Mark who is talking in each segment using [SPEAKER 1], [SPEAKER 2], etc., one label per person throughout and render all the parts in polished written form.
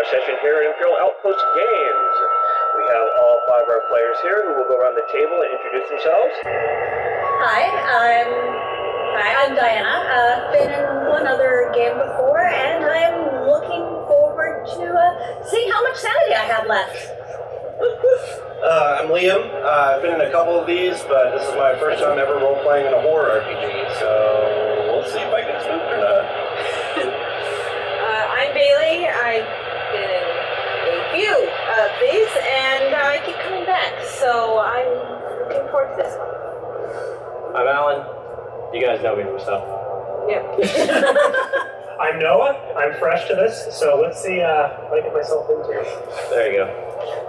[SPEAKER 1] session here at Imperial Outpost Games. We have all 5 of our players here who will go around the table and introduce themselves.
[SPEAKER 2] I'm Diana. Been in one other game before, and I'm looking forward to seeing how much sanity I have left.
[SPEAKER 3] I'm Liam. I've been in a couple of these, but this is my first time ever role-playing in a horror RPG, so we'll see if I get spooked or not.
[SPEAKER 4] I'm Bailey. I've been in a few of these, and I keep coming back, so I'm looking forward to this one.
[SPEAKER 5] I'm Alan. You guys know me from stuff.
[SPEAKER 4] Yep.
[SPEAKER 6] I'm Noah. I'm fresh to this, so let's see what I get myself into.
[SPEAKER 5] There you go.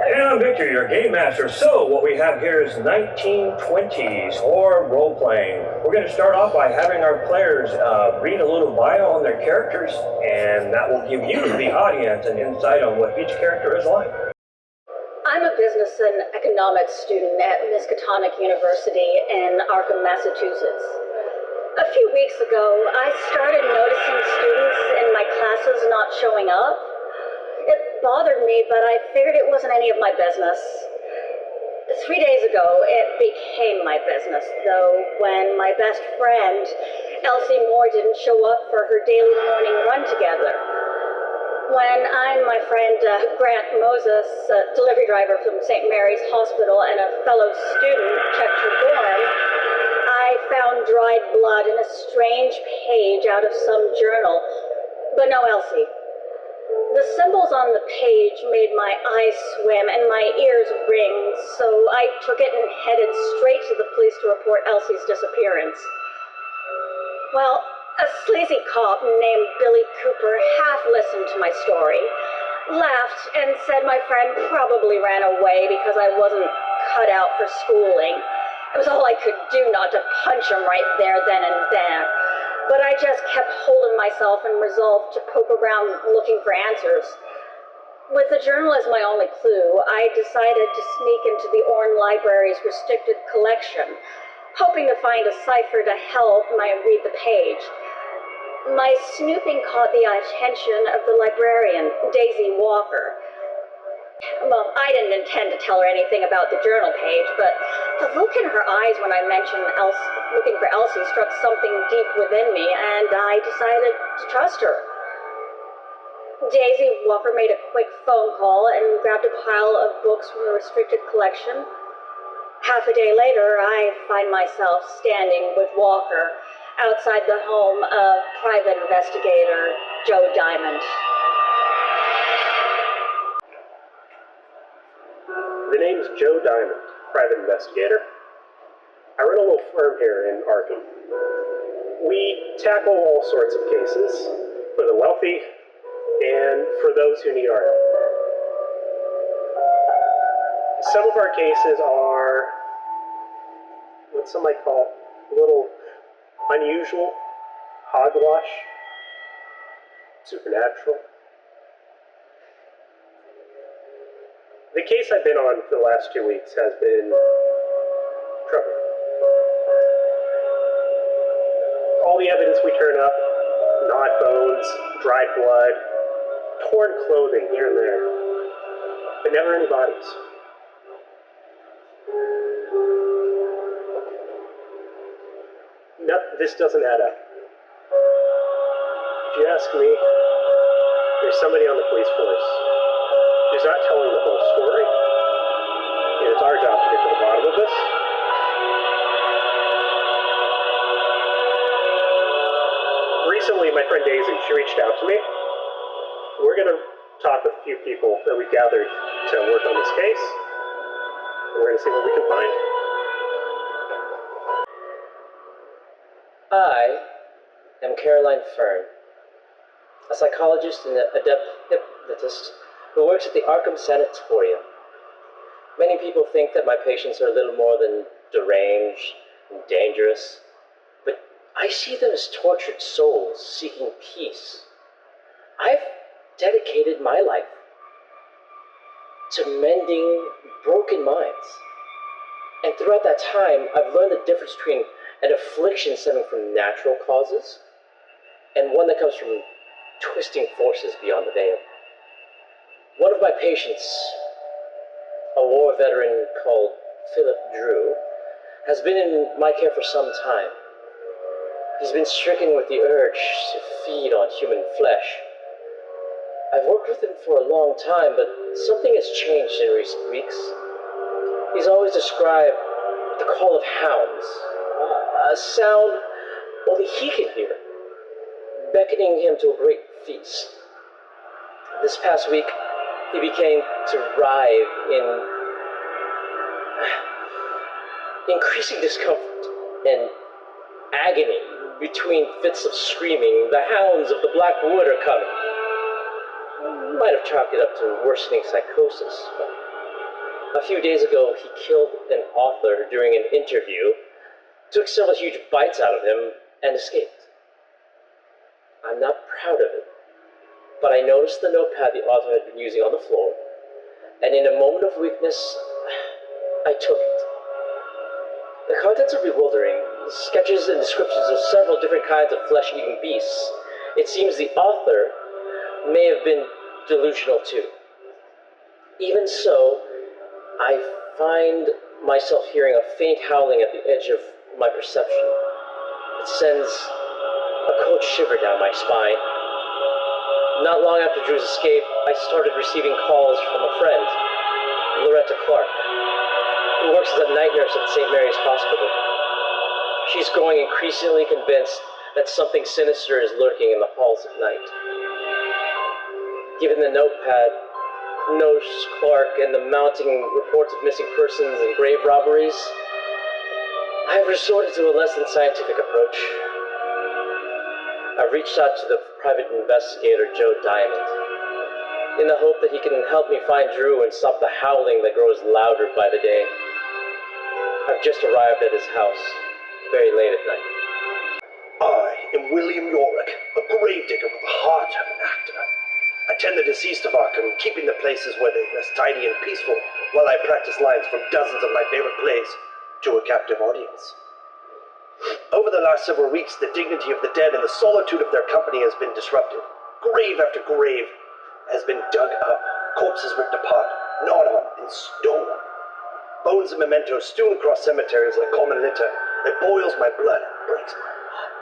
[SPEAKER 1] And I'm Victor, your game master. So, what we have here is 1920s horror role-playing. We're going to start off by having our players read a little bio on their characters, and that will give you, the audience, an insight on what each character is like.
[SPEAKER 2] I'm a business and economics student at Miskatonic University in Arkham, Massachusetts. A few weeks ago, I started noticing students in my classes not showing up. It bothered me, but I figured it wasn't any of my business. 3 days ago, it became my business, though, when my best friend, Elsie Moore, didn't show up for her daily morning run together. When I and my friend Grant Moses, a delivery driver from St. Mary's Hospital, and a fellow student checked her dorm, I found dried blood in a strange page out of some journal, but no Elsie. The symbols on the page made my eyes swim and my ears ring, so I took it and headed straight to the police to report Elsie's disappearance. Well, a sleazy cop named Billy Cooper half listened to my story, laughed, and said my friend probably ran away because I wasn't cut out for schooling. It was all I could do not to punch him right there, then and there. But I just kept holding myself and resolved to poke around looking for answers. With the journal as my only clue, I decided to sneak into the Orne Library's restricted collection, hoping to find a cipher to help me read the page. My snooping caught the attention of the librarian, Daisy Walker. Well, I didn't intend to tell her anything about the journal page, but the look in her eyes when I mentioned looking for Elsie struck something deep within me, and I decided to trust her. Daisy Walker made a quick phone call and grabbed a pile of books from the restricted collection. Half a day later, I find myself standing with Walker outside the home of private investigator Joe Diamond.
[SPEAKER 6] The name's Joe Diamond, private investigator. I run a little firm here in Arkham. We tackle all sorts of cases, for the wealthy and for those who need our help. Some of our cases are what some might call a little unusual, hogwash, supernatural. The case I've been on for the last 2 weeks has been troubling. All the evidence we turn up, gnawed bones, dried blood, torn clothing here and there, but never any bodies. This doesn't add up. If you ask me, there's somebody on the police force who's not telling the whole story, and it's our job to get to the bottom of this. Recently, my friend Daisy, she reached out to me. We're going to talk with a few people that we gathered to work on this case. We're going to see what we can find.
[SPEAKER 5] I am Caroline Fern, a psychologist and adept hypnotist who works at the Arkham Sanatorium. Many people think that my patients are a little more than deranged and dangerous, but I see them as tortured souls seeking peace. I've dedicated my life to mending broken minds. And throughout that time, I've learned the difference between an affliction stemming from natural causes and one that comes from twisting forces beyond the veil. One of my patients, a war veteran called Philip Drew, has been in my care for some time. He's been stricken with the urge to feed on human flesh. I've worked with him for a long time, but something has changed in recent weeks. He's always described the call of hounds, a sound only he can hear, beckoning him to a great feast. This past week, he began to writhe in increasing discomfort and agony between fits of screaming. The hounds of the Black Wood are coming. Might have chalked it up to worsening psychosis, but a few days ago he killed an author during an interview, took several huge bites out of him, and escaped. I'm not proud of it, but I noticed the notepad the author had been using on the floor, and in a moment of weakness, I took it. The contents are bewildering, sketches and descriptions of several different kinds of flesh-eating beasts. It seems the author may have been delusional too. Even so, I find myself hearing a faint howling at the edge of my perception. It sends a cold shiver down my spine. Not long after Drew's escape, I started receiving calls from a friend, Loretta Clark, who works as a night nurse at St. Mary's Hospital. She's growing increasingly convinced that something sinister is lurking in the halls at night. Given the notepad, Nurse Clark, and the mounting reports of missing persons and grave robberies, I have resorted to a less than scientific approach. I've reached out to the private investigator, Joe Diamond, in the hope that he can help me find Drew and stop the howling that grows louder by the day. I've just arrived at his house, very late at night.
[SPEAKER 3] I am William Yorick, a gravedigger with the heart of an actor. I tend the deceased of Arkham, keeping the places where they rest tidy and peaceful, while I practice lines from dozens of my favorite plays to a captive audience. Over the last several weeks, the dignity of the dead and the solitude of their company has been disrupted. Grave after grave has been dug up, corpses ripped apart, gnawed on, and stolen. Bones and mementos strewn across cemeteries like common litter. It boils my blood and breaks my heart.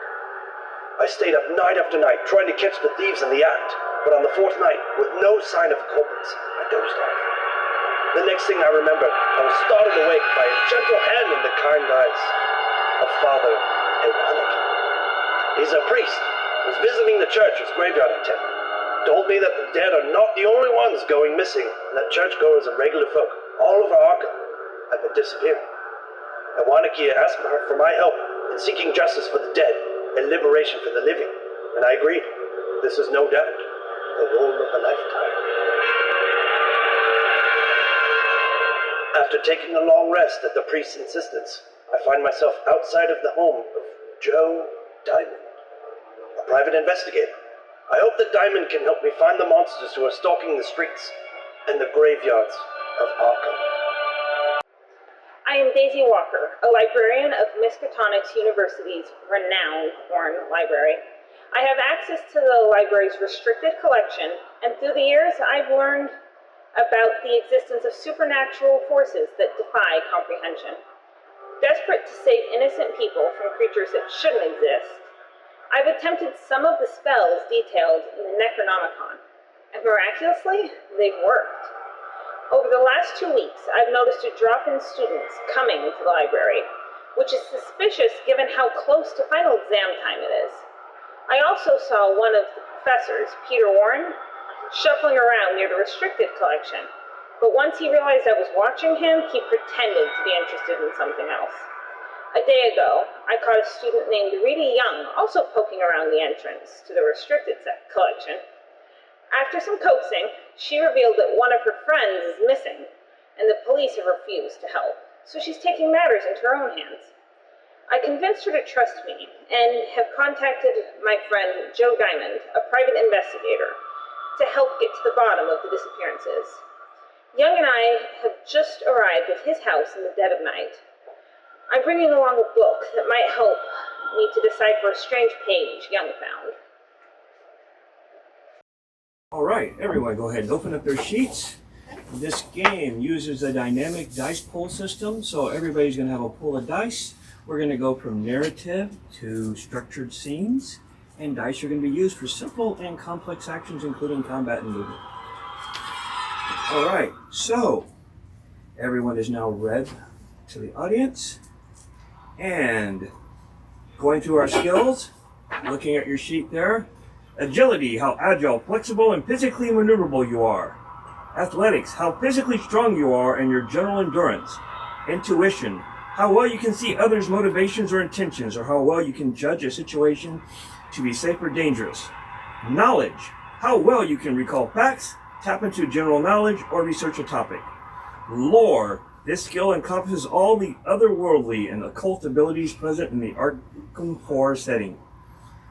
[SPEAKER 3] I stayed up night after night trying to catch the thieves in the act, but on the fourth night, with no sign of the culprits, I dozed off. The next thing I remember, I was startled awake by a gentle hand in the kind eyes of Father Ironic. He's a priest, was visiting the church as graveyard attendant. Told me that the dead are not the only ones going missing, and that churchgoers and regular folk all over Arkham have been disappearing. Iwanaki asked for my help in seeking justice for the dead and liberation for the living, and I agreed. This is no doubt the role of a lifetime. After taking a long rest at the priest's insistence, I find myself outside of the home of Joe Diamond, a private investigator. I hope that Diamond can help me find the monsters who are stalking the streets and the graveyards of Arkham.
[SPEAKER 4] I am Daisy Walker, a librarian of Miskatonic University's renowned Horn Library. I have access to the library's restricted collection, and through the years I've learned about the existence of supernatural forces that defy comprehension. Desperate to save innocent people from creatures that shouldn't exist, I've attempted some of the spells detailed in the Necronomicon, and miraculously, they've worked. Over the last 2 weeks, I've noticed a drop in students coming to the library, which is suspicious given how close to final exam time it is. I also saw one of the professors, Peter Warren, shuffling around near the restricted collection, but once he realized I was watching him, he pretended to be interested in something else. A day ago, I caught a student named Rita Young also poking around the entrance to the restricted collection. After some coaxing, she revealed that one of her friends is missing, and the police have refused to help, so she's taking matters into her own hands. I convinced her to trust me, and have contacted my friend Joe Diamond, a private investigator, to help get to the bottom of the disappearances. Young and I have just arrived at his house in the dead of night. I'm bringing along a book that might help me to decipher a strange page Young found.
[SPEAKER 1] All right, everyone, go ahead and open up their sheets. This game uses a dynamic dice pool system, so everybody's going to have a pool of dice. We're going to go from narrative to structured scenes, and dice are going to be used for simple and complex actions, including combat and movement. All right, so everyone is now read to the audience, and going through our skills, looking at your sheet there. Agility, how agile, flexible, and physically maneuverable you are. Athletics, how physically strong you are and your general endurance. Intuition, how well you can see others' motivations or intentions, or how well you can judge a situation to be safe or dangerous. Knowledge, how well you can recall facts, tap into general knowledge, or research a topic. Lore, this skill encompasses all the otherworldly and occult abilities present in the Arkham Horror setting.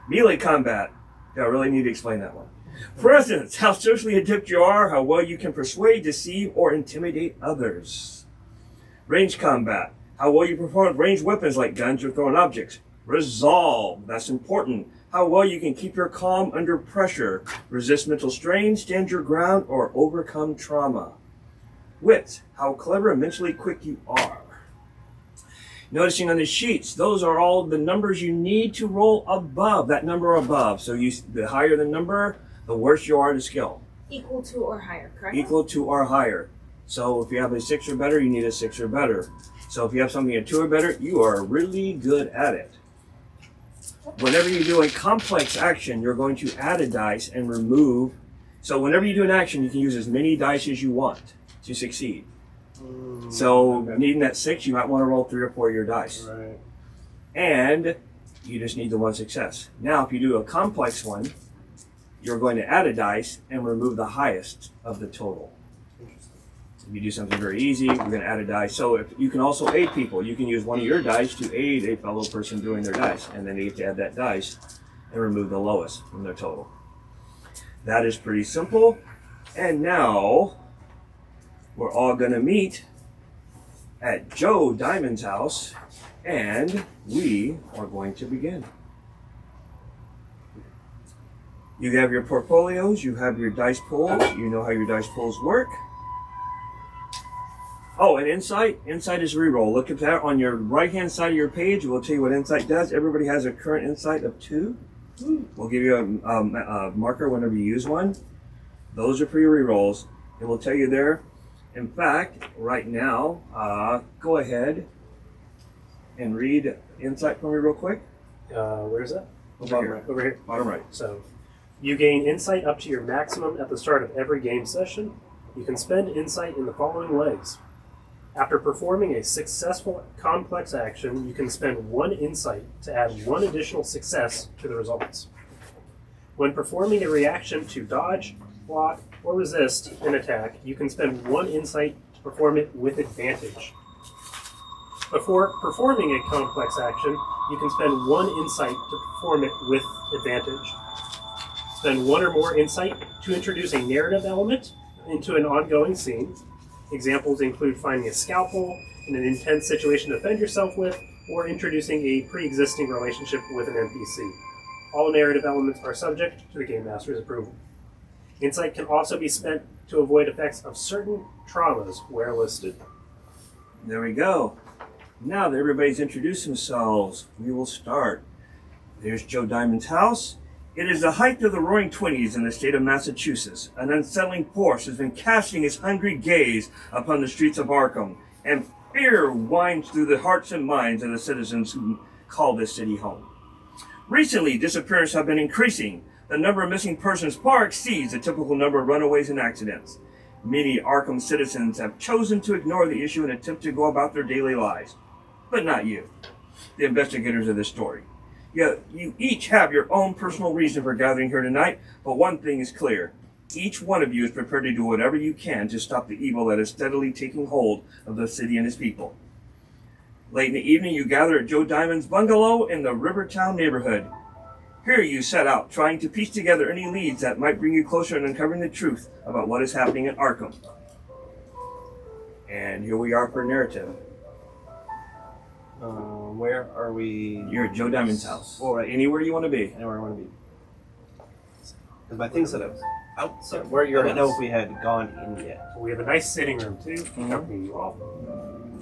[SPEAKER 1] Melee combat, I really need to explain that one. Presence, how socially adept you are, how well you can persuade, deceive, or intimidate others. Range combat, how well you perform with ranged weapons like guns or thrown objects. Resolve, that's important, how well you can keep your calm under pressure, resist mental strain, stand your ground, or overcome trauma. Wit, how clever and mentally quick you are. Noticing on the sheets, those are all the numbers you need to roll above, that number above. So the higher the number, the worse you are at a skill.
[SPEAKER 4] Equal to or higher, correct?
[SPEAKER 1] Equal to or higher. So if you have a 6 or better, you need a 6 or better. So if you have something at 2 or better, you are really good at it. Whenever you do a complex action, you're going to add a dice and remove. So whenever you do an action, you can use as many dice as you want to succeed. So needing that 6, you might want to roll 3 or 4 of your dice.
[SPEAKER 6] Right.
[SPEAKER 1] And you just need the 1 success. Now, if you do a complex one, you're going to add a dice and remove the highest of the total. If you do something very easy, we're going to add a dice. So if you can also aid people. You can use one of your dice to aid a fellow person doing their dice, and then they get to add that dice and remove the lowest from their total. That is pretty simple. And now we're all going to meet at Joe Diamond's house, and we are going to begin. You have your portfolios, you have your dice pools, you know how your dice pools work. Oh, and insight. Insight is reroll. Look at that on your right-hand side of your page. We'll tell you what insight does. Everybody has a current insight of 2. We'll give you a marker whenever you use one. Those are for your rerolls. It will tell you there. In fact, right now, go ahead and read insight for me real quick.
[SPEAKER 6] Where is that?
[SPEAKER 1] Over here.
[SPEAKER 6] Over here.
[SPEAKER 1] Bottom right.
[SPEAKER 6] So, you gain insight up to your maximum at the start of every game session. You can spend insight in the following ways. After performing a successful complex action, you can spend 1 insight to add 1 additional success to the results. When performing a reaction to dodge, block, or resist an attack, you can spend 1 insight to perform it with advantage. Before performing a complex action, you can spend 1 insight to perform it with advantage. Spend 1 or more insight to introduce a narrative element into an ongoing scene. Examples include finding a scalpel in an intense situation to defend yourself with, or introducing a pre-existing relationship with an NPC. All narrative elements are subject to the Game Master's approval. Insight can also be spent to avoid effects of certain traumas where listed.
[SPEAKER 1] There we go. Now that everybody's introduced themselves, we will start. There's Joe Diamond's house. It is the height of the roaring 20s in the state of Massachusetts. An unsettling force has been casting its hungry gaze upon the streets of Arkham, and fear winds through the hearts and minds of the citizens who call this city home. Recently, disappearances have been increasing. The number of missing persons far exceeds the typical number of runaways and accidents. Many Arkham citizens have chosen to ignore the issue and attempt to go about their daily lives. But not you, the investigators of this story. You each have your own personal reason for gathering here tonight, but one thing is clear. Each one of you is prepared to do whatever you can to stop the evil that is steadily taking hold of the city and its people. Late in the evening, you gather at Joe Diamond's bungalow in the Rivertown neighborhood. Here you set out, trying to piece together any leads that might bring you closer to uncovering the truth about what is happening in Arkham. And here we are for narrative.
[SPEAKER 7] Where are we?
[SPEAKER 1] You're at Joe Diamond's house. All right, anywhere you want to be.
[SPEAKER 7] Anywhere I want to be. Because my thing said outside.
[SPEAKER 5] We're at your
[SPEAKER 7] I didn't know
[SPEAKER 5] house.
[SPEAKER 7] if we had gone in yet.
[SPEAKER 6] We have a nice sitting room too, accompanying you all.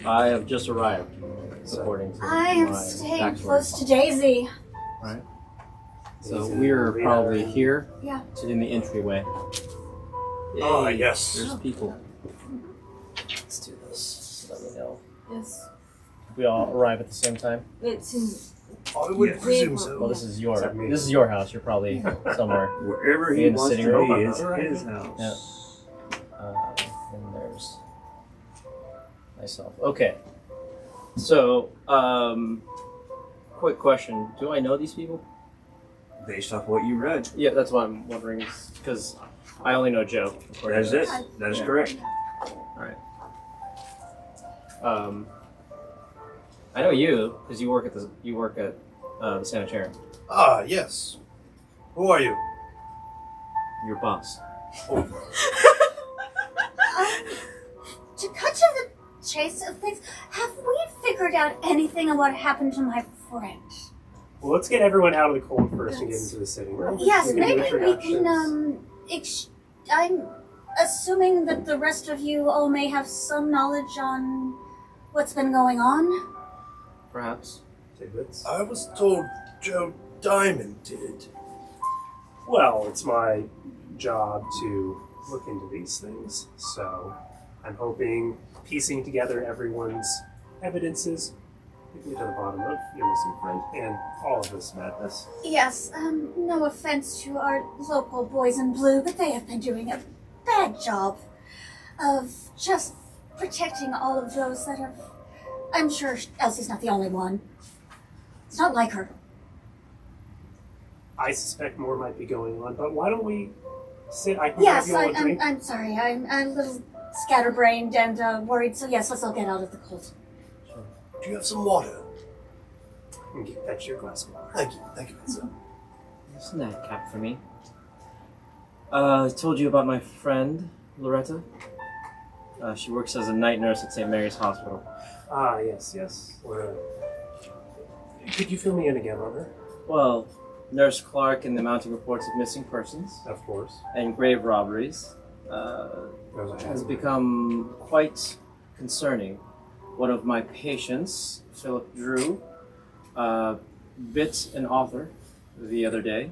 [SPEAKER 5] I have just arrived, according to
[SPEAKER 2] I am
[SPEAKER 5] my
[SPEAKER 2] staying
[SPEAKER 5] backstory.
[SPEAKER 2] close to Daisy.
[SPEAKER 5] Right. So we're probably here,
[SPEAKER 2] Yeah.
[SPEAKER 5] sitting in the entryway.
[SPEAKER 3] Ah,
[SPEAKER 5] Yay,
[SPEAKER 3] yes.
[SPEAKER 5] There's people. Let's do this. Let me know.
[SPEAKER 8] Yes.
[SPEAKER 5] We all arrive at the same time.
[SPEAKER 8] It's
[SPEAKER 3] I would
[SPEAKER 6] Yes.
[SPEAKER 3] presume
[SPEAKER 5] Well,
[SPEAKER 3] so.
[SPEAKER 5] this is
[SPEAKER 6] Except me.
[SPEAKER 5] your house. You're probably somewhere.
[SPEAKER 7] Wherever he
[SPEAKER 5] In the
[SPEAKER 7] wants to
[SPEAKER 5] sitting room.
[SPEAKER 7] be is his house.
[SPEAKER 5] Yeah. And there's myself. Okay. So, quick question: do I know these people?
[SPEAKER 7] Based off what you read.
[SPEAKER 5] Yeah, that's what I'm wondering. Because I only know Joe.
[SPEAKER 7] That is it. That is
[SPEAKER 5] Yeah.
[SPEAKER 7] correct.
[SPEAKER 5] I know you because you work at the sanitarium.
[SPEAKER 3] Ah, yes. Who are you?
[SPEAKER 5] Your boss.
[SPEAKER 2] To cut to the chase of things, have we figured out anything on what happened to my friend?
[SPEAKER 6] Well, let's get everyone out of the cold first and get into the sitting room.
[SPEAKER 2] Yes,
[SPEAKER 6] We can do
[SPEAKER 2] maybe we
[SPEAKER 6] introductions.
[SPEAKER 2] can, I'm assuming that the rest of you all may have some knowledge on what's been going on.
[SPEAKER 5] Perhaps.
[SPEAKER 6] Tidbits.
[SPEAKER 3] I was told Joe Diamond did.
[SPEAKER 6] Well, it's my job to look into these things, so I'm hoping piecing together everyone's evidences we can get to the bottom of your missing friend and all of this madness.
[SPEAKER 2] Yes, no offense to our local boys in blue, but they have been doing a bad job of just protecting all of those that have... I'm sure Elsie's not the only one. It's not like her.
[SPEAKER 6] I suspect more might be going on, but why don't we sit? I can
[SPEAKER 2] Yes,
[SPEAKER 6] grab you all a drink.
[SPEAKER 2] I'm sorry. I'm a little scatterbrained and worried, so yes, let's all get out of the cold.
[SPEAKER 3] Do you have some water?
[SPEAKER 6] And fetch your glass of water.
[SPEAKER 3] Thank you, sir.
[SPEAKER 5] Isn't that cap for me? I told you about my friend, Loretta. She works as a night nurse at St. Mary's Hospital.
[SPEAKER 6] Ah, yes. Could you fill me in again on her?
[SPEAKER 5] Well, Nurse Clark in the mounting reports of missing persons
[SPEAKER 6] Of course.
[SPEAKER 5] and grave robberies has become quite concerning. One of my patients, Philip Drew, bit an author the other day,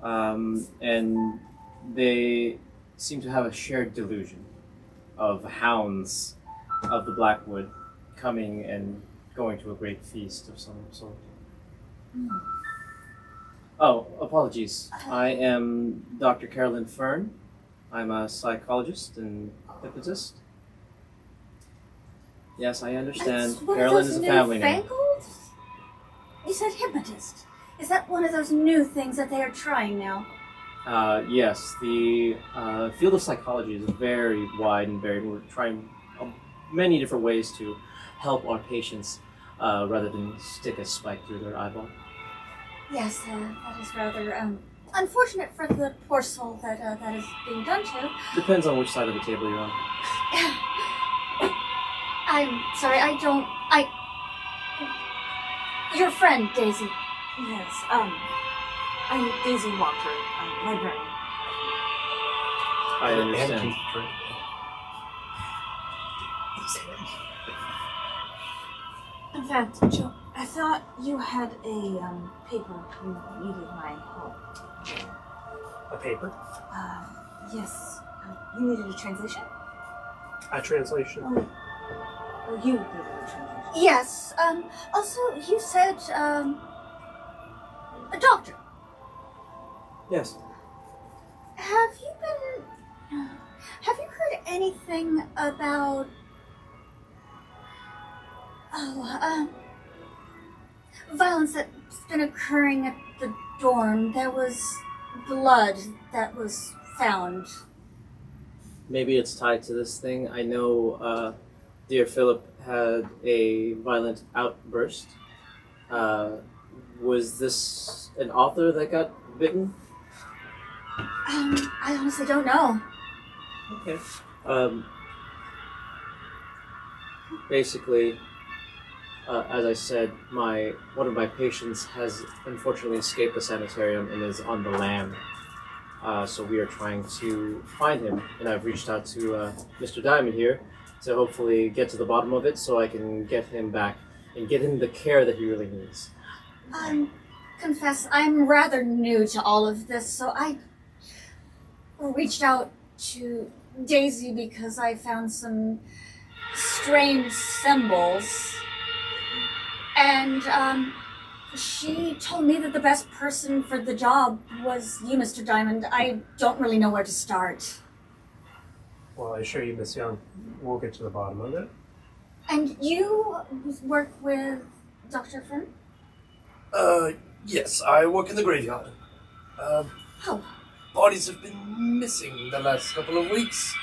[SPEAKER 5] and they seem to have a shared delusion of hounds of the Blackwood coming and going to a great feast of some sort. Oh, apologies. I am Dr. Carolyn Fern. I'm a psychologist and hypnotist. Yes, I understand.
[SPEAKER 2] That's one
[SPEAKER 5] Carolyn
[SPEAKER 2] of those
[SPEAKER 5] is a family name.
[SPEAKER 2] newfangled? You said hypnotist. Is that one of those new things that they are trying now?
[SPEAKER 5] Yes, the field of psychology is very wide and varied. We're trying many different ways to help our patients rather than stick a spike through their eyeball.
[SPEAKER 2] Yes, that is rather unfortunate for the poor soul that that is being done to.
[SPEAKER 5] Depends on which side of the table you're on.
[SPEAKER 2] I'm sorry, Your friend, Daisy.
[SPEAKER 8] yes. I'm Daisy Walker, librarian.
[SPEAKER 5] I understand.
[SPEAKER 8] In fact, Joe, I thought you had a paper you needed my help.
[SPEAKER 6] A paper?
[SPEAKER 8] Yes. You needed a translation?
[SPEAKER 6] A translation?
[SPEAKER 8] Oh, you needed a translation.
[SPEAKER 2] Yes. Also, you said a doctor.
[SPEAKER 5] Yes.
[SPEAKER 2] Have you heard anything about violence that's been occurring at the dorm? There was blood that was found.
[SPEAKER 5] Maybe it's tied to this thing. I know dear Philip had a violent outburst. Was this an author that got bitten?
[SPEAKER 2] I honestly don't know.
[SPEAKER 5] Okay. Basically, as I said, one of my patients has unfortunately escaped the sanitarium and is on the lam. So we are trying to find him, and I've reached out to Mr. Diamond here to hopefully get to the bottom of it so I can get him back and get him the care that he really needs.
[SPEAKER 8] Confess, I'm rather new to all of this, so I reached out to Daisy because I found some strange symbols. And, she told me that the best person for the job was you, Mr. Diamond. I don't really know where to start.
[SPEAKER 6] Well, I assure you, Miss Young, we'll get to the bottom of it.
[SPEAKER 8] And you work with Dr. Fern?
[SPEAKER 9] Yes, I work in the graveyard.
[SPEAKER 8] Oh.
[SPEAKER 9] Bodies have been missing the last couple of weeks.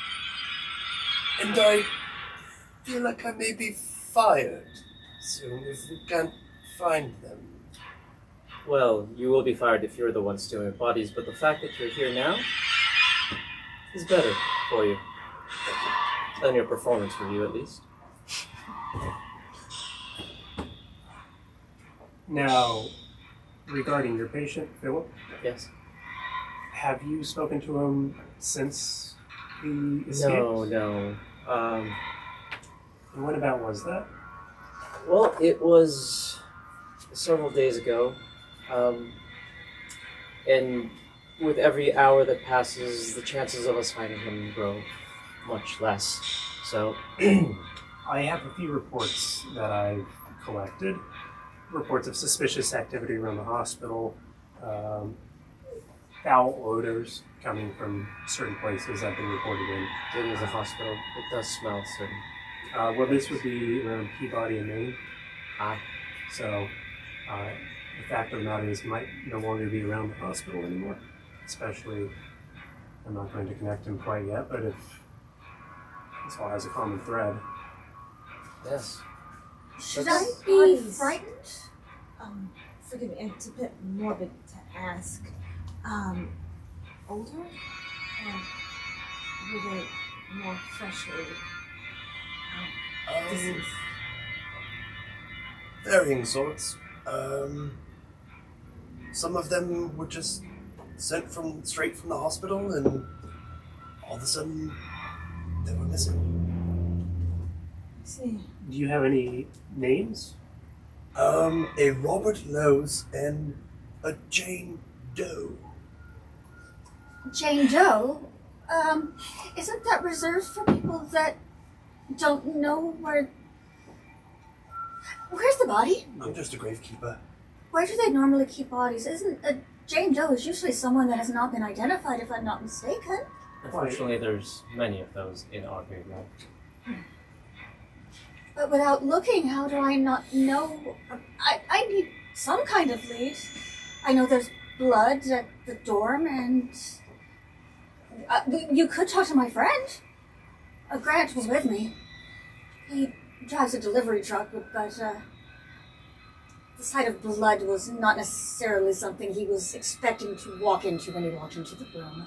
[SPEAKER 9] And I feel like I may be fired soon if we can't find them.
[SPEAKER 5] Well, you will be fired if you're the one stealing bodies, but the fact that you're here now is better for you. On your performance review, at least.
[SPEAKER 6] Now, regarding your patient, Philip,
[SPEAKER 5] Yes?
[SPEAKER 6] have you spoken to him since he escaped?
[SPEAKER 5] No.
[SPEAKER 6] And when about was that?
[SPEAKER 5] Well, it was several days ago. And with every hour that passes, the chances of us finding him grow much less. So,
[SPEAKER 6] I have a few reports that I've collected. Reports of suspicious activity around the hospital, foul odors coming from certain places have been reported in.
[SPEAKER 5] it is a hospital. It does smell certain.
[SPEAKER 6] Well, this would be around Peabody and Maine.
[SPEAKER 5] Ah,
[SPEAKER 6] So, the fact of the matter is, he might no longer be around the hospital anymore. Especially, I'm not going to connect him quite yet, but if this all has a common thread.
[SPEAKER 5] yes.
[SPEAKER 8] Should
[SPEAKER 5] That's-
[SPEAKER 8] I be frightened?
[SPEAKER 10] Forgive me, it's a bit morbid to ask. Older? Or were they more freshly deceased?
[SPEAKER 9] Varying sorts. Some of them were just sent straight from the hospital, and all of a sudden they were missing.
[SPEAKER 10] See.
[SPEAKER 6] Do you have any names?
[SPEAKER 9] A Robert Lowe's and a Jane Doe.
[SPEAKER 8] Jane Doe? Isn't that reserved for people that don't know where... Where's the body?
[SPEAKER 9] I'm just a gravekeeper.
[SPEAKER 8] Where do they normally keep bodies? Isn't a Jane Doe is usually someone that has not been identified, if I'm not mistaken.
[SPEAKER 5] Unfortunately, there's many of those in our graveyard.
[SPEAKER 8] But without looking, how do I not know? I need some kind of lead. I know there's blood at the dorm, and you could talk to my friend. Grant was with me. He drives a delivery truck, but the sight of blood was not necessarily something he was expecting to walk into when he walked into the room.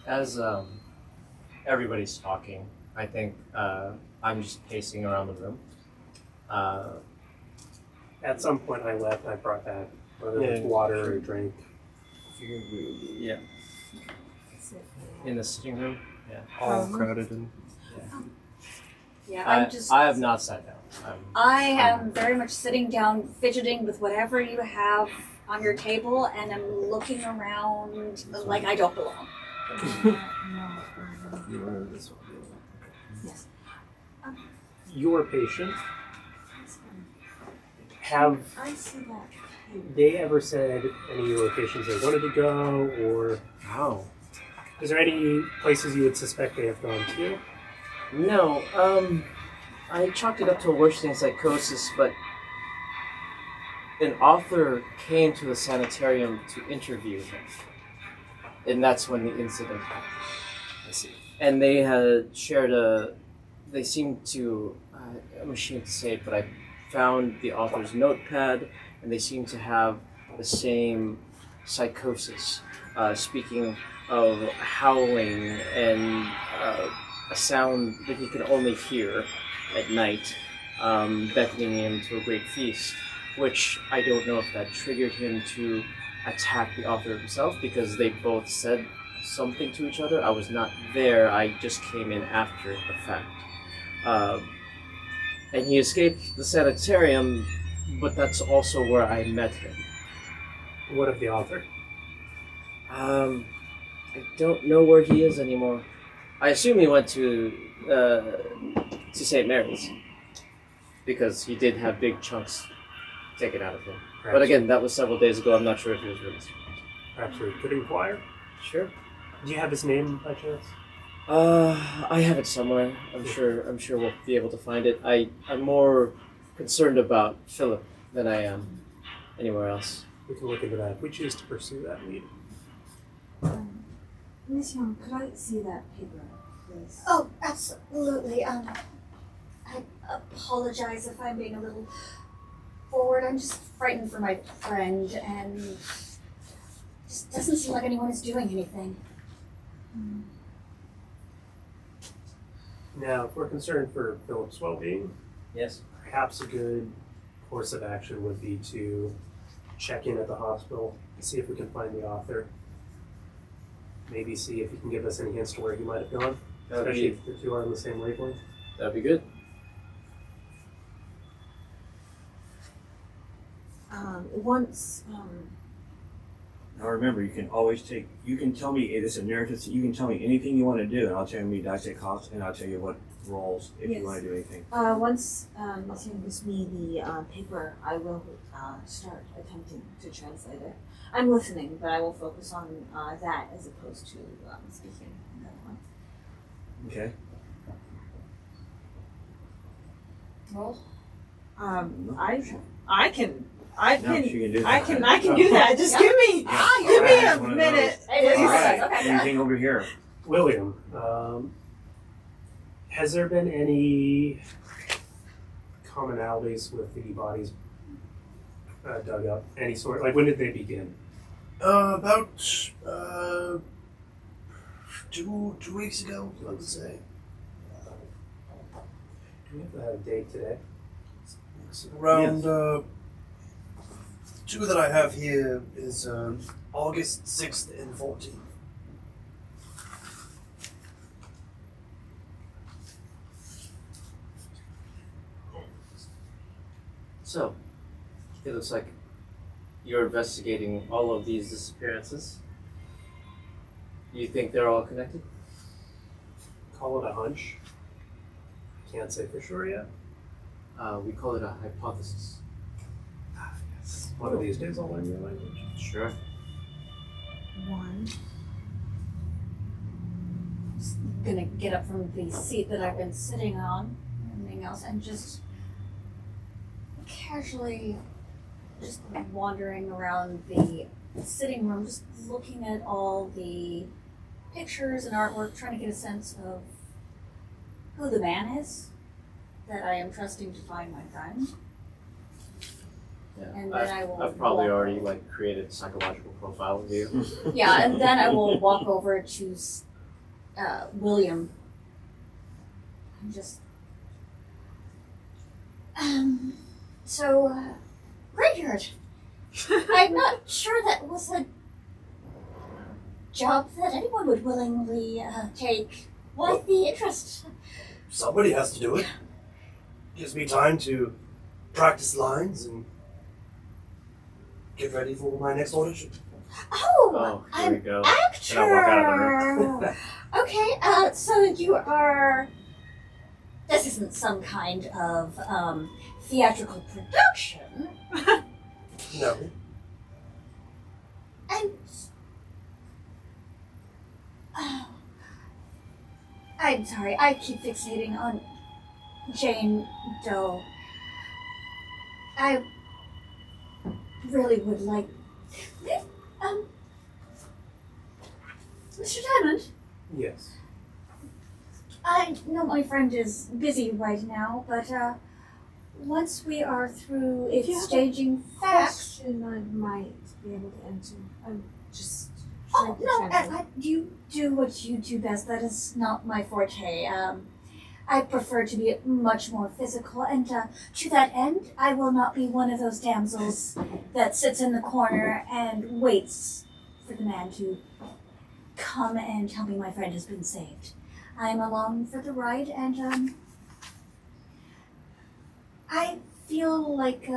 [SPEAKER 5] As everybody's talking, I think I'm just pacing around the room.
[SPEAKER 6] At some point I left and I brought back whether it was water or a drink.
[SPEAKER 5] Yeah. In the sitting room. Yeah.
[SPEAKER 6] All crowded in.
[SPEAKER 8] Yeah,
[SPEAKER 5] I have not sat down.
[SPEAKER 8] I am very much sitting down, fidgeting with whatever you have on your table, and I'm looking around like I don't belong. Yes.
[SPEAKER 6] Your patient, have
[SPEAKER 10] I see that.
[SPEAKER 6] they ever said any of your locations they wanted to go, or
[SPEAKER 5] How?
[SPEAKER 6] is there any places you would suspect they have gone to?
[SPEAKER 5] No, I chalked it up to a worsening psychosis, but an author came to the sanitarium to interview him. And that's when the incident happened.
[SPEAKER 9] I see.
[SPEAKER 5] And they had shared they seemed to, I'm ashamed to say it, but I found the author's notepad, and they seemed to have the same psychosis, speaking of howling and a sound that he could only hear at night, beckoning him to a great feast, which I don't know if that triggered him to attack the author himself because they both said something to each other. I was not there. I just came in after the fact. And he escaped the sanitarium, but that's also where I met him.
[SPEAKER 6] What of the author?
[SPEAKER 5] I don't know where he is anymore. I assume he went to St. Mary's because he did have big chunks taken out of him. But again, that was several days ago. I'm not sure if he was released.
[SPEAKER 6] Perhaps we could inquire.
[SPEAKER 5] Sure.
[SPEAKER 6] Do you have his name by chance?
[SPEAKER 5] I have it somewhere. I'm sure we'll be able to find it. I'm more concerned about Philip than I am anywhere else.
[SPEAKER 6] We can look into that if we choose to pursue that lead.
[SPEAKER 10] Miss Young, could I see that paper, please?
[SPEAKER 8] Oh, absolutely. I apologize if I'm being a little forward. I'm just frightened for my friend, and it just doesn't seem like anyone is doing anything.
[SPEAKER 6] Now, if we're concerned for Philip's well-being,
[SPEAKER 5] Yes.
[SPEAKER 6] perhaps a good course of action would be to check in at the hospital, see if we can find the author. Maybe see if he can give us any hints to where he might have gone, especially if the two are on the same wavelength.
[SPEAKER 5] That'd be good.
[SPEAKER 10] Once,
[SPEAKER 7] Now remember, you can always you can tell me, it's a narrative, so you can tell me anything you want to do, and I'll tell you how many dice it costs, and I'll tell you what rolls if you want to do anything.
[SPEAKER 10] once Miss Young gives me the paper, I will start attempting to translate it. I'm listening, but I will focus on that as opposed to speaking on that one.
[SPEAKER 7] Okay.
[SPEAKER 8] Roll.
[SPEAKER 10] I can
[SPEAKER 7] do that.
[SPEAKER 10] I can do that. Just give me give me a minute.
[SPEAKER 7] Alright,
[SPEAKER 8] Okay.
[SPEAKER 7] anything over here?
[SPEAKER 6] William, has there been any commonalities with the bodies dug up? Any sort? Like, when did they begin?
[SPEAKER 9] About 2 weeks ago, I would say.
[SPEAKER 6] Do we have a date today?
[SPEAKER 9] Around two that I have here is August 6th and 14th.
[SPEAKER 5] So, it looks like you're investigating all of these disappearances. You think they're all connected?
[SPEAKER 6] Call it a hunch. Can't say for sure yet.
[SPEAKER 5] We call it a hypothesis.
[SPEAKER 6] Yes. One of these days I'll learn your language.
[SPEAKER 5] Sure.
[SPEAKER 10] One.
[SPEAKER 8] Just gonna get up from the seat that I've been sitting on, and everything else, and just casually just wandering around the sitting room, just looking at all the pictures and artwork, trying to get a sense of who the man is that I am trusting to find my friend.
[SPEAKER 5] Yeah.
[SPEAKER 8] And then I will
[SPEAKER 5] I've probably
[SPEAKER 8] walk
[SPEAKER 5] already created a psychological profile of you.
[SPEAKER 8] Yeah, and then I will walk over to William. I'm just. Graveyard. I'm not sure that was a job that anyone would willingly take. Why the interest?
[SPEAKER 9] Somebody has to do it. Gives me time to practice lines and get ready for my next audition.
[SPEAKER 8] Oh,
[SPEAKER 5] Here we
[SPEAKER 8] an
[SPEAKER 5] go.
[SPEAKER 8] actor.
[SPEAKER 5] And I walk out of the room.
[SPEAKER 8] Okay, so you are. This isn't some kind of theatrical production.
[SPEAKER 9] No.
[SPEAKER 8] And I'm sorry, I keep fixating on Jane Doe. I really would like Mr. Diamond,
[SPEAKER 6] Yes.
[SPEAKER 8] I know my friend is busy right now, but once we are through
[SPEAKER 10] If you have a
[SPEAKER 8] exchanging facts.
[SPEAKER 10] Question I might be able to answer. I'm just
[SPEAKER 8] Oh
[SPEAKER 10] trying to
[SPEAKER 8] no,
[SPEAKER 10] translate.
[SPEAKER 8] you do what you do best. That is not my forte. I prefer to be much more physical, and to that end, I will not be one of those damsels that sits in the corner and waits for the man to come and tell me my friend has been saved. I am along for the ride, and I feel like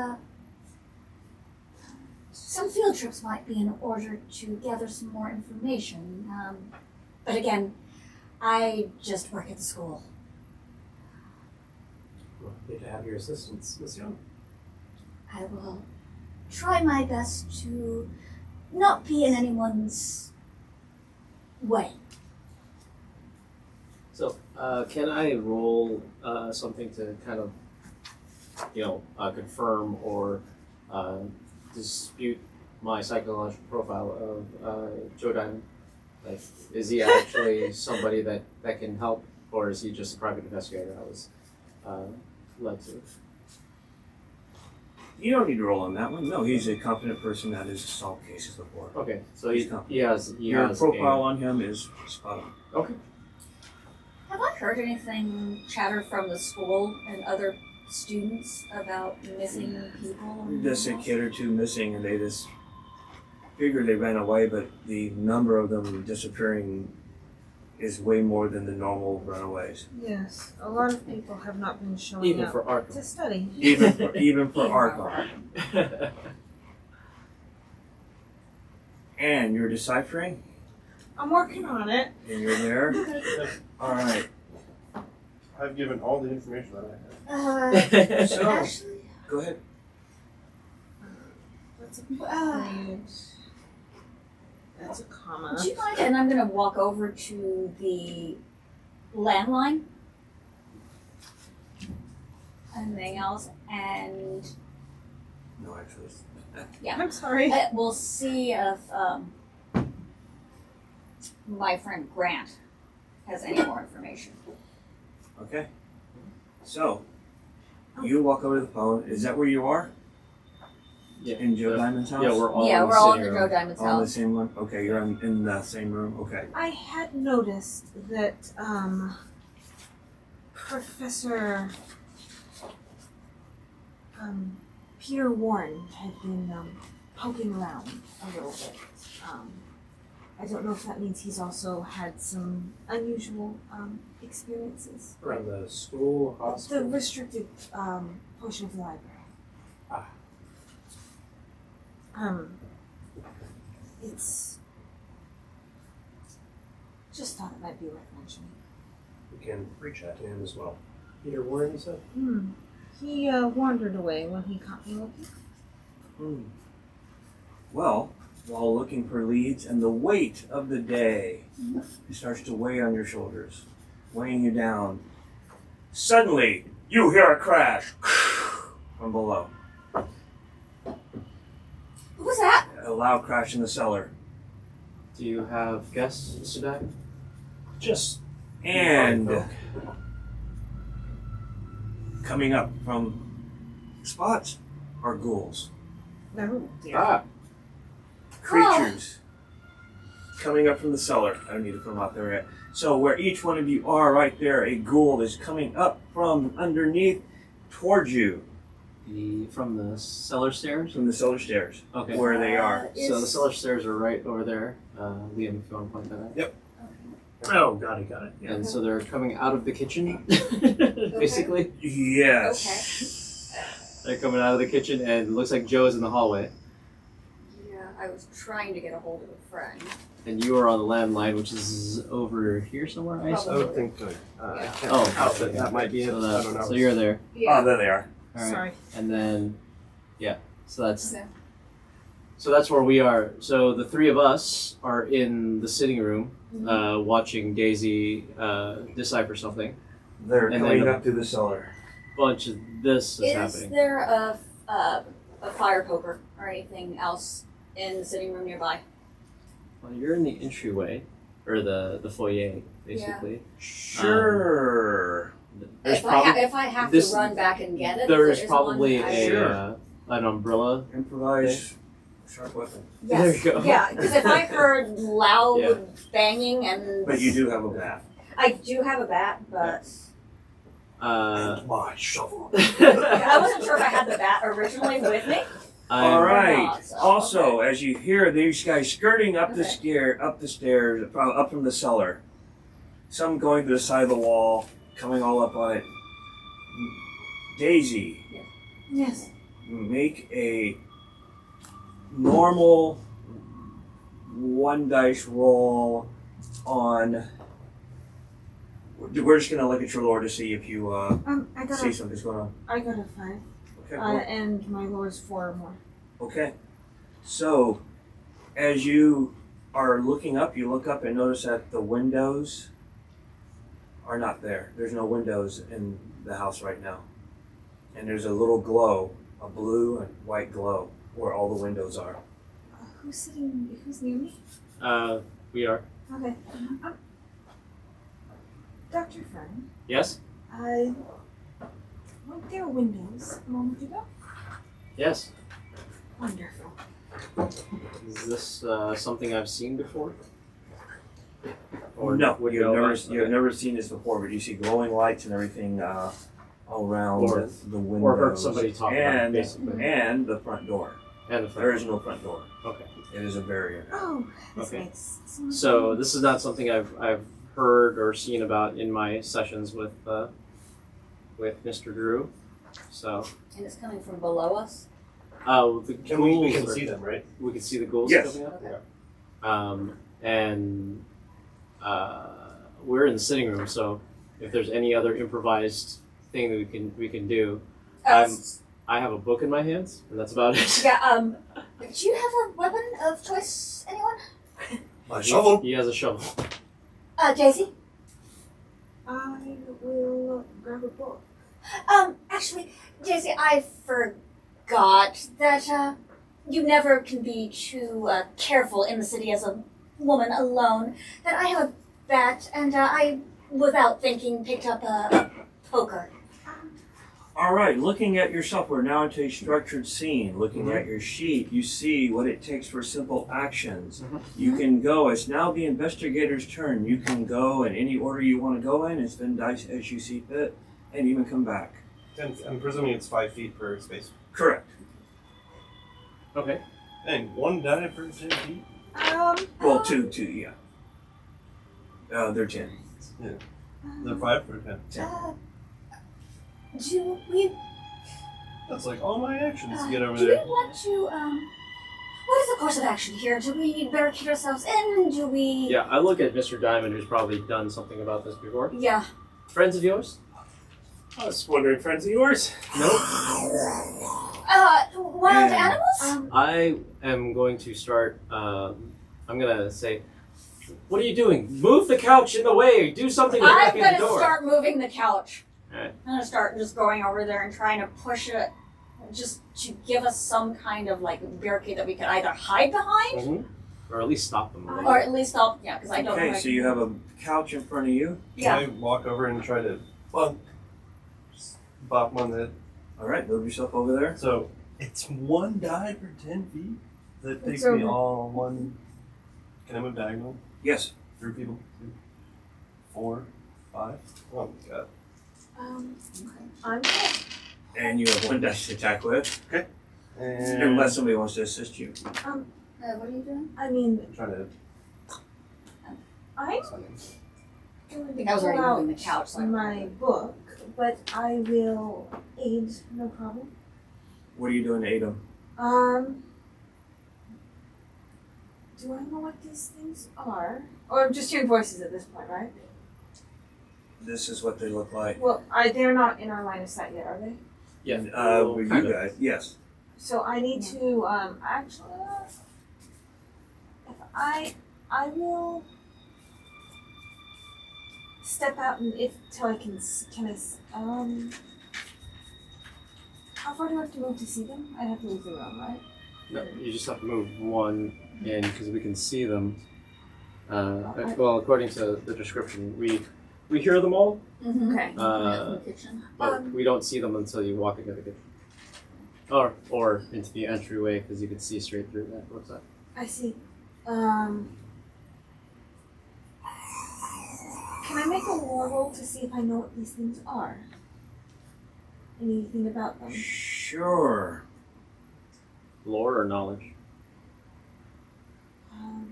[SPEAKER 8] some field trips might be in order to gather some more information. But again, I just work at the school.
[SPEAKER 6] Well, happy to have your assistance, Miss Young.
[SPEAKER 8] I will try my best to not be in anyone's way.
[SPEAKER 5] So, can I roll something to kind of, confirm or dispute my psychological profile of Joe Diamond? Like, is he actually somebody that can help, or is he just a private investigator I was led to?
[SPEAKER 7] You don't need to roll on that one. No, he's a competent person that has solved cases before.
[SPEAKER 5] Okay, so
[SPEAKER 7] He's Your profile on him is spot on.
[SPEAKER 5] Okay.
[SPEAKER 8] Have I heard anything chatter from the school and other students about missing people?
[SPEAKER 7] Just a kid or two missing, and they just figured they ran away, but the number of them disappearing is way more than the normal runaways.
[SPEAKER 10] Yes, a lot of people have not been showing
[SPEAKER 5] Even
[SPEAKER 10] up
[SPEAKER 5] for Arkham.
[SPEAKER 10] to study.
[SPEAKER 7] Even for Arkham. And you're deciphering,
[SPEAKER 10] I'm working on it.
[SPEAKER 7] and you're there. All right.
[SPEAKER 11] I've given all the information that I have.
[SPEAKER 7] So,
[SPEAKER 8] Actually,
[SPEAKER 7] go ahead.
[SPEAKER 10] That's a period. That's a comma.
[SPEAKER 8] do you mind? And I'm going to walk over to the landline. Anything else? And
[SPEAKER 7] No, actually.
[SPEAKER 10] I'm sorry.
[SPEAKER 8] we'll see if my friend Grant has any more information.
[SPEAKER 7] Okay. So, you walk over to the phone. Is that where you are?
[SPEAKER 5] Yeah.
[SPEAKER 7] In Joe Diamond's house?
[SPEAKER 5] Yeah, we're all
[SPEAKER 8] Yeah,
[SPEAKER 5] in
[SPEAKER 8] we're
[SPEAKER 5] the
[SPEAKER 8] all in
[SPEAKER 5] sitting
[SPEAKER 8] the
[SPEAKER 5] room.
[SPEAKER 8] Joe Diamond's
[SPEAKER 7] All in the
[SPEAKER 8] house.
[SPEAKER 7] same one? Okay, you're in the same room? Okay.
[SPEAKER 10] I had noticed that Professor Peter Warren had been poking around a little bit. I don't know if that means he's also had some unusual experiences.
[SPEAKER 6] From the school,
[SPEAKER 10] The
[SPEAKER 6] hospital.
[SPEAKER 10] restricted portion of the library. It's just thought it might be worth mentioning.
[SPEAKER 6] We can reach out to him as well. Peter Warren, you said?
[SPEAKER 10] He wandered away when he caught me looking.
[SPEAKER 7] Well, while looking for leads and the weight of the day starts to weigh on your shoulders, weighing you down, suddenly you hear a crash from below.
[SPEAKER 8] What was that?
[SPEAKER 7] A loud crash in the cellar.
[SPEAKER 5] Do you have guests, Mr. Diamond?
[SPEAKER 6] Just
[SPEAKER 7] And coming up from spots are ghouls.
[SPEAKER 10] No, dear.
[SPEAKER 5] Ah,
[SPEAKER 7] Creatures coming up from the cellar. I don't need to put them out there yet. So where each one of you are right there, a ghoul is coming up from underneath towards you
[SPEAKER 5] from the cellar stairs?
[SPEAKER 7] from the cellar stairs
[SPEAKER 5] Okay.
[SPEAKER 7] where they are.
[SPEAKER 5] So the cellar stairs are right over there. Liam, if you want to point that out.
[SPEAKER 7] Yep.
[SPEAKER 6] Oh, got it. Yeah.
[SPEAKER 5] And so they're coming out of the kitchen, basically.
[SPEAKER 7] Yes.
[SPEAKER 5] They're coming out of the kitchen, and it looks like Joe is in the hallway.
[SPEAKER 8] Yeah, I was trying to get a hold of a friend.
[SPEAKER 5] And you are on the landline, which is over here somewhere, I
[SPEAKER 11] I
[SPEAKER 5] assume?
[SPEAKER 11] would think good. I can't
[SPEAKER 5] Oh,
[SPEAKER 11] help it. That might be it.
[SPEAKER 5] So,
[SPEAKER 11] I don't know.
[SPEAKER 5] so you're there.
[SPEAKER 7] Oh, there they are.
[SPEAKER 5] All right.
[SPEAKER 10] Sorry.
[SPEAKER 5] And then, yeah. So that's
[SPEAKER 8] Okay.
[SPEAKER 5] so that's where we are. So the three of us are in the sitting room, watching Daisy decipher something.
[SPEAKER 7] They're
[SPEAKER 5] And
[SPEAKER 7] coming
[SPEAKER 5] then-
[SPEAKER 7] up to the cellar.
[SPEAKER 5] Bunch of this is
[SPEAKER 8] Is
[SPEAKER 5] happening.
[SPEAKER 8] there a fire poker or anything else in the sitting room nearby?
[SPEAKER 5] Well, you're in the entryway, or the foyer, basically.
[SPEAKER 7] Sure.
[SPEAKER 5] There's
[SPEAKER 8] If I have
[SPEAKER 5] this-
[SPEAKER 8] to run back and get it,
[SPEAKER 5] there
[SPEAKER 8] if
[SPEAKER 5] is
[SPEAKER 8] there
[SPEAKER 5] probably
[SPEAKER 8] one, I
[SPEAKER 5] a
[SPEAKER 8] will.
[SPEAKER 5] an umbrella.
[SPEAKER 7] Improvise sharp weapon.
[SPEAKER 8] Yes.
[SPEAKER 5] There you go.
[SPEAKER 8] Yeah, because if I heard loud
[SPEAKER 5] Yeah.
[SPEAKER 8] banging and
[SPEAKER 7] But you do have a bat.
[SPEAKER 8] I do have a bat, but
[SPEAKER 11] And my shovel.
[SPEAKER 8] I wasn't sure if I had the bat originally with me.
[SPEAKER 7] All right.
[SPEAKER 8] not, so,
[SPEAKER 7] Also, as you hear these guys skirting up the stairs, up from the cellar, some going to the side of the wall, coming all up on it. Daisy,
[SPEAKER 10] Yes.
[SPEAKER 7] make a normal 1 dice roll on. We're just gonna look at your lore to see if you
[SPEAKER 10] I got
[SPEAKER 7] see
[SPEAKER 10] a
[SPEAKER 7] something's going on.
[SPEAKER 10] 5,
[SPEAKER 7] Okay. Cool.
[SPEAKER 10] and my lore is 4 or more.
[SPEAKER 7] Okay. So, as you are looking up, you look up and notice that the windows are not there. There's no windows in the house right now. And there's a little glow, a blue and white glow, where all the windows are.
[SPEAKER 10] Who's near me?
[SPEAKER 5] We are.
[SPEAKER 10] Okay. Dr. Fern,
[SPEAKER 5] Yes?
[SPEAKER 10] weren't there windows a moment ago?
[SPEAKER 5] Yes.
[SPEAKER 10] Wonderful.
[SPEAKER 5] Is this something I've seen before? Or
[SPEAKER 7] No,
[SPEAKER 5] would
[SPEAKER 7] you've
[SPEAKER 5] know
[SPEAKER 7] never,
[SPEAKER 5] about-
[SPEAKER 7] you've never seen this before, but you see glowing lights and everything all around
[SPEAKER 5] Or-
[SPEAKER 7] the windows.
[SPEAKER 5] Or heard somebody talk about it,
[SPEAKER 7] and,
[SPEAKER 5] basically.
[SPEAKER 7] and the front door.
[SPEAKER 5] And the front
[SPEAKER 7] There is no front door.
[SPEAKER 5] Okay.
[SPEAKER 7] It is a barrier.
[SPEAKER 10] Oh, this
[SPEAKER 5] Okay.
[SPEAKER 10] makes so much
[SPEAKER 5] So
[SPEAKER 10] sense.
[SPEAKER 5] this is not something I've heard or seen about in my sessions with Mr. Drew. So
[SPEAKER 8] And it's coming from below us.
[SPEAKER 5] the
[SPEAKER 11] We
[SPEAKER 5] ghouls
[SPEAKER 11] can
[SPEAKER 5] are-
[SPEAKER 11] see them, right?
[SPEAKER 5] We can see the ghouls
[SPEAKER 7] Yes.
[SPEAKER 5] coming up.
[SPEAKER 8] Okay.
[SPEAKER 5] And we're in the sitting room, so if there's any other improvised thing that we can do, I have a book in my hands, and that's about it.
[SPEAKER 8] Yeah, do you have a weapon of choice, anyone?
[SPEAKER 11] My shovel.
[SPEAKER 5] He has a shovel.
[SPEAKER 8] Daisy?
[SPEAKER 10] I will grab a book.
[SPEAKER 8] Actually, Daisy, I forgot that, you never can be too, careful in the city as a woman alone. That I have a bat, and, I, without thinking, picked up a poker.
[SPEAKER 7] All right, looking at yourself, we're now into a structured scene. Looking at your sheet, you see what it takes for simple actions. You can go, it's now the investigator's turn. You can go in any order you want to go in and spend dice as you see fit, and even come back.
[SPEAKER 11] And I'm presuming it's 5 feet per space.
[SPEAKER 7] Correct.
[SPEAKER 5] Okay.
[SPEAKER 11] And 1 die per 10 feet?
[SPEAKER 7] Well, two, yeah. They're 10.
[SPEAKER 11] They're 5 per 10.
[SPEAKER 8] Do we,
[SPEAKER 11] That's like all my actions to get over
[SPEAKER 8] do we
[SPEAKER 11] there.
[SPEAKER 8] want to, what is the course of action here? Do we barricade ourselves in? Do we...
[SPEAKER 5] Yeah, I look at Mr. Diamond, who's probably done something about this before.
[SPEAKER 8] Yeah.
[SPEAKER 5] Friends of yours?
[SPEAKER 6] I was wondering, friends of yours?
[SPEAKER 5] Nope.
[SPEAKER 8] Wild animals?
[SPEAKER 5] I am going to start. I'm gonna say, "What are you doing? Move the couch in the way. Do something to
[SPEAKER 8] I'm
[SPEAKER 5] back in the
[SPEAKER 8] gonna
[SPEAKER 5] door."
[SPEAKER 8] start moving the couch.
[SPEAKER 5] Alright.
[SPEAKER 8] I'm gonna start just going over there and trying to push it, just to give us some kind of like barricade that we could either hide behind,
[SPEAKER 5] Mm-hmm. Or at least stop them.
[SPEAKER 8] or at least help. Yeah, because I don't.
[SPEAKER 7] Okay,
[SPEAKER 8] know
[SPEAKER 7] so you have a couch in front of you.
[SPEAKER 8] Yeah.
[SPEAKER 11] Can I walk over and try to just bop him on the head?
[SPEAKER 7] All right, move yourself over there.
[SPEAKER 11] So it's 1 die per 10 feet? That takes
[SPEAKER 10] It's
[SPEAKER 11] me
[SPEAKER 10] over.
[SPEAKER 11] all 1. Can I move diagonal?
[SPEAKER 7] Yes.
[SPEAKER 11] 3 people? 2, 4, 5? Oh my god.
[SPEAKER 10] I'm
[SPEAKER 7] And you have 1 dice to attack with,
[SPEAKER 11] And
[SPEAKER 7] unless somebody wants to assist you.
[SPEAKER 8] what are you doing?
[SPEAKER 10] I mean,
[SPEAKER 11] I'm trying to.
[SPEAKER 10] I'm
[SPEAKER 11] something.
[SPEAKER 10] going to
[SPEAKER 8] think I was
[SPEAKER 10] pull
[SPEAKER 8] already
[SPEAKER 10] out
[SPEAKER 8] moving the couch, so I don't
[SPEAKER 10] my book, but I will aid, no problem.
[SPEAKER 7] What are you doing to aid them?
[SPEAKER 10] Do I know what these things are? Or I'm just hearing voices at this point, right?
[SPEAKER 7] This is what they look like.
[SPEAKER 10] Well, they're not in our line of sight yet, are they?
[SPEAKER 5] Yeah.
[SPEAKER 7] With
[SPEAKER 5] kind
[SPEAKER 7] you
[SPEAKER 5] of.
[SPEAKER 10] Uh,
[SPEAKER 7] guys, yes.
[SPEAKER 10] So I need to, actually, if I will step out and till I can how far do I have to move to see them? I have to leave the room, right?
[SPEAKER 5] No, you just have to move 1 in because we can see them. Well, according to the description, we hear them all,
[SPEAKER 8] Mm-hmm.
[SPEAKER 10] Okay.
[SPEAKER 5] uh,
[SPEAKER 8] kitchen.
[SPEAKER 5] but we don't see them until you walk into the kitchen. Or into the entryway because you can see straight through that. What's that?
[SPEAKER 10] I see. Can I make a lore roll to see if I know what these things are? anything about them?
[SPEAKER 7] Sure.
[SPEAKER 5] Lore or knowledge?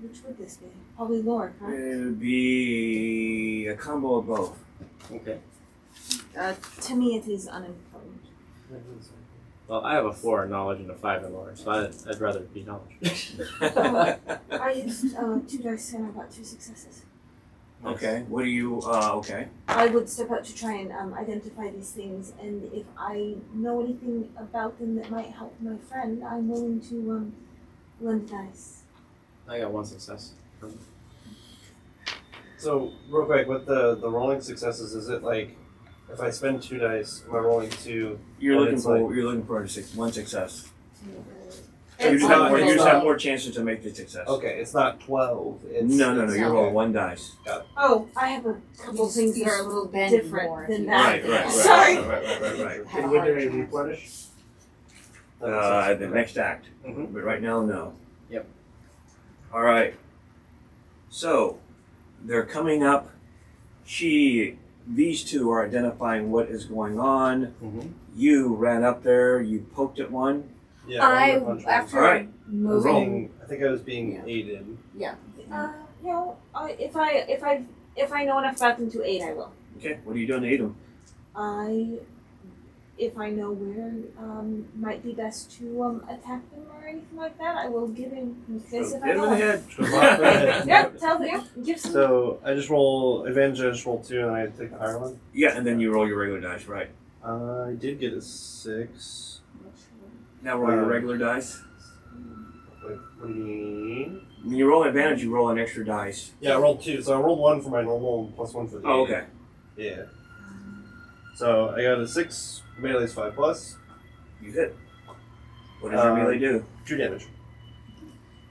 [SPEAKER 10] Which would this be? Probably lore,
[SPEAKER 7] It
[SPEAKER 10] correct?
[SPEAKER 7] would be a combo of both.
[SPEAKER 5] Okay.
[SPEAKER 10] To me, it is unimportant.
[SPEAKER 5] Well, I have a 4 in knowledge and a 5 in lore, so I'd rather be knowledge.
[SPEAKER 10] I used 2 dice and I got 2 successes.
[SPEAKER 7] Okay. What do you? Okay.
[SPEAKER 10] I would step out to try and identify these things, and if I know anything about them that might help my friend, I'm willing to lend dice.
[SPEAKER 5] I got 1 success.
[SPEAKER 11] So, real quick, with the rolling successes, is it like if I spend 2 dice, am I rolling 2?
[SPEAKER 7] You're
[SPEAKER 11] and
[SPEAKER 7] looking
[SPEAKER 11] it's
[SPEAKER 7] for
[SPEAKER 11] like-
[SPEAKER 7] you're looking for one success. So
[SPEAKER 10] It's
[SPEAKER 7] you
[SPEAKER 10] not
[SPEAKER 7] just
[SPEAKER 10] roll.
[SPEAKER 7] have more chances to make the success.
[SPEAKER 11] Okay, it's not 12. It's,
[SPEAKER 7] No. You
[SPEAKER 10] Okay.
[SPEAKER 7] roll 1 dice.
[SPEAKER 10] Oh, I have a couple things that are a little
[SPEAKER 8] bend
[SPEAKER 10] different
[SPEAKER 8] more if
[SPEAKER 10] than
[SPEAKER 8] you
[SPEAKER 10] that.
[SPEAKER 7] Right.
[SPEAKER 10] Sorry.
[SPEAKER 7] Right.
[SPEAKER 6] Can we do a replenish?
[SPEAKER 7] The next act,
[SPEAKER 11] Mhm.
[SPEAKER 7] but right now, no.
[SPEAKER 5] Yep.
[SPEAKER 7] All right. So they're coming up. These two are identifying what is going on.
[SPEAKER 11] Mhm.
[SPEAKER 7] You ran up there. You poked at one.
[SPEAKER 11] Yeah, I'm gonna punch one.
[SPEAKER 8] After
[SPEAKER 7] Alright.
[SPEAKER 8] moving,
[SPEAKER 11] I think I was being
[SPEAKER 8] Yeah.
[SPEAKER 11] aided.
[SPEAKER 10] If I know enough about them to aid, I will.
[SPEAKER 7] Okay. What are you doing to aid them?
[SPEAKER 10] If I know where might be best to attack them or anything like that, I will give him this if I
[SPEAKER 7] Hit him in
[SPEAKER 10] know.
[SPEAKER 7] the head.
[SPEAKER 10] Yep, tell them. Give some.
[SPEAKER 11] So I just roll advantage. I just roll 2, and I take the higher one.
[SPEAKER 7] Yeah, and then you roll your regular dice. Right.
[SPEAKER 11] I did get a 6.
[SPEAKER 7] Now roll your regular dice.
[SPEAKER 11] Wait, what do you mean?
[SPEAKER 7] When you roll advantage, you roll an extra dice.
[SPEAKER 11] Yeah, I rolled 2. So I rolled 1 for my normal and plus 1 for the
[SPEAKER 7] Oh,
[SPEAKER 11] aid.
[SPEAKER 7] okay.
[SPEAKER 11] Yeah. So I got a 6. Melee's 5 plus.
[SPEAKER 7] You hit. What does your melee do?
[SPEAKER 11] 2 damage.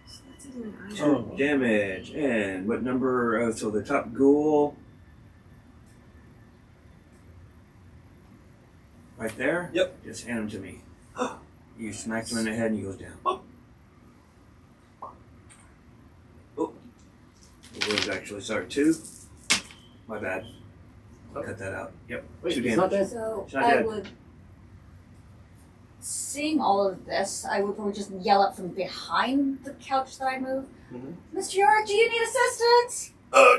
[SPEAKER 10] So that's either an iron.
[SPEAKER 7] 2 damage. And what number? So the top ghoul. Right there?
[SPEAKER 11] Yep.
[SPEAKER 7] Just hand him to me. You smacked him in the head and he goes down. Oh. It was actually, sorry, 2. My bad. I'll cut that out. Yep.
[SPEAKER 5] Wait,
[SPEAKER 7] 2
[SPEAKER 5] he's
[SPEAKER 7] damage.
[SPEAKER 5] not dead?
[SPEAKER 8] so
[SPEAKER 7] It's not
[SPEAKER 8] I
[SPEAKER 7] dead.
[SPEAKER 8] would, seeing all of this, I would probably just yell up from behind the couch that I moved.
[SPEAKER 7] Mhm.
[SPEAKER 8] Mr. York, do you need assistance?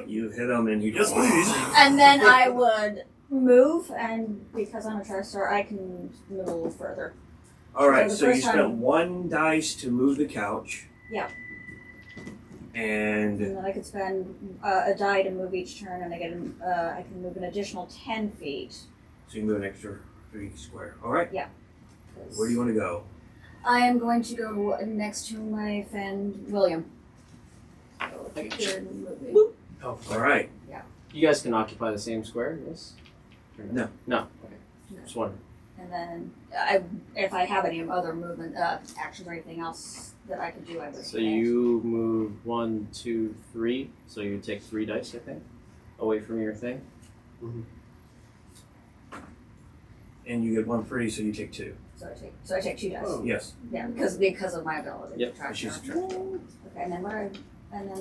[SPEAKER 7] You hit him and he just please.
[SPEAKER 8] And then I would move, and because I'm a TriStar, I can move a little further.
[SPEAKER 7] Alright,
[SPEAKER 8] So
[SPEAKER 7] so
[SPEAKER 8] the
[SPEAKER 7] you
[SPEAKER 8] first
[SPEAKER 7] spent
[SPEAKER 8] time-
[SPEAKER 7] 1 dice to move the couch.
[SPEAKER 8] Yeah.
[SPEAKER 7] And
[SPEAKER 8] And then I could spend a die to move each turn, and I can move an additional 10 feet.
[SPEAKER 7] so you can move an extra 3 square. Alright.
[SPEAKER 8] Yeah.
[SPEAKER 7] Where do you want to go?
[SPEAKER 8] I am going to go next to my friend William. So if you could move me.
[SPEAKER 11] Oh,
[SPEAKER 7] Alright.
[SPEAKER 5] You guys can occupy the same square, yes? Or
[SPEAKER 7] No.
[SPEAKER 5] No, okay.
[SPEAKER 8] No.
[SPEAKER 5] Just wondering.
[SPEAKER 8] And then, if I have any other movement, actions or anything else that I could do, I would.
[SPEAKER 5] So you move 1, 2, 3. So you take 3 dice, I think, away from your thing.
[SPEAKER 7] And you get 1 free, so you take 2.
[SPEAKER 8] So I take 2 dice.
[SPEAKER 11] Oh.
[SPEAKER 7] Yes.
[SPEAKER 8] Yeah, because of my ability.
[SPEAKER 5] Yep.
[SPEAKER 8] To track
[SPEAKER 7] She's a
[SPEAKER 8] her.
[SPEAKER 7] track.
[SPEAKER 8] Okay, and then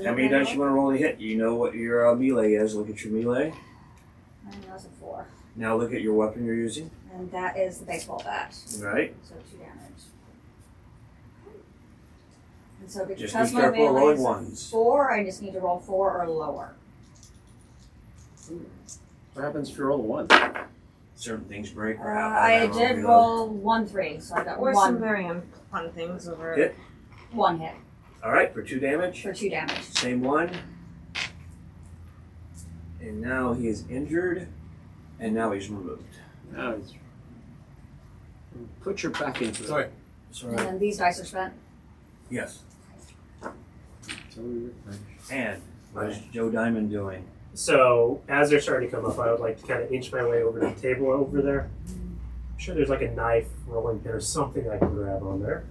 [SPEAKER 7] How many dice you want to roll to hit? You know what your melee is. Look at your melee.
[SPEAKER 8] And that was a 4.
[SPEAKER 7] Now look at your weapon you're using.
[SPEAKER 8] And that is the baseball bat.
[SPEAKER 7] Right?
[SPEAKER 8] So 2 damage. And so because
[SPEAKER 7] Just be
[SPEAKER 8] my
[SPEAKER 7] careful
[SPEAKER 8] melee
[SPEAKER 7] rolling
[SPEAKER 8] is
[SPEAKER 7] ones.
[SPEAKER 8] 4, I just need to roll 4 or lower.
[SPEAKER 5] What happens if you roll a 1?
[SPEAKER 7] Certain things break or
[SPEAKER 8] I
[SPEAKER 7] happen.
[SPEAKER 8] did roll 1 3, so I got
[SPEAKER 10] Or some
[SPEAKER 8] 1
[SPEAKER 10] very fun things over
[SPEAKER 7] Hit.
[SPEAKER 8] hit
[SPEAKER 7] Alright, for 2 damage.
[SPEAKER 8] for 2 damage.
[SPEAKER 7] Same one. And now he is injured. And now he's removed.
[SPEAKER 5] Now it's... Put your back into it.
[SPEAKER 11] Sorry.
[SPEAKER 7] That's
[SPEAKER 8] And
[SPEAKER 7] alright.
[SPEAKER 8] then these dice are spent.
[SPEAKER 7] Yes.
[SPEAKER 5] So we replenish.
[SPEAKER 7] And what is Joe Diamond doing?
[SPEAKER 6] So, as they're starting to come up, I would like to kind of inch my way over to the table over there. I'm sure there's like a knife, rolling pin, or something I can grab on there.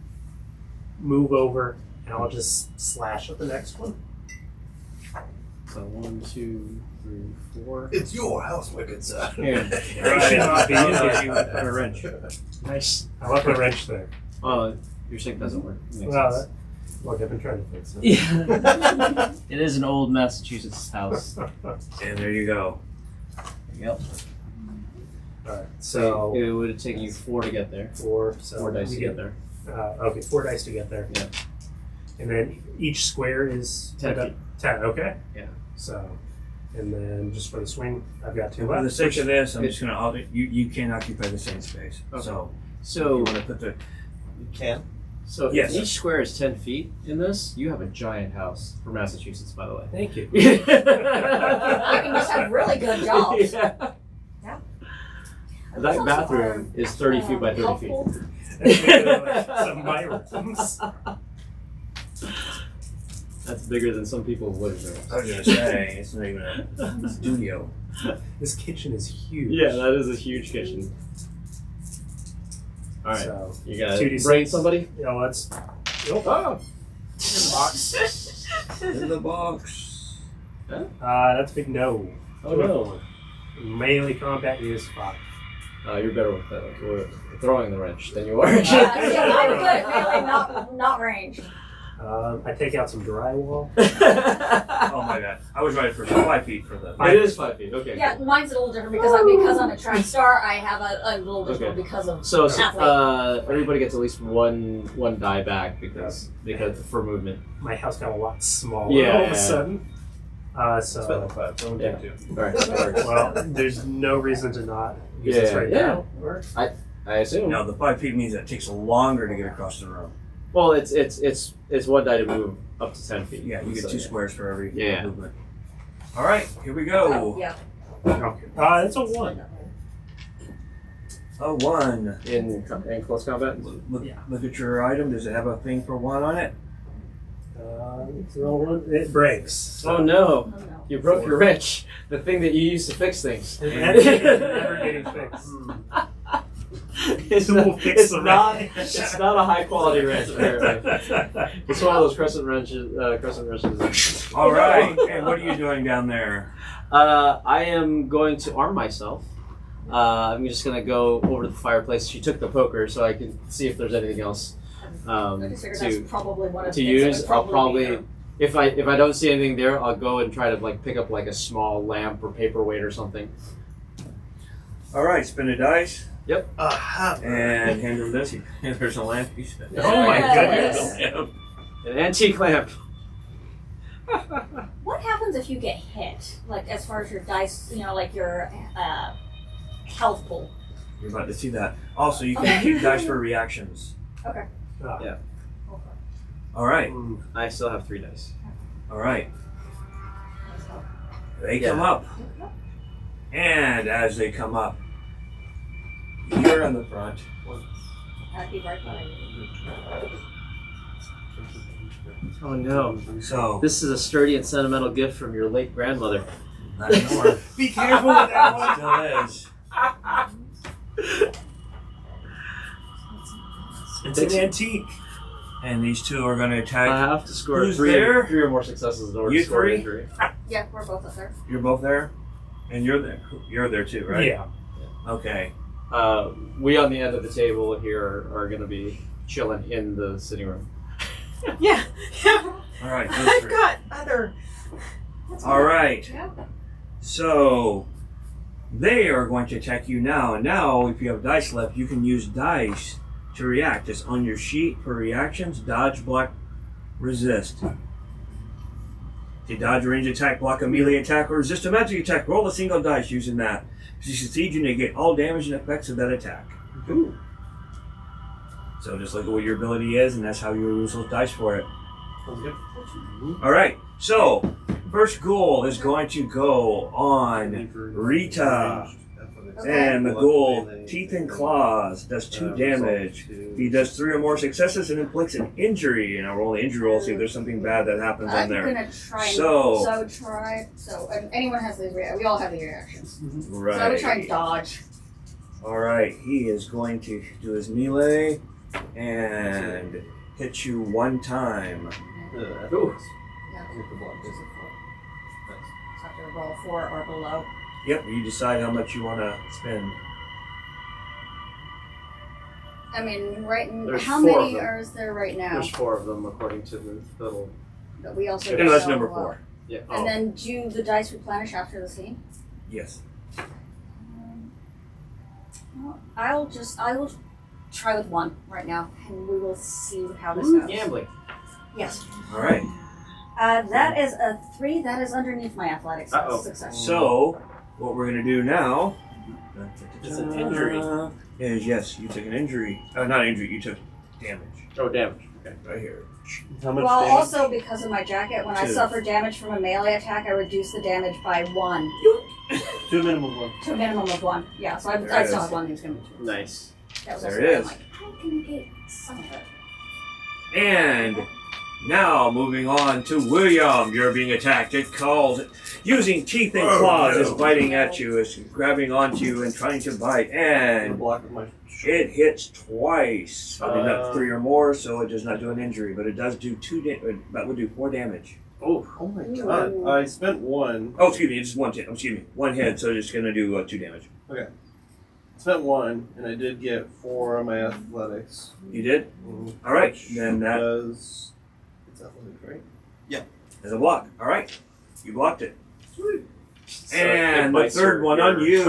[SPEAKER 6] Move over, and I'll just slash at the next one.
[SPEAKER 5] So 1, 2, 3, 4.
[SPEAKER 11] It's your house, my good sir.
[SPEAKER 5] Here.
[SPEAKER 6] It should not be
[SPEAKER 7] Because
[SPEAKER 6] easy.
[SPEAKER 7] you put a wrench.
[SPEAKER 6] Nice. I left my wrench there.
[SPEAKER 5] Oh, your sync doesn't work. Makes
[SPEAKER 6] Well,
[SPEAKER 5] sense.
[SPEAKER 6] look, I've been trying to fix it.
[SPEAKER 5] Yeah. It is an old Massachusetts house.
[SPEAKER 7] And there you go.
[SPEAKER 5] There you go.
[SPEAKER 6] Alright,
[SPEAKER 12] So
[SPEAKER 6] so
[SPEAKER 12] it would take you 4 to get there.
[SPEAKER 6] 4. So
[SPEAKER 12] 4 dice
[SPEAKER 6] we
[SPEAKER 12] to get there.
[SPEAKER 6] Okay, 4 dice to get there.
[SPEAKER 12] Yeah.
[SPEAKER 6] And then each square is
[SPEAKER 12] 10 feet.
[SPEAKER 6] 10, okay.
[SPEAKER 12] Yeah.
[SPEAKER 6] So, and then just for the swing, I've got 2
[SPEAKER 7] For
[SPEAKER 6] left.
[SPEAKER 7] the sake of this, I'm just gonna, you can occupy the same space.
[SPEAKER 12] Okay.
[SPEAKER 7] So,
[SPEAKER 12] So
[SPEAKER 7] you wanna put the,
[SPEAKER 11] You can.
[SPEAKER 12] So
[SPEAKER 7] Yes.
[SPEAKER 12] if each square is 10 feet in this, you have a giant house for Massachusetts, by the way.
[SPEAKER 6] Thank you.
[SPEAKER 8] You must have really good jobs.
[SPEAKER 12] Yeah.
[SPEAKER 8] Yeah.
[SPEAKER 12] That bathroom is 30 feet by 30 feet.
[SPEAKER 8] Helpful.
[SPEAKER 6] Some of my rooms.
[SPEAKER 12] That's bigger than some people would have.
[SPEAKER 7] I was gonna say, it's not even a studio.
[SPEAKER 6] This kitchen is huge.
[SPEAKER 12] Yeah, that is a huge kitchen. All right,
[SPEAKER 6] So,
[SPEAKER 12] you gotta
[SPEAKER 6] 2d6.
[SPEAKER 12] brain somebody.
[SPEAKER 6] Yeah, let's. Nope.
[SPEAKER 12] Oh,
[SPEAKER 7] In the box.
[SPEAKER 6] That's a big no.
[SPEAKER 12] oh no!
[SPEAKER 6] Melee combat is 5.
[SPEAKER 12] You're better with that. Like, throwing the wrench than you are.
[SPEAKER 8] I'm good at melee, not range.
[SPEAKER 6] I take out some drywall.
[SPEAKER 7] Oh my god. I was right for 5 feet for the.
[SPEAKER 12] It is 5 feet. Okay.
[SPEAKER 8] Yeah, mine's a little different because I'm a track star. I have a little different
[SPEAKER 12] Okay.
[SPEAKER 8] because of
[SPEAKER 12] So
[SPEAKER 8] athlete.
[SPEAKER 12] everybody gets at least one die back because for movement.
[SPEAKER 6] My house got a lot smaller
[SPEAKER 12] Yeah,
[SPEAKER 6] all of a
[SPEAKER 12] yeah.
[SPEAKER 6] sudden.
[SPEAKER 11] Spend
[SPEAKER 6] So,
[SPEAKER 11] like 5. Someone
[SPEAKER 12] Yeah.
[SPEAKER 11] take 2.
[SPEAKER 12] All right. That works.
[SPEAKER 6] well, there's no reason to not use this
[SPEAKER 12] Yeah,
[SPEAKER 6] right
[SPEAKER 12] yeah.
[SPEAKER 6] now. Or,
[SPEAKER 12] I assume.
[SPEAKER 7] No, the 5 feet means that it takes longer to get across the room.
[SPEAKER 12] Well, it's one die to move up to 10 feet.
[SPEAKER 7] Yeah, you get
[SPEAKER 12] So,
[SPEAKER 7] 2 squares for every
[SPEAKER 12] Yeah.
[SPEAKER 7] movement. All right, here we go.
[SPEAKER 8] Yeah.
[SPEAKER 6] okay. That's a 1.
[SPEAKER 7] A 1.
[SPEAKER 12] In close combat.
[SPEAKER 7] Look at your item. Does it have a thing for 1 on it?
[SPEAKER 6] Roll 1. It breaks.
[SPEAKER 12] Oh no!
[SPEAKER 8] Oh, no.
[SPEAKER 12] You broke your wrench. The thing that you use to fix things.
[SPEAKER 6] And it's never getting fixed.
[SPEAKER 12] It's
[SPEAKER 6] Who will fix the
[SPEAKER 12] not.
[SPEAKER 6] wrench?
[SPEAKER 12] It's not a high quality wrench. Apparently, it's one of those crescent wrenches.
[SPEAKER 7] All right. And what are you doing down there?
[SPEAKER 12] I am going to arm myself. I'm just gonna go over to the fireplace. She took the poker, so I can see if there's anything else
[SPEAKER 8] I just figured that's probably one of
[SPEAKER 12] to
[SPEAKER 8] the things that
[SPEAKER 12] use.
[SPEAKER 8] would
[SPEAKER 12] I'll
[SPEAKER 8] be
[SPEAKER 12] probably,
[SPEAKER 8] there.
[SPEAKER 12] if I don't see anything there, I'll go and try to like pick up like a small lamp or paperweight or something.
[SPEAKER 7] All right, spin a dice
[SPEAKER 12] Yep.
[SPEAKER 7] and hand him this. There's a lamp.
[SPEAKER 6] Oh my
[SPEAKER 8] Yes.
[SPEAKER 6] goodness.
[SPEAKER 12] An antique lamp.
[SPEAKER 8] What happens if you get hit? Like as far as your dice, like your health pool.
[SPEAKER 7] You're about to see that. Also, you can keep dice for reactions.
[SPEAKER 8] Okay.
[SPEAKER 12] Yeah.
[SPEAKER 7] All right.
[SPEAKER 12] I still have 3 dice.
[SPEAKER 7] All right. They come up. And as they come up, you're in the front.
[SPEAKER 8] Happy birthday.
[SPEAKER 12] Oh no!
[SPEAKER 7] So,
[SPEAKER 12] This is a sturdy and sentimental gift from your late grandmother.
[SPEAKER 7] not anymore.
[SPEAKER 6] Be careful with that one.
[SPEAKER 7] Still is.
[SPEAKER 6] It's an antique.
[SPEAKER 7] And these two are going to attack.
[SPEAKER 12] I have to score
[SPEAKER 7] Who's
[SPEAKER 12] 3
[SPEAKER 7] there?
[SPEAKER 12] or more successes in order
[SPEAKER 7] You
[SPEAKER 12] to score
[SPEAKER 7] 3?
[SPEAKER 12] injury.
[SPEAKER 8] Yeah, we're both up there.
[SPEAKER 7] You're both there? And you're there. You're there too, right?
[SPEAKER 6] Yeah.
[SPEAKER 7] Okay.
[SPEAKER 12] We on the end of the table here are going to be chilling in the sitting room.
[SPEAKER 10] Yeah.
[SPEAKER 7] All right. those
[SPEAKER 10] I've
[SPEAKER 7] three.
[SPEAKER 10] got other.
[SPEAKER 7] All right.
[SPEAKER 8] Yeah.
[SPEAKER 7] So they are going to attack you now. And now, if you have dice left, you can use dice to react. It's on your sheet for reactions: dodge, block, resist. To dodge, range attack, block a melee attack, or resist a magic attack, roll a single dice using that. If you succeed, you negate all damage and effects of that attack.
[SPEAKER 12] Ooh.
[SPEAKER 7] So just look at what your ability is, and that's how you use those dice for it.
[SPEAKER 11] Sounds good.
[SPEAKER 7] All right. So first goal is going to go on Rita. And the ghoul, teeth and claws, does 2 damage. He does 3 or more successes and inflicts an injury. And I'll roll the injury roll, see if there's something bad that happens on
[SPEAKER 8] I'm
[SPEAKER 7] there.
[SPEAKER 8] gonna try. And anyone has these. We all have these reactions.
[SPEAKER 7] Right.
[SPEAKER 8] So I would try and dodge.
[SPEAKER 7] All right. He is going to do his melee and hit you 1 time.
[SPEAKER 12] Ooh.
[SPEAKER 8] Yeah.
[SPEAKER 11] The block is
[SPEAKER 8] So I have to roll 4 or below.
[SPEAKER 7] Yep. You decide how much you want to spend.
[SPEAKER 8] I mean,
[SPEAKER 12] There's
[SPEAKER 8] how
[SPEAKER 12] 4
[SPEAKER 8] many
[SPEAKER 12] of them.
[SPEAKER 8] is there right now?
[SPEAKER 12] There's 4 of them according to the little.
[SPEAKER 8] But we also.
[SPEAKER 7] And that's
[SPEAKER 8] know,
[SPEAKER 7] number 4.
[SPEAKER 12] Yeah.
[SPEAKER 8] And then do the dice replenish after the scene?
[SPEAKER 7] Yes.
[SPEAKER 8] Well, I will try with 1 right now, and we will see how this goes.
[SPEAKER 12] Gambling.
[SPEAKER 8] Yes.
[SPEAKER 7] All right.
[SPEAKER 8] That is a 3. That is underneath my athletics success.
[SPEAKER 7] So, what we're going to do now
[SPEAKER 12] It's an injury.
[SPEAKER 7] is, yes, you took an injury. Not injury, you took damage.
[SPEAKER 12] Oh, damage. Okay.
[SPEAKER 7] Right here.
[SPEAKER 11] How much
[SPEAKER 8] Well,
[SPEAKER 11] damage?
[SPEAKER 8] also because of my jacket, when I
[SPEAKER 7] 2.
[SPEAKER 8] suffer damage from a melee attack, I reduce the damage by 1
[SPEAKER 11] To a minimum of 1.
[SPEAKER 8] to a minimum of 1. Yeah, so I
[SPEAKER 7] There it
[SPEAKER 8] still
[SPEAKER 7] is.
[SPEAKER 8] have 1 who's going to be 2.
[SPEAKER 12] Nice.
[SPEAKER 8] That was
[SPEAKER 7] There
[SPEAKER 8] also
[SPEAKER 7] it
[SPEAKER 8] why I'm
[SPEAKER 7] is.
[SPEAKER 8] like, how can you get some of it?
[SPEAKER 7] And now, moving on to William. You're being attacked. It calls, using teeth and claws, is biting at you, is grabbing onto you and trying to bite. And
[SPEAKER 11] Block with my
[SPEAKER 7] it hits twice. I mean, not 3 or more, so it does not do an injury, but it does do 2 that would do 4 damage.
[SPEAKER 12] Oh.
[SPEAKER 11] Oh my god. I spent 1.
[SPEAKER 7] Oh, excuse me, it's just 1 hit, so it's going to do 2 damage.
[SPEAKER 11] Okay. I spent 1, and I did get 4 on my athletics.
[SPEAKER 7] You did?
[SPEAKER 11] Mhm.
[SPEAKER 7] All right,
[SPEAKER 11] Which
[SPEAKER 7] then that
[SPEAKER 11] does. It's athletics, right?
[SPEAKER 7] is a block. All right, you blocked it.
[SPEAKER 12] So
[SPEAKER 7] And
[SPEAKER 12] it
[SPEAKER 7] the
[SPEAKER 12] bites
[SPEAKER 7] third one on you.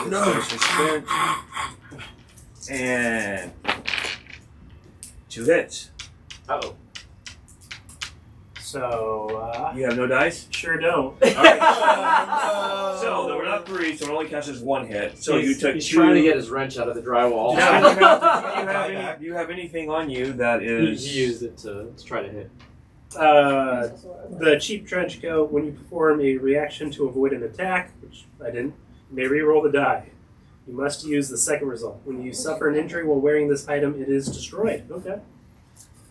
[SPEAKER 11] No.
[SPEAKER 7] And 2 hits.
[SPEAKER 6] Uh-oh. So,
[SPEAKER 7] You have no dice?
[SPEAKER 6] sure don't.
[SPEAKER 7] All right. So there were not 3, so it only counts as 1 hit. So you took
[SPEAKER 12] he's
[SPEAKER 7] 2.
[SPEAKER 12] trying to get his wrench out of the drywall.
[SPEAKER 7] Do you have anything on you that
[SPEAKER 12] He
[SPEAKER 7] is...
[SPEAKER 12] used it to try to hit.
[SPEAKER 6] The cheap trench coat, when you perform a reaction to avoid an attack, which I didn't, you may reroll the die. You must use the second result. When you suffer an injury while wearing this item, it is destroyed. Okay.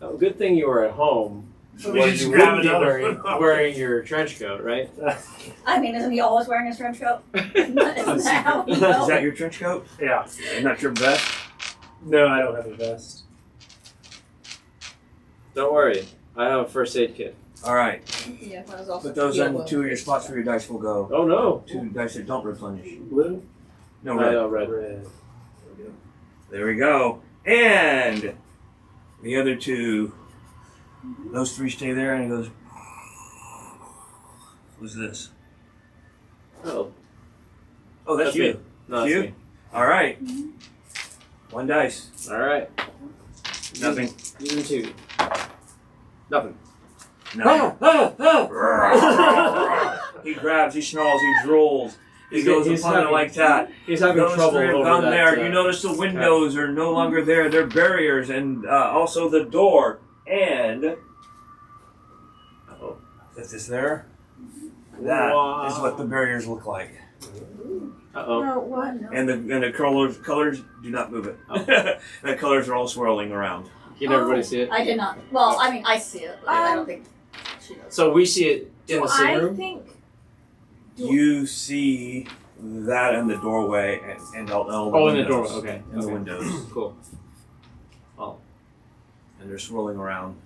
[SPEAKER 12] Oh, good thing you were at home.
[SPEAKER 6] We
[SPEAKER 12] Where
[SPEAKER 6] just
[SPEAKER 12] you
[SPEAKER 6] grab
[SPEAKER 12] wouldn't be
[SPEAKER 6] it up.
[SPEAKER 12] wearing your trench coat, right?
[SPEAKER 8] I mean, isn't he always wearing his trench coat? Isn't that how he
[SPEAKER 7] Is
[SPEAKER 8] knows?
[SPEAKER 7] that your trench coat?
[SPEAKER 6] Yeah.
[SPEAKER 7] And not your vest?
[SPEAKER 6] No, I don't have a vest.
[SPEAKER 12] Don't worry. I have a first aid kit.
[SPEAKER 7] All right.
[SPEAKER 8] Yeah, that was also
[SPEAKER 7] Put those
[SPEAKER 8] yeah,
[SPEAKER 7] on
[SPEAKER 8] well,
[SPEAKER 7] 2 of your spots where your dice will go.
[SPEAKER 12] Oh no.
[SPEAKER 7] 2 dice that don't replenish.
[SPEAKER 6] Blue?
[SPEAKER 7] No,
[SPEAKER 12] I
[SPEAKER 7] red.
[SPEAKER 12] know, red.
[SPEAKER 6] Red.
[SPEAKER 7] There we go. And the other 2, those 3 stay there, and he goes, who's this?
[SPEAKER 12] Oh.
[SPEAKER 7] Oh, that's
[SPEAKER 12] Me.
[SPEAKER 7] you.
[SPEAKER 12] No, that's
[SPEAKER 7] You?
[SPEAKER 12] me.
[SPEAKER 7] All right. 1 dice.
[SPEAKER 12] All right.
[SPEAKER 7] Nothing.
[SPEAKER 12] Even 2. Nothing.
[SPEAKER 7] No. He grabs, he snarls, he drools. He goes upon it like that.
[SPEAKER 12] He's having
[SPEAKER 7] Those
[SPEAKER 12] trouble
[SPEAKER 7] 3 have
[SPEAKER 12] over
[SPEAKER 7] gone
[SPEAKER 12] that.
[SPEAKER 7] there. You notice the windows are no longer there. They're barriers, and also the door. And is this there? That is what the barriers look like.
[SPEAKER 12] Uh-oh.
[SPEAKER 10] No, what?
[SPEAKER 7] And the colors do not move it.
[SPEAKER 12] Oh.
[SPEAKER 7] The colors are all swirling around.
[SPEAKER 12] Can everybody see it?
[SPEAKER 8] I did not. Well, I mean, I see it, but I don't think she does.
[SPEAKER 12] So we see it in the same
[SPEAKER 10] I
[SPEAKER 12] room?
[SPEAKER 10] think
[SPEAKER 7] You see that in the doorway and all the
[SPEAKER 12] Oh, in the
[SPEAKER 7] windows.
[SPEAKER 12] doorway. Okay.
[SPEAKER 7] In the
[SPEAKER 12] Okay.
[SPEAKER 7] windows.
[SPEAKER 12] Cool. Oh.
[SPEAKER 7] And they're swirling around.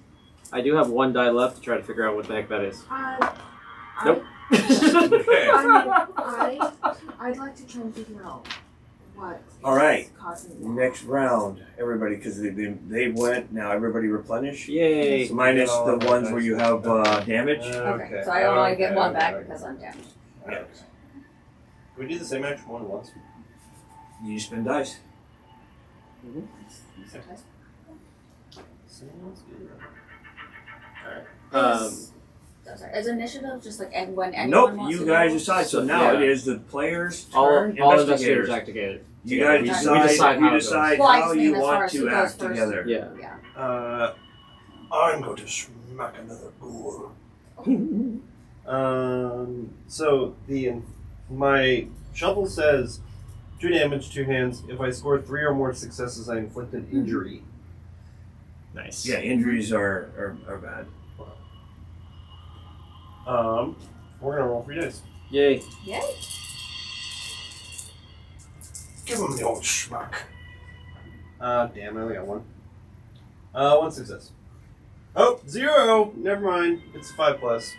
[SPEAKER 12] I do have 1 die left to try to figure out what the heck that is.
[SPEAKER 10] I,
[SPEAKER 12] Nope.
[SPEAKER 10] I'd like to try and figure out what
[SPEAKER 7] All right.
[SPEAKER 10] is causing that.
[SPEAKER 7] Next round, everybody, because they went, now everybody replenish.
[SPEAKER 12] Yay.
[SPEAKER 7] So minus
[SPEAKER 11] all
[SPEAKER 7] the
[SPEAKER 11] of
[SPEAKER 7] ones
[SPEAKER 11] that
[SPEAKER 7] where
[SPEAKER 11] dice.
[SPEAKER 7] you have damage.
[SPEAKER 8] Okay, so I only get 1 back because I'm damaged.
[SPEAKER 7] Yeah.
[SPEAKER 11] Can we do the same action more than once?
[SPEAKER 7] You spend dice.
[SPEAKER 8] Is initiative just like and when anyone
[SPEAKER 7] Nope,
[SPEAKER 8] wants
[SPEAKER 7] you
[SPEAKER 8] to
[SPEAKER 7] guys
[SPEAKER 8] go?
[SPEAKER 7] decide. So
[SPEAKER 12] So,
[SPEAKER 7] now
[SPEAKER 12] yeah.
[SPEAKER 7] it is the player's
[SPEAKER 12] All
[SPEAKER 7] turn.
[SPEAKER 12] investigators activated.
[SPEAKER 7] You
[SPEAKER 12] Yeah,
[SPEAKER 7] guys
[SPEAKER 12] we
[SPEAKER 7] decide.
[SPEAKER 12] decide how it goes.
[SPEAKER 7] decide
[SPEAKER 8] Well, I
[SPEAKER 7] how
[SPEAKER 8] just
[SPEAKER 7] you
[SPEAKER 8] mean as far
[SPEAKER 7] want
[SPEAKER 8] as who
[SPEAKER 7] to
[SPEAKER 8] goes
[SPEAKER 7] act
[SPEAKER 8] first.
[SPEAKER 7] together.
[SPEAKER 12] Yeah.
[SPEAKER 8] Yeah.
[SPEAKER 3] I'm going to smack another ghoul.
[SPEAKER 11] So my shuffle says 2 damage, 2 hands. If I score 3 or more successes, I inflict an injury.
[SPEAKER 12] Nice.
[SPEAKER 7] Yeah, injuries are bad.
[SPEAKER 11] We're gonna roll 3 dice.
[SPEAKER 12] Yay.
[SPEAKER 8] Yay.
[SPEAKER 3] Give him the old schmuck.
[SPEAKER 11] Damn, I only got 1. 1 success. Oh, 0! Never mind. It's a 5 plus.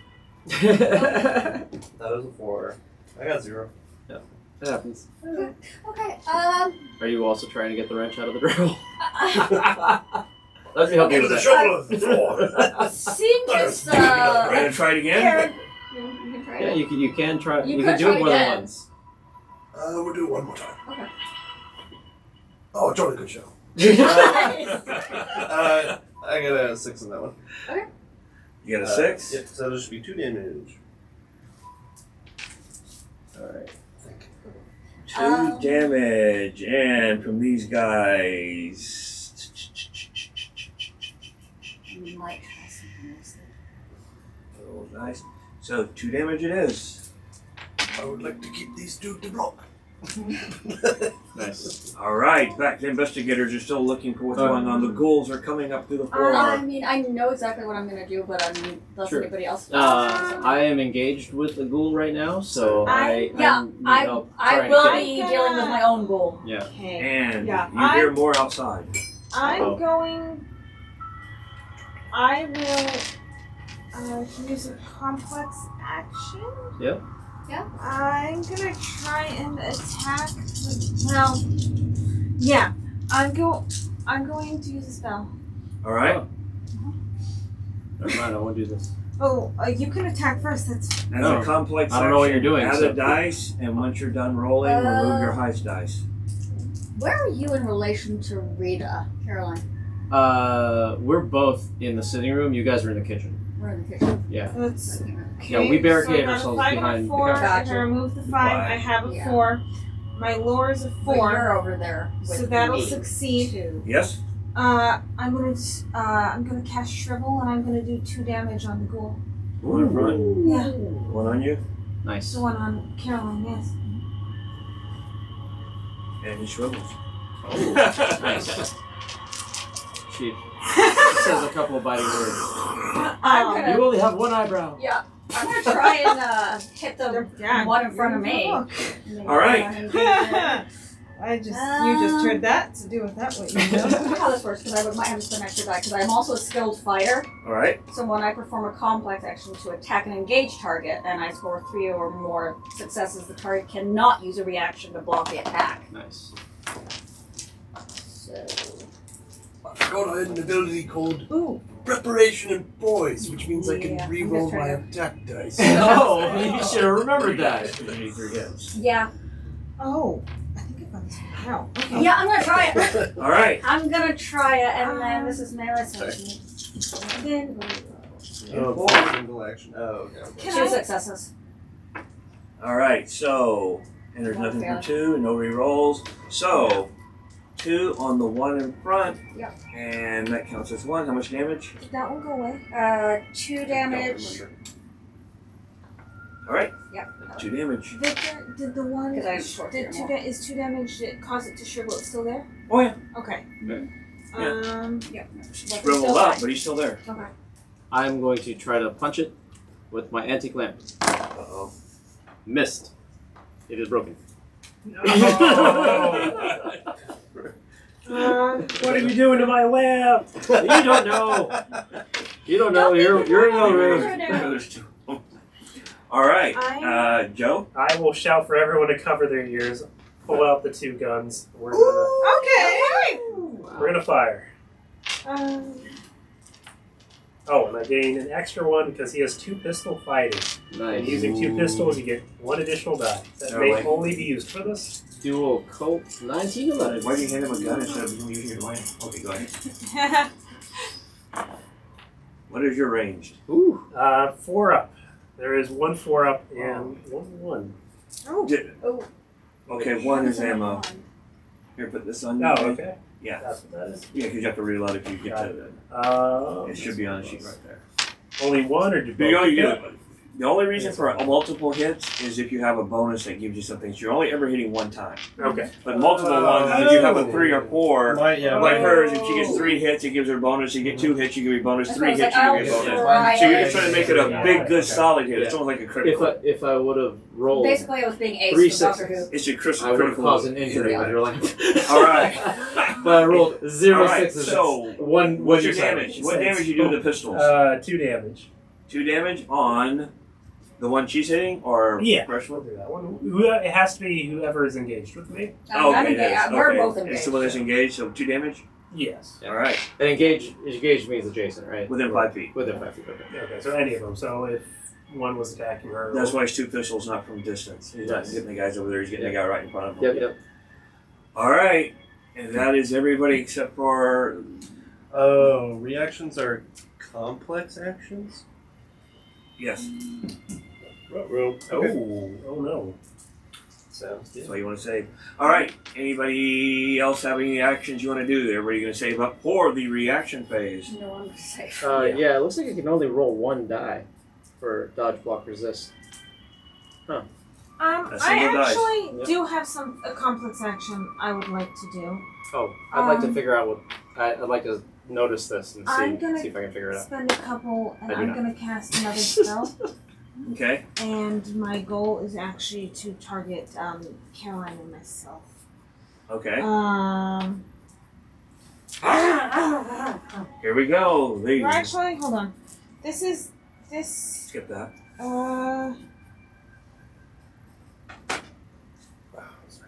[SPEAKER 11] That was a 4. I got 0.
[SPEAKER 12] That happens.
[SPEAKER 8] Okay.
[SPEAKER 12] Are you also trying to get the wrench out of the drywall? Let me help you
[SPEAKER 3] Give
[SPEAKER 12] with
[SPEAKER 3] the
[SPEAKER 12] that.
[SPEAKER 3] shovel of the floor.
[SPEAKER 8] Seeing this,
[SPEAKER 7] Ready to try it again?
[SPEAKER 8] Karen, you can try
[SPEAKER 12] Yeah,
[SPEAKER 8] it.
[SPEAKER 12] you can try.
[SPEAKER 8] You
[SPEAKER 12] You can
[SPEAKER 8] could
[SPEAKER 12] do
[SPEAKER 8] try
[SPEAKER 12] it more than
[SPEAKER 8] again.
[SPEAKER 12] once.
[SPEAKER 9] We'll do it one more time.
[SPEAKER 8] Okay.
[SPEAKER 9] Oh, jolly good show.
[SPEAKER 11] I got a 6 on that one.
[SPEAKER 8] Okay.
[SPEAKER 7] You got a 6?
[SPEAKER 11] Yep, so there should be 2 damage.
[SPEAKER 7] Alright. 2 damage, and from these guys.
[SPEAKER 8] You might try something else there.
[SPEAKER 7] Oh, nice. So 2 damage it is.
[SPEAKER 9] I would like to keep these 2 to block.
[SPEAKER 12] Nice.
[SPEAKER 7] Alright, back to investigators are still looking for what's going on. The ghouls are coming up through the floor.
[SPEAKER 8] I mean, I know exactly what I'm going to do, but does
[SPEAKER 12] Sure.
[SPEAKER 8] anybody else?
[SPEAKER 12] I am engaged with a ghoul right now, so I need help
[SPEAKER 8] I
[SPEAKER 12] trying
[SPEAKER 8] will
[SPEAKER 12] to get
[SPEAKER 8] be
[SPEAKER 12] it.
[SPEAKER 8] dealing with my own goal.
[SPEAKER 12] Yeah.
[SPEAKER 10] Okay.
[SPEAKER 7] And
[SPEAKER 10] Yeah,
[SPEAKER 7] you hear more outside.
[SPEAKER 10] I'm going. I will use a complex action.
[SPEAKER 12] Yep.
[SPEAKER 8] Yeah.
[SPEAKER 10] I'm gonna try and attack. Well, yeah. I'm going to use a spell.
[SPEAKER 7] Alright.
[SPEAKER 12] Never mind, I won't do this.
[SPEAKER 10] Oh, you can attack first. That's.
[SPEAKER 7] As a complex
[SPEAKER 12] I don't know what
[SPEAKER 7] action,
[SPEAKER 12] you're doing,
[SPEAKER 7] add
[SPEAKER 12] so-
[SPEAKER 7] a dice, and once you're done rolling, remove your heist dice.
[SPEAKER 8] Where are you in relation to Rita, Caroline?
[SPEAKER 12] We're both in the sitting room. You guys are in the kitchen.
[SPEAKER 8] We're in the kitchen.
[SPEAKER 12] Yeah.
[SPEAKER 10] That's.
[SPEAKER 12] Yeah, we barricaded
[SPEAKER 10] so
[SPEAKER 12] ourselves
[SPEAKER 10] I have a 5
[SPEAKER 12] behind
[SPEAKER 10] and
[SPEAKER 12] the
[SPEAKER 10] a 4.
[SPEAKER 12] counter.
[SPEAKER 10] If I remove the 5, I have a 4. My lore is a
[SPEAKER 8] But
[SPEAKER 10] 4.
[SPEAKER 8] you're over there.
[SPEAKER 10] So
[SPEAKER 8] with
[SPEAKER 10] that'll
[SPEAKER 8] me.
[SPEAKER 10] succeed.
[SPEAKER 7] Yes?
[SPEAKER 10] I'm gonna cast Shrivel and I'm gonna do 2 damage on the ghoul.
[SPEAKER 7] One in front.
[SPEAKER 10] Yeah.
[SPEAKER 7] One on you.
[SPEAKER 12] Nice.
[SPEAKER 10] The one on Caroline, yes.
[SPEAKER 7] And he shrivels.
[SPEAKER 12] Oh, nice. She says a couple of biting words.
[SPEAKER 8] I'm gonna,
[SPEAKER 12] You only have one eyebrow.
[SPEAKER 8] yeah, I'm gonna try and hit the
[SPEAKER 10] Yeah,
[SPEAKER 8] one in front of me.
[SPEAKER 7] All right.
[SPEAKER 10] You just heard that, so do with that what you
[SPEAKER 8] I
[SPEAKER 10] know.
[SPEAKER 8] don't know how this works because I might have to spend extra die because I'm also a skilled fighter.
[SPEAKER 7] Alright.
[SPEAKER 8] So when I perform a complex action to attack an engaged target and I score 3 or more successes, the target cannot use a reaction to block the attack.
[SPEAKER 12] Nice.
[SPEAKER 8] So
[SPEAKER 9] I forgot I had an ability called Preparation and Poise, which means I can
[SPEAKER 8] Yeah, I'm
[SPEAKER 9] reroll
[SPEAKER 8] just
[SPEAKER 9] my
[SPEAKER 8] trying
[SPEAKER 9] attack dice.
[SPEAKER 12] No, you should have remembered that.
[SPEAKER 8] yeah,
[SPEAKER 10] Oh, I think I found this one out. Okay.
[SPEAKER 8] yeah, I'm gonna try it.
[SPEAKER 7] Alright.
[SPEAKER 8] I'm gonna try it, and then this is melee. So
[SPEAKER 10] Then
[SPEAKER 11] Oh, single action. Oh, okay.
[SPEAKER 8] 2 successes.
[SPEAKER 7] Alright, so, and there's nothing for 2, no rerolls. So, 2 on the one in front.
[SPEAKER 8] Yep.
[SPEAKER 7] And that counts as 1. How much damage?
[SPEAKER 10] did that one go away?
[SPEAKER 8] 2 damage.
[SPEAKER 7] Alright.
[SPEAKER 8] Yep.
[SPEAKER 7] 2 damage.
[SPEAKER 10] Did the one
[SPEAKER 8] Because I have short
[SPEAKER 10] did
[SPEAKER 8] term.
[SPEAKER 10] is 2 damage that caused it to shrivel? It's still there?
[SPEAKER 7] Oh yeah.
[SPEAKER 10] Okay.
[SPEAKER 7] Yeah.
[SPEAKER 8] Yep.
[SPEAKER 7] Shriveled up, but he's still there.
[SPEAKER 10] Okay.
[SPEAKER 12] I'm going to try to punch it with my antique lamp.
[SPEAKER 7] Uh-oh.
[SPEAKER 12] Missed. It is broken.
[SPEAKER 7] What are you doing to my lamp?
[SPEAKER 12] You don't know. You don't know. You're in the room.
[SPEAKER 7] Alright, Joe?
[SPEAKER 6] I will shout for everyone to cover their ears, pull out the 2 guns. We're gonna fire. Oh, and I gain an extra 1 because he has 2 pistol fighting. And
[SPEAKER 12] Nice.
[SPEAKER 6] using 2 pistols, you get 1 additional die. That
[SPEAKER 7] Oh,
[SPEAKER 6] may
[SPEAKER 7] wait.
[SPEAKER 6] only be used for this.
[SPEAKER 12] Dual Colt 1911.
[SPEAKER 7] Why do you hand him a gun instead of using your lamp? Okay, go ahead. What is your ranged?
[SPEAKER 12] Ooh.
[SPEAKER 6] 4 up. There is 1 4 up and 1 1.
[SPEAKER 7] Okay, 1 is ammo. Here, put this on you.
[SPEAKER 6] Oh, okay.
[SPEAKER 7] Yeah.
[SPEAKER 6] That's what that is.
[SPEAKER 7] Yeah, because you have to reload if you get
[SPEAKER 6] Got
[SPEAKER 7] to
[SPEAKER 6] it.
[SPEAKER 7] it. It should be on the sheet right there.
[SPEAKER 6] Only 1 or do
[SPEAKER 7] But you
[SPEAKER 6] both?
[SPEAKER 7] only get the only reason for multiple hits is if you have a bonus that gives you something. So you're only ever hitting 1 time.
[SPEAKER 6] Okay.
[SPEAKER 7] But multiple ones, if you have a 3 or 4, like hers, if she gets 3 hits, it gives her a bonus. You get 2 hits, you give her a bonus. 3 hits, you give her a bonus. So you're just trying to make it a big, good, solid hit. It's almost like a critical.
[SPEAKER 12] If I would have rolled
[SPEAKER 8] Basically, it was being aced
[SPEAKER 12] 3
[SPEAKER 8] with Doctor Who.
[SPEAKER 12] sixes,
[SPEAKER 7] It's a critical.
[SPEAKER 12] I would have caused an injury with your life.
[SPEAKER 7] All right.
[SPEAKER 12] But I rolled 0
[SPEAKER 7] All right,
[SPEAKER 12] sixes.
[SPEAKER 7] so
[SPEAKER 12] one.
[SPEAKER 7] What's your damage? What damage you do to the pistols?
[SPEAKER 6] 2 damage.
[SPEAKER 7] 2 damage on the one she's hitting, or
[SPEAKER 6] Yeah.
[SPEAKER 7] fresh
[SPEAKER 6] We'll
[SPEAKER 7] one?
[SPEAKER 6] do that one. It has to be whoever is engaged with me.
[SPEAKER 7] Oh,
[SPEAKER 8] I'm
[SPEAKER 7] okay,
[SPEAKER 8] engaged.
[SPEAKER 7] yes,
[SPEAKER 8] We're
[SPEAKER 7] okay.
[SPEAKER 8] both
[SPEAKER 7] It's
[SPEAKER 8] engaged.
[SPEAKER 7] the one that's engaged, so 2 damage.
[SPEAKER 6] Yes.
[SPEAKER 7] All right,
[SPEAKER 12] And engaged means adjacent, right?
[SPEAKER 7] within 5 feet.
[SPEAKER 12] Within 5 feet. Okay.
[SPEAKER 6] Okay, so any of them. So if one was attacking her.
[SPEAKER 7] That's why his two pistols, not from distance. He's not getting the guys over there. He's getting the guy right in front of him.
[SPEAKER 12] Yep.
[SPEAKER 7] All right, and that is everybody except for.
[SPEAKER 11] Oh, reactions are complex actions?
[SPEAKER 7] Yes.
[SPEAKER 11] Ruh-roh.
[SPEAKER 6] Oh no.
[SPEAKER 11] Sounds good.
[SPEAKER 7] That's what you want to say. All right. Anybody else have any actions you want to do? Everybody going to save up for the reaction phase?
[SPEAKER 8] No, I'm safe.
[SPEAKER 12] Yeah, it looks like you can only roll one die for dodge, block, resist.
[SPEAKER 7] A
[SPEAKER 10] I
[SPEAKER 7] single dice.
[SPEAKER 10] actually
[SPEAKER 12] Yep.
[SPEAKER 10] do have a complex action I would like to do.
[SPEAKER 12] Oh, I'd like to
[SPEAKER 10] Um,
[SPEAKER 12] figure out what. I'd like to notice this and
[SPEAKER 10] I'm gonna
[SPEAKER 12] see if I can figure it out.
[SPEAKER 10] Spend a couple, and
[SPEAKER 12] I do
[SPEAKER 10] I'm
[SPEAKER 12] not.
[SPEAKER 10] gonna cast another spell.
[SPEAKER 7] Okay.
[SPEAKER 10] And my goal is actually to target Caroline and myself.
[SPEAKER 7] Okay.
[SPEAKER 10] Um.
[SPEAKER 7] Here we go.
[SPEAKER 10] Or actually, hold on. This.
[SPEAKER 7] Skip that.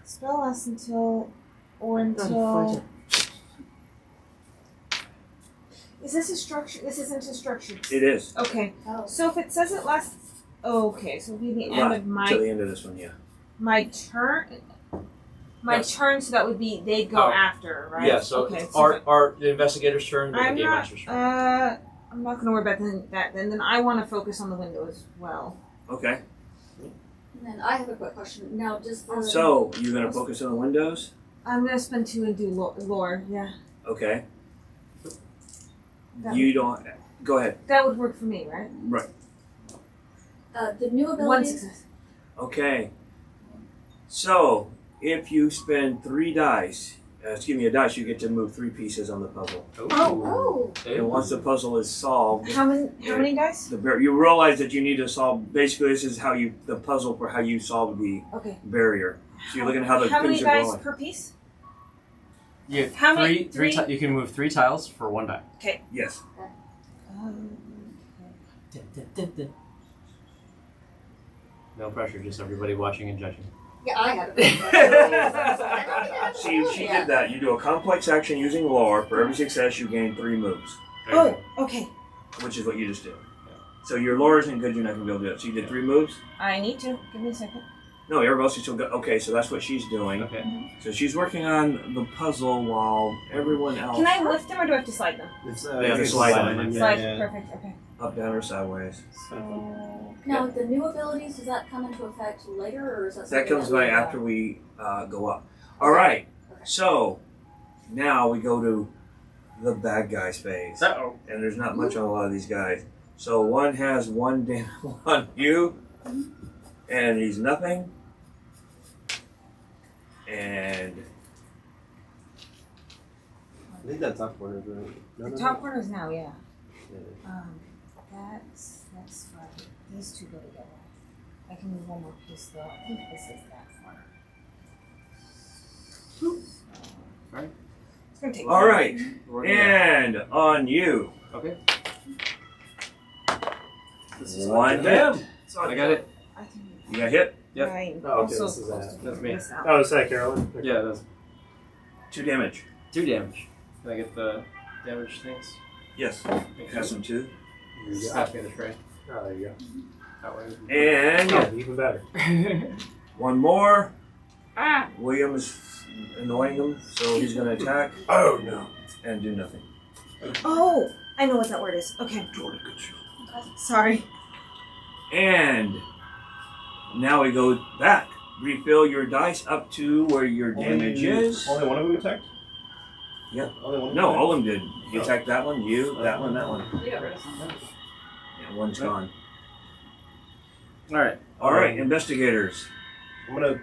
[SPEAKER 10] Spell lasts until. Is this a structure? This isn't a structure.
[SPEAKER 7] It is.
[SPEAKER 10] Okay.
[SPEAKER 8] Oh.
[SPEAKER 10] So if it says it lasts. Okay, so it'll be the end of
[SPEAKER 7] Till the end of this one, yeah.
[SPEAKER 10] my turn. My
[SPEAKER 12] Yes.
[SPEAKER 10] turn, so that would be they go
[SPEAKER 12] Oh.
[SPEAKER 10] after, right?
[SPEAKER 12] Yeah. So
[SPEAKER 10] okay.
[SPEAKER 12] our the investigator's turn, then
[SPEAKER 10] I'm
[SPEAKER 12] the game
[SPEAKER 10] not.
[SPEAKER 12] master's turn.
[SPEAKER 10] I'm not going to worry about that. Then I want to focus on the window as well.
[SPEAKER 7] Okay.
[SPEAKER 8] And then I have a quick question. Now, does the
[SPEAKER 7] So you're going to focus on the windows?
[SPEAKER 10] I'm going to spend 2 and do lore. Yeah,
[SPEAKER 7] Okay.
[SPEAKER 10] That
[SPEAKER 7] You don't. Go ahead.
[SPEAKER 10] that would work for me, right?
[SPEAKER 7] Right.
[SPEAKER 8] the new
[SPEAKER 10] One
[SPEAKER 8] abilities?
[SPEAKER 10] success.
[SPEAKER 7] Okay. So if you spend 3 dice, a dice, you get to move 3 pieces on the puzzle.
[SPEAKER 8] Oh.
[SPEAKER 7] And once the puzzle is solved,
[SPEAKER 10] How many dice?
[SPEAKER 7] you realize that you need to solve. Basically, this is the puzzle for how you solve the
[SPEAKER 10] Okay.
[SPEAKER 7] barrier. So you're looking at how the
[SPEAKER 10] many
[SPEAKER 7] things are
[SPEAKER 10] dice
[SPEAKER 7] going.
[SPEAKER 10] per piece?
[SPEAKER 12] You have
[SPEAKER 10] How many-
[SPEAKER 12] three
[SPEAKER 10] three?
[SPEAKER 12] you can move 3 tiles for 1 die.
[SPEAKER 10] Okay.
[SPEAKER 7] Yes.
[SPEAKER 12] No pressure, just everybody watching and judging.
[SPEAKER 8] Yeah, I had it.
[SPEAKER 7] See, she did that. You do a complex action using lore. For every success, you gain 3 moves,
[SPEAKER 10] Oh, okay.
[SPEAKER 7] which is what you just did. So your lore isn't good. You're not gonna be able to do it. So you did 3 moves.
[SPEAKER 10] I need to. Give me a second.
[SPEAKER 7] No, everybody else is still good. Okay, so that's what she's doing.
[SPEAKER 12] Okay.
[SPEAKER 7] So she's working on the puzzle while everyone else
[SPEAKER 10] Can I lift them or do I have to slide them?
[SPEAKER 11] It's,
[SPEAKER 7] Yeah,
[SPEAKER 11] you can
[SPEAKER 7] slide
[SPEAKER 11] slide
[SPEAKER 7] them.
[SPEAKER 11] them.
[SPEAKER 10] Slide.
[SPEAKER 11] Yeah.
[SPEAKER 10] Perfect. Okay.
[SPEAKER 7] up, down, or sideways.
[SPEAKER 10] So.
[SPEAKER 8] Now, the new abilities, does that come into effect later, or is that
[SPEAKER 7] That
[SPEAKER 8] something
[SPEAKER 7] comes by
[SPEAKER 8] we,
[SPEAKER 7] after we go up. All right. So now we go to the bad guys phase,
[SPEAKER 12] Uh-oh.
[SPEAKER 7] and there's not much on a lot of these guys. So one has 1 damage on you, and he's nothing. And
[SPEAKER 11] I think that top corner is right. No,
[SPEAKER 10] The
[SPEAKER 11] no,
[SPEAKER 10] top
[SPEAKER 11] no.
[SPEAKER 10] corner is now, yeah.
[SPEAKER 11] Yeah.
[SPEAKER 10] That's fine. These two go together. I can move one more piece though. I think this is that far.
[SPEAKER 12] Alright.
[SPEAKER 10] It's gonna take.
[SPEAKER 7] all right,
[SPEAKER 12] We're
[SPEAKER 7] and on you,
[SPEAKER 12] Okay. This is
[SPEAKER 7] 1 hit.
[SPEAKER 12] I got it.
[SPEAKER 10] I can.
[SPEAKER 7] You got hit.
[SPEAKER 12] Yep.
[SPEAKER 10] I'm
[SPEAKER 6] Oh, okay,
[SPEAKER 10] also
[SPEAKER 6] this is
[SPEAKER 10] supposed
[SPEAKER 6] that.
[SPEAKER 10] to
[SPEAKER 12] That's
[SPEAKER 10] figure
[SPEAKER 12] me.
[SPEAKER 10] this out.
[SPEAKER 6] Oh, is that Carolyn? Okay.
[SPEAKER 12] Yeah, that's
[SPEAKER 7] 2 damage.
[SPEAKER 12] 2 damage. Can I get the damage things?
[SPEAKER 7] Yes. Has some 2.
[SPEAKER 12] Just pass me the tray.
[SPEAKER 6] Oh, there you go.
[SPEAKER 12] That way.
[SPEAKER 7] And
[SPEAKER 6] Oh, even better.
[SPEAKER 7] 1 more.
[SPEAKER 10] Ah!
[SPEAKER 7] William's annoying him, so he's going to attack
[SPEAKER 6] Oh, no.
[SPEAKER 7] and do nothing.
[SPEAKER 10] Oh! I know what that word is. Okay. Sorry.
[SPEAKER 7] And now we go back. Refill your dice up to where your damage is.
[SPEAKER 11] Only one of them attacked?
[SPEAKER 7] Yeah.
[SPEAKER 11] Only one of them
[SPEAKER 7] No,
[SPEAKER 11] attacked?
[SPEAKER 7] all of them did. You attacked that one, you, that one, that one.
[SPEAKER 8] You got rid of something.
[SPEAKER 7] Yeah, one's gone.
[SPEAKER 12] Alright.
[SPEAKER 7] All right, investigators.
[SPEAKER 11] I'm gonna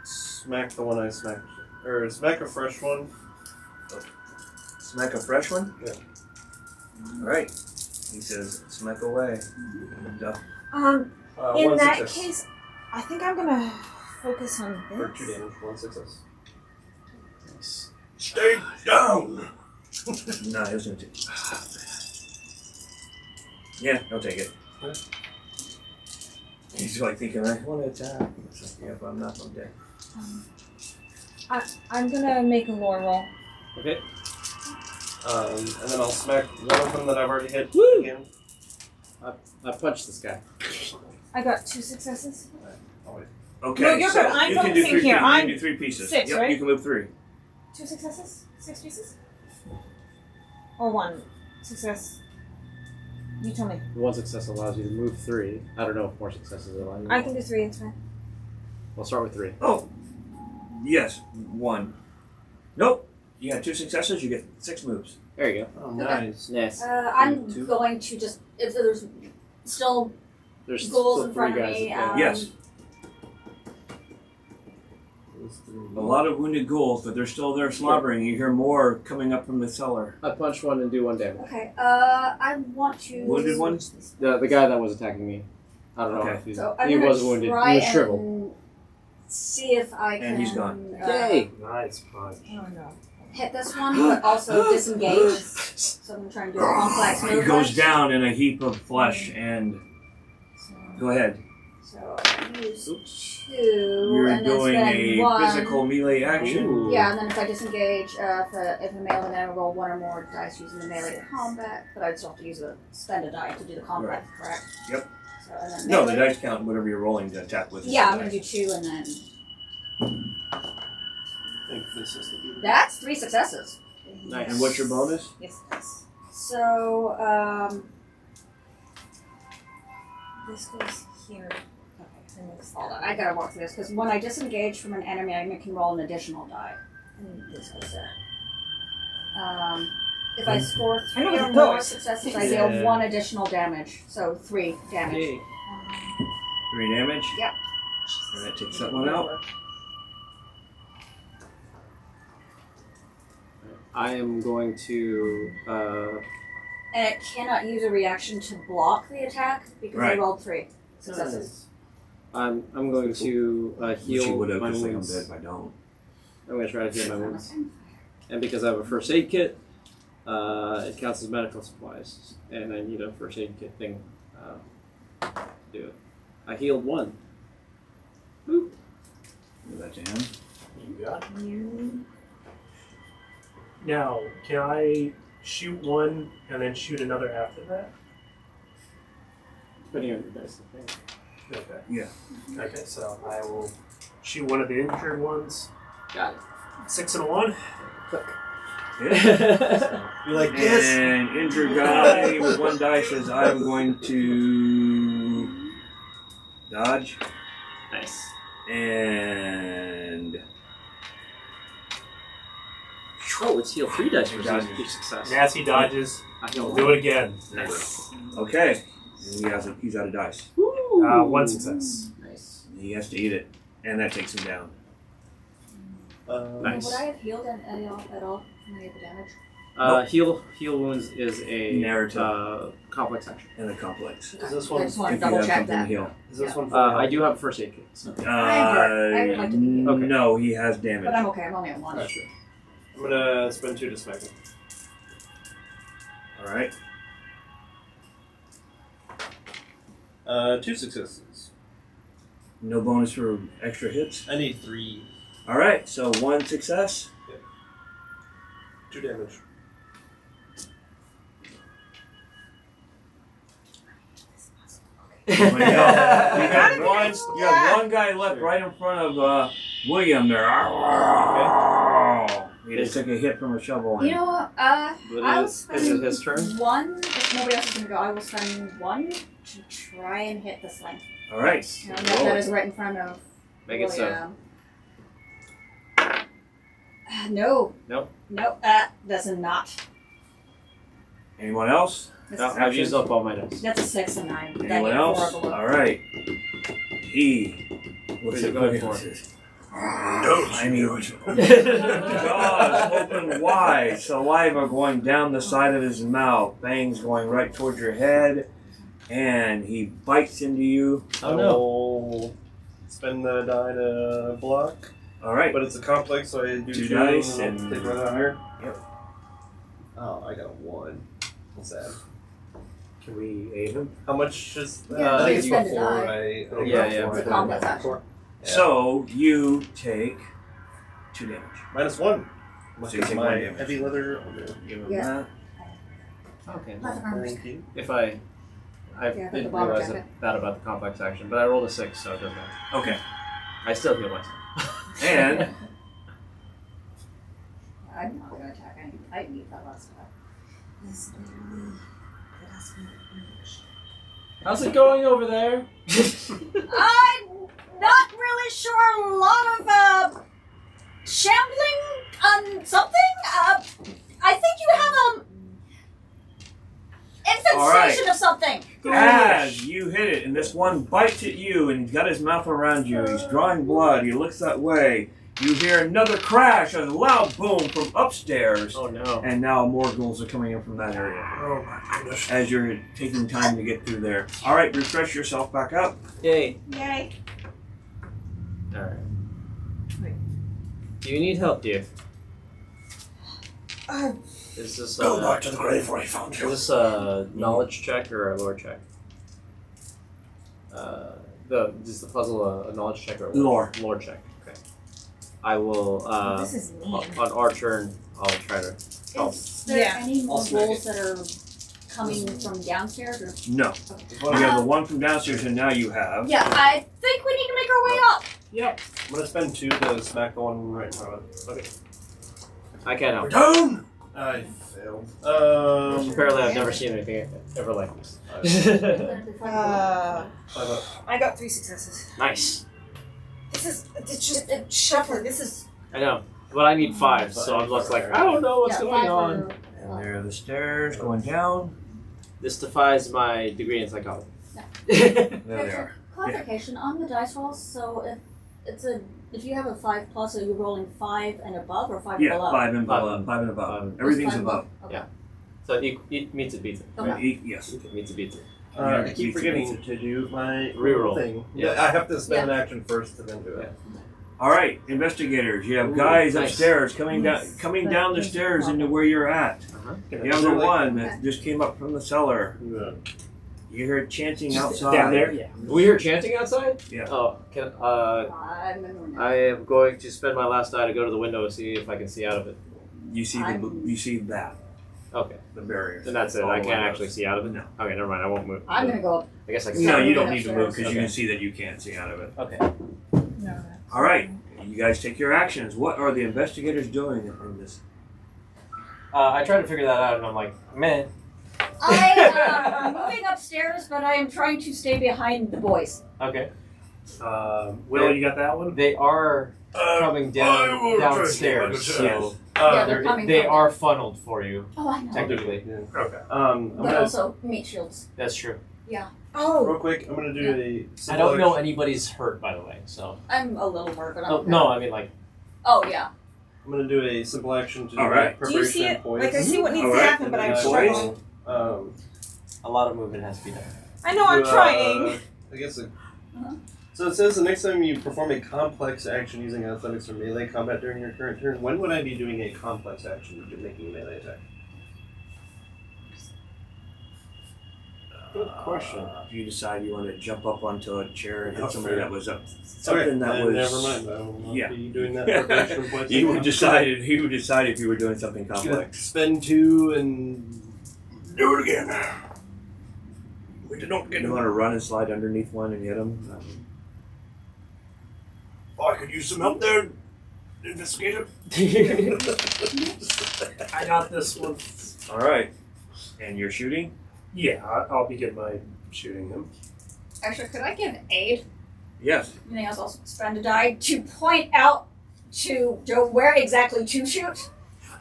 [SPEAKER 11] smack the one I smacked. Or smack a fresh one.
[SPEAKER 7] Smack a fresh one?
[SPEAKER 11] Yeah.
[SPEAKER 7] All right. He says, smack away. Duh.
[SPEAKER 10] In
[SPEAKER 11] 1
[SPEAKER 10] that
[SPEAKER 11] success.
[SPEAKER 10] case, I think I'm gonna focus on
[SPEAKER 11] For 2
[SPEAKER 10] this.
[SPEAKER 11] damage, 1 success.
[SPEAKER 12] Nice.
[SPEAKER 6] Stay down!
[SPEAKER 7] No, he was going to take it. Yeah, he'll take it.
[SPEAKER 11] Yeah.
[SPEAKER 7] He's like thinking, I want to attack. It's like, yeah, but I'm not, I'm dead.
[SPEAKER 10] I'm gonna make a lore roll.
[SPEAKER 12] Okay.
[SPEAKER 11] And then I'll smack one of them that I've already hit again.
[SPEAKER 12] I punched this guy.
[SPEAKER 10] I got 2 successes.
[SPEAKER 7] Okay,
[SPEAKER 10] No, you're
[SPEAKER 7] so
[SPEAKER 10] good. I'm
[SPEAKER 7] you can do
[SPEAKER 10] focusing
[SPEAKER 7] 3
[SPEAKER 10] here.
[SPEAKER 7] pieces. You
[SPEAKER 10] I'm
[SPEAKER 7] can do 3 pieces.
[SPEAKER 10] 6,
[SPEAKER 7] yep,
[SPEAKER 10] right?
[SPEAKER 7] you can move 3.
[SPEAKER 10] 2 successes? 6 pieces? Or 1 success? You tell me.
[SPEAKER 12] 1 success allows you to move 3. I don't know if more successes allow you.
[SPEAKER 10] I can do 3, it's fine.
[SPEAKER 12] We'll start with 3.
[SPEAKER 7] Oh, yes, 1. Nope. You had 2 successes. You get 6 moves.
[SPEAKER 12] There you go.
[SPEAKER 11] Oh, nice.
[SPEAKER 12] Nice.
[SPEAKER 8] I'm
[SPEAKER 11] 2.
[SPEAKER 8] going to just, if there's still
[SPEAKER 12] There's
[SPEAKER 8] goals
[SPEAKER 12] still
[SPEAKER 8] in front
[SPEAKER 12] 3
[SPEAKER 8] of
[SPEAKER 12] guys.
[SPEAKER 8] me,
[SPEAKER 12] that-
[SPEAKER 7] Yes.
[SPEAKER 11] Those 3.
[SPEAKER 7] A lot of wounded ghouls, but they're still there slobbering. You hear more coming up from the cellar.
[SPEAKER 12] I punch 1 and do 1 damage.
[SPEAKER 8] okay. I want to.
[SPEAKER 7] Wounded one?
[SPEAKER 12] The guy that was attacking me. I don't know
[SPEAKER 7] Okay.
[SPEAKER 12] if he's,
[SPEAKER 8] So I'm
[SPEAKER 12] he
[SPEAKER 8] gonna
[SPEAKER 12] wasn't wounded.
[SPEAKER 8] try
[SPEAKER 12] He was shriveled.
[SPEAKER 8] and see if I can.
[SPEAKER 7] And he's gone.
[SPEAKER 12] Yay!
[SPEAKER 6] Nice punch.
[SPEAKER 10] Oh no.
[SPEAKER 8] Hit this one, but also disengage. So I'm trying to do a complex
[SPEAKER 7] He
[SPEAKER 8] move.
[SPEAKER 7] goes down in a heap of flesh, and
[SPEAKER 8] So,
[SPEAKER 7] go ahead.
[SPEAKER 8] so I use 2,
[SPEAKER 7] You're
[SPEAKER 8] and then
[SPEAKER 7] doing
[SPEAKER 8] spend
[SPEAKER 7] a
[SPEAKER 8] 1.
[SPEAKER 7] physical melee action.
[SPEAKER 12] Ooh.
[SPEAKER 8] Yeah, and then if I disengage, if a melee, then I roll 1 or more dice using the melee combat. But I'd still have to spend a die to do the combat, correct?
[SPEAKER 7] Yep.
[SPEAKER 8] So, and then
[SPEAKER 7] No, the
[SPEAKER 8] melee.
[SPEAKER 7] dice count whatever you're rolling to attack with.
[SPEAKER 8] Yeah, I'm gonna do 2, and then
[SPEAKER 11] I think this is the
[SPEAKER 8] that's 3 successes.
[SPEAKER 12] Nice.
[SPEAKER 7] And what's your bonus?
[SPEAKER 10] Yes.
[SPEAKER 8] So,
[SPEAKER 10] This goes here. Okay. And this
[SPEAKER 8] hold on, I gotta walk through this because when I disengage from an enemy, I can roll an additional die. And this goes there. If I score
[SPEAKER 10] I know
[SPEAKER 8] 3
[SPEAKER 10] what
[SPEAKER 8] or
[SPEAKER 10] it
[SPEAKER 8] more
[SPEAKER 10] does.
[SPEAKER 8] successes, I
[SPEAKER 12] Yeah.
[SPEAKER 8] deal 1 additional damage. So 3 damage.
[SPEAKER 12] Yay.
[SPEAKER 7] 3 damage.
[SPEAKER 8] Yep.
[SPEAKER 7] And that takes that one out.
[SPEAKER 12] I am going to.
[SPEAKER 8] And it cannot use a reaction to block the attack because I
[SPEAKER 7] Right.
[SPEAKER 8] rolled 3 successes.
[SPEAKER 12] I'm going to
[SPEAKER 7] Which
[SPEAKER 12] heal
[SPEAKER 7] you would have
[SPEAKER 12] my
[SPEAKER 7] because I'm
[SPEAKER 12] wounds.
[SPEAKER 7] dead if I don't.
[SPEAKER 12] I'm going to try to heal my wounds. And because I have a first aid kit, it counts as medical supplies, and I need a first aid kit thing to do it. I healed 1. Boop.
[SPEAKER 7] Give that to him.
[SPEAKER 6] You got it. Now, can I shoot 1 and then shoot another after that?
[SPEAKER 12] Depending on your dice, I think.
[SPEAKER 6] Okay.
[SPEAKER 7] Yeah.
[SPEAKER 6] Okay, so I will shoot one of the injured ones.
[SPEAKER 12] Got
[SPEAKER 6] 6 and a 1.
[SPEAKER 12] it.
[SPEAKER 11] You're like, yes!
[SPEAKER 7] And injured guy with 1 die says, I'm going to dodge.
[SPEAKER 12] Nice.
[SPEAKER 7] And
[SPEAKER 12] Oh, it's heal 3 dice for
[SPEAKER 7] Dodges.
[SPEAKER 12] each success.
[SPEAKER 6] Nasty dodges.
[SPEAKER 12] I heal
[SPEAKER 6] Do it again.
[SPEAKER 12] Nice.
[SPEAKER 7] okay. And he's out of dice.
[SPEAKER 6] 1 success.
[SPEAKER 12] Nice.
[SPEAKER 7] He has to eat it. And that takes him down.
[SPEAKER 12] Nice.
[SPEAKER 8] Would I have healed at all from any of the damage?
[SPEAKER 12] Heal wounds is a
[SPEAKER 7] Narrative.
[SPEAKER 12] complex action.
[SPEAKER 7] And the complex.
[SPEAKER 11] Is this
[SPEAKER 8] I
[SPEAKER 11] one?
[SPEAKER 8] just want to
[SPEAKER 7] If you
[SPEAKER 8] double
[SPEAKER 7] have
[SPEAKER 8] check
[SPEAKER 7] something to
[SPEAKER 8] that.
[SPEAKER 7] heal.
[SPEAKER 11] Is this one for
[SPEAKER 12] I do have a first aid kit. So.
[SPEAKER 8] I would like to be healed.
[SPEAKER 12] Okay.
[SPEAKER 7] No, he has damage.
[SPEAKER 8] But I'm okay, I'm only at 1.
[SPEAKER 11] Alright. I'm gonna spend 2 to smack him.
[SPEAKER 7] Alright.
[SPEAKER 11] 2 successes.
[SPEAKER 7] No bonus for extra hits.
[SPEAKER 11] I need 3.
[SPEAKER 7] Alright, so 1 success.
[SPEAKER 11] 2 damage.
[SPEAKER 7] You have one guy left right in front of William there. He just took a hit from a shovel.
[SPEAKER 8] You know what? I'll spend
[SPEAKER 12] Is it his turn?
[SPEAKER 8] 1. If nobody else is going to go, I will spend 1 to try and hit the sling.
[SPEAKER 7] Alright.
[SPEAKER 8] You know, that is right in front of
[SPEAKER 12] Make it so.
[SPEAKER 8] William. No.
[SPEAKER 12] Nope.
[SPEAKER 8] Nope. That's a not.
[SPEAKER 7] Anyone else?
[SPEAKER 8] That's,
[SPEAKER 12] No, I've used up all my dice.
[SPEAKER 8] that's a 6 and 9. That
[SPEAKER 7] Anyone
[SPEAKER 8] hit
[SPEAKER 7] else?
[SPEAKER 8] 4 below.
[SPEAKER 7] Alright. What's it going for? I mean, jaws open wide, saliva going down the side of his mouth, fangs going right towards your head, and he bites into you.
[SPEAKER 12] Oh no.
[SPEAKER 11] I'll spend the die to block.
[SPEAKER 7] Alright.
[SPEAKER 11] But it's a complex, so I do
[SPEAKER 7] 2
[SPEAKER 11] 2
[SPEAKER 7] dice
[SPEAKER 11] and
[SPEAKER 7] and-
[SPEAKER 11] take right on here.
[SPEAKER 7] Yep.
[SPEAKER 11] Oh, I got 1. That's sad.
[SPEAKER 6] Can we aid him?
[SPEAKER 11] How much is that?
[SPEAKER 8] Yeah,
[SPEAKER 11] I think
[SPEAKER 8] you
[SPEAKER 11] it's
[SPEAKER 8] spend a
[SPEAKER 11] 4,
[SPEAKER 8] die.
[SPEAKER 11] right?
[SPEAKER 12] Yeah, yeah.
[SPEAKER 8] It's a complex action.
[SPEAKER 7] So you take 2 damage.
[SPEAKER 11] -1.
[SPEAKER 7] So you take
[SPEAKER 11] my
[SPEAKER 7] 1 damage.
[SPEAKER 11] heavy leather.
[SPEAKER 7] Give him
[SPEAKER 8] Yeah.
[SPEAKER 7] that.
[SPEAKER 12] Okay.
[SPEAKER 8] Nothing wrong with
[SPEAKER 11] Thank you.
[SPEAKER 12] If I I
[SPEAKER 8] Yeah,
[SPEAKER 12] didn't
[SPEAKER 8] the bomber
[SPEAKER 12] realize
[SPEAKER 8] jacket.
[SPEAKER 12] that about the complex action, but I rolled a 6, so it doesn't matter.
[SPEAKER 7] Okay.
[SPEAKER 12] I still heal myself.
[SPEAKER 7] And
[SPEAKER 8] I'm not gonna attack. I need that last time.
[SPEAKER 10] Yes, literally. It has been much.
[SPEAKER 12] How's it going over there?
[SPEAKER 8] I'm not really sure. A lot of shambling on something. I think you have infestation
[SPEAKER 7] right.
[SPEAKER 8] of something.
[SPEAKER 7] as you hit it, and this one bites at you, and he's got his mouth around you. He's drawing blood. He looks that way. You hear another crash, a loud boom from upstairs.
[SPEAKER 12] Oh no.
[SPEAKER 7] And now more ghouls are coming in from that area.
[SPEAKER 9] Oh my goodness.
[SPEAKER 7] As you're taking time to get through there. All right, refresh yourself back up.
[SPEAKER 12] Yay.
[SPEAKER 4] Yay.
[SPEAKER 12] Alright. Do you need help, dear? Is this
[SPEAKER 9] Go back to the grave where I found
[SPEAKER 12] is
[SPEAKER 9] you.
[SPEAKER 12] this a knowledge check or a lore check? Is the puzzle a knowledge check or a
[SPEAKER 7] Lore.
[SPEAKER 12] Lore check. Okay. I will
[SPEAKER 10] This is mean.
[SPEAKER 12] on our turn I'll try to help.
[SPEAKER 8] Is there
[SPEAKER 4] Yeah.
[SPEAKER 8] any more
[SPEAKER 12] I'll
[SPEAKER 8] wolves that are coming from downstairs? Or?
[SPEAKER 7] No. You have the one from downstairs, and now you have.
[SPEAKER 8] Yeah, I think we need to make our way up.
[SPEAKER 12] Yep.
[SPEAKER 11] I'm gonna spend 2 to smack the one right in front of it.
[SPEAKER 12] Okay. I can't
[SPEAKER 9] We're
[SPEAKER 12] help.
[SPEAKER 9] down!
[SPEAKER 11] I failed.
[SPEAKER 12] Apparently I've never seen anything ever like this.
[SPEAKER 10] I got 3 successes.
[SPEAKER 12] Nice.
[SPEAKER 10] It's just shuffling. This is.
[SPEAKER 12] I know. But I need 5, so I'm just like, I don't know what's
[SPEAKER 8] Yeah,
[SPEAKER 12] going
[SPEAKER 8] 5
[SPEAKER 12] on.
[SPEAKER 8] or-
[SPEAKER 7] And there are the stairs going down.
[SPEAKER 12] This defies my degree in psychology.
[SPEAKER 7] There they are.
[SPEAKER 8] Clarification on the dice rolls. So if you have a 5+, are you rolling 5 and above or 5
[SPEAKER 7] Yeah,
[SPEAKER 8] below?
[SPEAKER 7] 5 and
[SPEAKER 12] Five.
[SPEAKER 7] below. 5 and above.
[SPEAKER 12] Five.
[SPEAKER 7] Everything's
[SPEAKER 8] Five
[SPEAKER 7] above.
[SPEAKER 8] Okay.
[SPEAKER 12] Yeah. So it meets it beats it.
[SPEAKER 8] Okay.
[SPEAKER 7] Yes.
[SPEAKER 12] It meets it beats it.
[SPEAKER 11] I keep forgetting to do my
[SPEAKER 12] Reroll.
[SPEAKER 11] thing.
[SPEAKER 12] Yeah.
[SPEAKER 11] I have to spend an action first to then do it.
[SPEAKER 7] All right, investigators. You have
[SPEAKER 12] Ooh,
[SPEAKER 7] guys
[SPEAKER 12] nice.
[SPEAKER 7] upstairs coming down the stairs into where you're at.
[SPEAKER 12] Uh-huh.
[SPEAKER 7] You have the one that just came up from the cellar.
[SPEAKER 11] Yeah.
[SPEAKER 7] You hear chanting outside.
[SPEAKER 12] Down there? Yeah. We hear chanting outside?
[SPEAKER 7] Yeah.
[SPEAKER 12] Oh,
[SPEAKER 8] I'm in the
[SPEAKER 12] I am going to spend my last die to go to the window and see if I can see out of it.
[SPEAKER 7] You see that
[SPEAKER 12] Okay.
[SPEAKER 7] the barrier.
[SPEAKER 12] Then that's it.
[SPEAKER 7] All
[SPEAKER 12] I
[SPEAKER 7] the
[SPEAKER 12] can't
[SPEAKER 7] windows.
[SPEAKER 12] actually see out of it?
[SPEAKER 7] No.
[SPEAKER 12] Okay, never mind. I won't move.
[SPEAKER 8] I'm gonna go up.
[SPEAKER 12] I guess I can see
[SPEAKER 7] No,
[SPEAKER 12] out of
[SPEAKER 7] you
[SPEAKER 12] it.
[SPEAKER 7] don't need to move because you
[SPEAKER 12] Okay.
[SPEAKER 7] can see that you can't see out of it.
[SPEAKER 12] Okay.
[SPEAKER 10] No.
[SPEAKER 7] All right, you guys take your actions. What are the investigators doing in this?
[SPEAKER 12] I tried to figure that out and I'm like, meh.
[SPEAKER 8] I am moving upstairs, but I am trying to stay behind the boys.
[SPEAKER 12] Okay.
[SPEAKER 6] Will, you got that one?
[SPEAKER 12] They are coming
[SPEAKER 9] I
[SPEAKER 12] down
[SPEAKER 9] will
[SPEAKER 12] downstairs,
[SPEAKER 9] try to
[SPEAKER 12] so
[SPEAKER 8] Yeah, they're coming
[SPEAKER 12] they
[SPEAKER 8] from
[SPEAKER 12] are funneled for you,
[SPEAKER 8] Oh, I know.
[SPEAKER 12] technically.
[SPEAKER 6] Okay.
[SPEAKER 11] I'm
[SPEAKER 8] But
[SPEAKER 11] gonna,
[SPEAKER 8] also meat shields.
[SPEAKER 12] That's true.
[SPEAKER 10] Oh.
[SPEAKER 11] real quick, I'm gonna do a.
[SPEAKER 12] I
[SPEAKER 11] simple
[SPEAKER 12] don't know
[SPEAKER 11] action.
[SPEAKER 12] anybody's hurt, by the way, so.
[SPEAKER 8] I'm a little more, but I'm
[SPEAKER 12] Oh, no, I mean, like,
[SPEAKER 8] Oh yeah.
[SPEAKER 11] I'm gonna do a simple action to do
[SPEAKER 7] All right.
[SPEAKER 10] Do you see
[SPEAKER 11] preparation
[SPEAKER 10] it?
[SPEAKER 11] and poise.
[SPEAKER 10] Like I see what needs
[SPEAKER 7] All
[SPEAKER 10] to
[SPEAKER 7] right.
[SPEAKER 10] happen, but I'm
[SPEAKER 11] And
[SPEAKER 10] struggling.
[SPEAKER 11] roll,
[SPEAKER 12] a lot of movement has to be done.
[SPEAKER 10] I know I'm
[SPEAKER 11] to,
[SPEAKER 10] trying.
[SPEAKER 11] I guess.
[SPEAKER 8] Uh-huh.
[SPEAKER 11] So it says the next time you perform a complex action using athletics or melee combat during your current turn, when would I be doing a complex action if you're making a melee attack?
[SPEAKER 12] Good question.
[SPEAKER 7] If you decide you want to jump up onto a chair and hit
[SPEAKER 11] Oh,
[SPEAKER 7] somebody
[SPEAKER 11] fair.
[SPEAKER 7] that was up,
[SPEAKER 11] Okay,
[SPEAKER 7] something that
[SPEAKER 11] then
[SPEAKER 7] was.
[SPEAKER 11] never mind. I will not
[SPEAKER 7] Yeah.
[SPEAKER 11] be doing that preparation and poise.
[SPEAKER 7] He would decide if you were doing something
[SPEAKER 11] Just gonna
[SPEAKER 7] complex.
[SPEAKER 11] spend 2 and
[SPEAKER 9] Do it again. We did not get
[SPEAKER 7] You
[SPEAKER 9] him.
[SPEAKER 7] want to run and slide underneath one and hit him?
[SPEAKER 9] I could use some help there, investigator.
[SPEAKER 6] I got this one.
[SPEAKER 7] All right. And you're shooting?
[SPEAKER 6] Yeah, I'll begin by shooting him.
[SPEAKER 8] Actually, could I give aid?
[SPEAKER 7] Yes.
[SPEAKER 8] Anything else? I'll spend a die to point out to where exactly to shoot.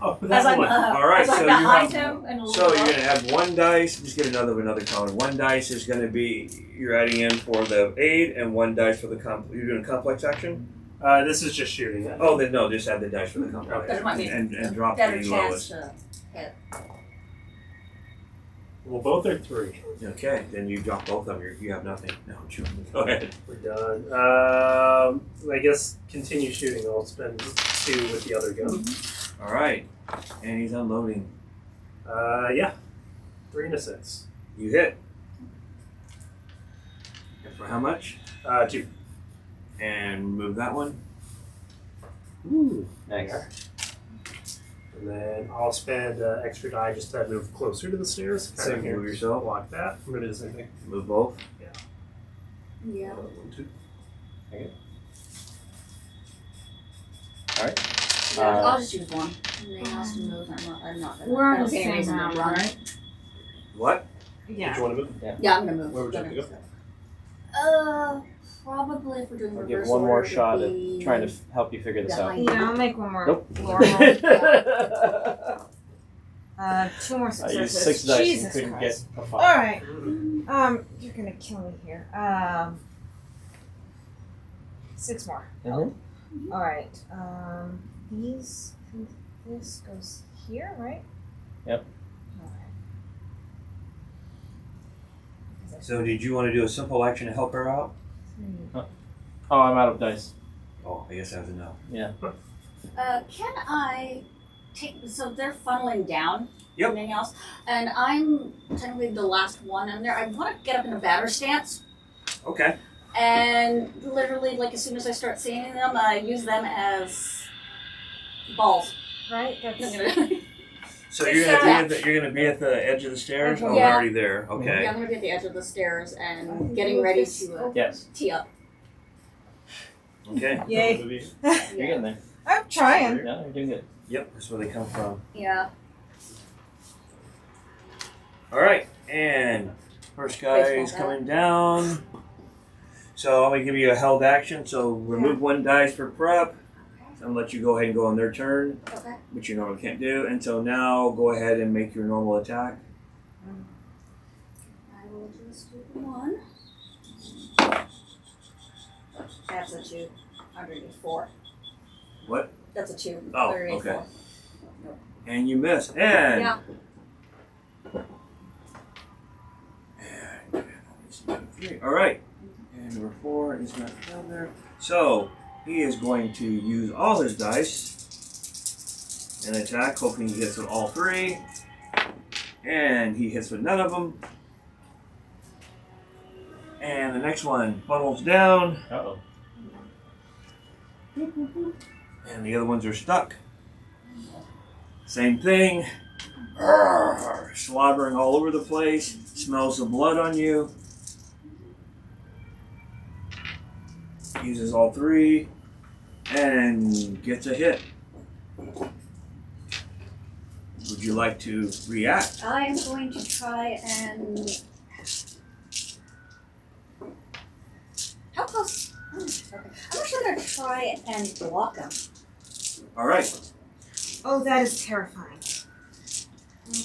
[SPEAKER 6] Oh,
[SPEAKER 8] As
[SPEAKER 6] that
[SPEAKER 8] I'm,
[SPEAKER 6] one.
[SPEAKER 7] All right,
[SPEAKER 8] as I'm
[SPEAKER 7] so you
[SPEAKER 8] behind
[SPEAKER 7] have-
[SPEAKER 8] him and a
[SPEAKER 7] So
[SPEAKER 8] little
[SPEAKER 7] you're
[SPEAKER 8] up.
[SPEAKER 7] going to have one dice. Just get another color. One dice is going to be you're adding in for the aid, and one dice for the You're doing a complex action.
[SPEAKER 6] This is just shooting.
[SPEAKER 7] Oh, then no, just add the dice for the complex
[SPEAKER 8] There might be
[SPEAKER 7] and drop
[SPEAKER 8] better
[SPEAKER 7] the
[SPEAKER 8] chance
[SPEAKER 7] lowest.
[SPEAKER 8] to hit.
[SPEAKER 6] Well, both are 3.
[SPEAKER 7] Okay, then you drop both of them. You have nothing. No, I'm joking. Go ahead.
[SPEAKER 6] We're done. I guess continue shooting. I'll spend 2 with the other gun.
[SPEAKER 7] All right, and he's unloading.
[SPEAKER 6] Yeah. 3 and a 6.
[SPEAKER 7] You hit. And for how much?
[SPEAKER 6] 2.
[SPEAKER 7] And move that one.
[SPEAKER 12] Ooh, nice.
[SPEAKER 6] And then I'll spend extra die just to move closer to the stairs.
[SPEAKER 7] So
[SPEAKER 6] Kind of
[SPEAKER 7] move yourself.
[SPEAKER 6] block that. I'm going to do the same thing.
[SPEAKER 7] Move both.
[SPEAKER 8] Yeah.
[SPEAKER 6] 1, 2.
[SPEAKER 12] Alright.
[SPEAKER 8] I'll just use one. Anything else to move? I'm not gonna.
[SPEAKER 10] We're
[SPEAKER 8] I
[SPEAKER 10] on
[SPEAKER 8] don't
[SPEAKER 10] the
[SPEAKER 8] see any
[SPEAKER 10] same
[SPEAKER 8] reason to
[SPEAKER 10] round,
[SPEAKER 8] run.
[SPEAKER 10] right?
[SPEAKER 7] What?
[SPEAKER 6] Did
[SPEAKER 10] Yeah.
[SPEAKER 6] you want to move?
[SPEAKER 8] Yeah, I'm gonna move.
[SPEAKER 6] Where would you like to
[SPEAKER 8] Probably if we're doing
[SPEAKER 12] I'll
[SPEAKER 8] reverse
[SPEAKER 12] give one more
[SPEAKER 8] order, it'd
[SPEAKER 12] shot at
[SPEAKER 8] be
[SPEAKER 12] trying to help you figure this out.
[SPEAKER 8] behind
[SPEAKER 10] Yeah, I'll make one more.
[SPEAKER 12] Nope.
[SPEAKER 10] Two more
[SPEAKER 12] I
[SPEAKER 10] successes.
[SPEAKER 12] used 6 dice
[SPEAKER 10] Jesus
[SPEAKER 12] and couldn't
[SPEAKER 10] Christ.
[SPEAKER 12] get a 5.
[SPEAKER 10] All right. You're gonna kill me here. 6 more.
[SPEAKER 12] Mhm.
[SPEAKER 10] All right. These. This goes here, right?
[SPEAKER 12] Yep.
[SPEAKER 10] Okay.
[SPEAKER 7] So did you want to do a simple action to help her out?
[SPEAKER 12] Oh, I'm out of dice.
[SPEAKER 7] Oh, I guess that was a no.
[SPEAKER 12] Yeah.
[SPEAKER 8] Can I take? So they're funneling down.
[SPEAKER 7] Yep.
[SPEAKER 8] Anything else? And I'm technically the last one in there. I want to get up in a batter stance.
[SPEAKER 7] Okay.
[SPEAKER 8] And literally, like as soon as I start seeing them, I use them as balls.
[SPEAKER 10] Right. That's.
[SPEAKER 7] So you're gonna be at the edge of the stairs? Oh,
[SPEAKER 8] Yeah.
[SPEAKER 7] we're already there. Okay.
[SPEAKER 8] Yeah, I'm gonna be at the edge of the stairs and getting ready to
[SPEAKER 12] Yes.
[SPEAKER 8] tee up.
[SPEAKER 7] Okay.
[SPEAKER 10] Yay.
[SPEAKER 12] You're getting there.
[SPEAKER 10] I'm trying.
[SPEAKER 12] Yeah, you're doing good.
[SPEAKER 7] Yep, that's where they come from.
[SPEAKER 8] Yeah.
[SPEAKER 7] All right, and first guy is coming down. So I'm gonna give you a held action. So remove 1 dice for prep. I'm gonna let you go ahead and go on their turn,
[SPEAKER 8] Okay.
[SPEAKER 7] which you normally can't do. And so now go ahead and make your normal attack.
[SPEAKER 8] I will just do 1. That's a 2. Underneath 4.
[SPEAKER 7] What?
[SPEAKER 8] That's a 2.
[SPEAKER 7] Oh,
[SPEAKER 8] Underneath
[SPEAKER 7] okay.
[SPEAKER 8] 4.
[SPEAKER 7] And you miss. And
[SPEAKER 8] Yeah.
[SPEAKER 7] all right. And number 4 is not down there. So he is going to use all his dice and attack, hoping he hits with all 3. And he hits with none of them. And the next one funnels down.
[SPEAKER 12] Uh-oh.
[SPEAKER 7] And the other ones are stuck. Same thing. Arrgh, slobbering all over the place. Smells the blood on you. Uses all 3. And gets a hit. Would you like to react?
[SPEAKER 8] I am going to try and. How close? Okay. I'm actually going to try and block him.
[SPEAKER 7] All right.
[SPEAKER 10] Oh, that is terrifying.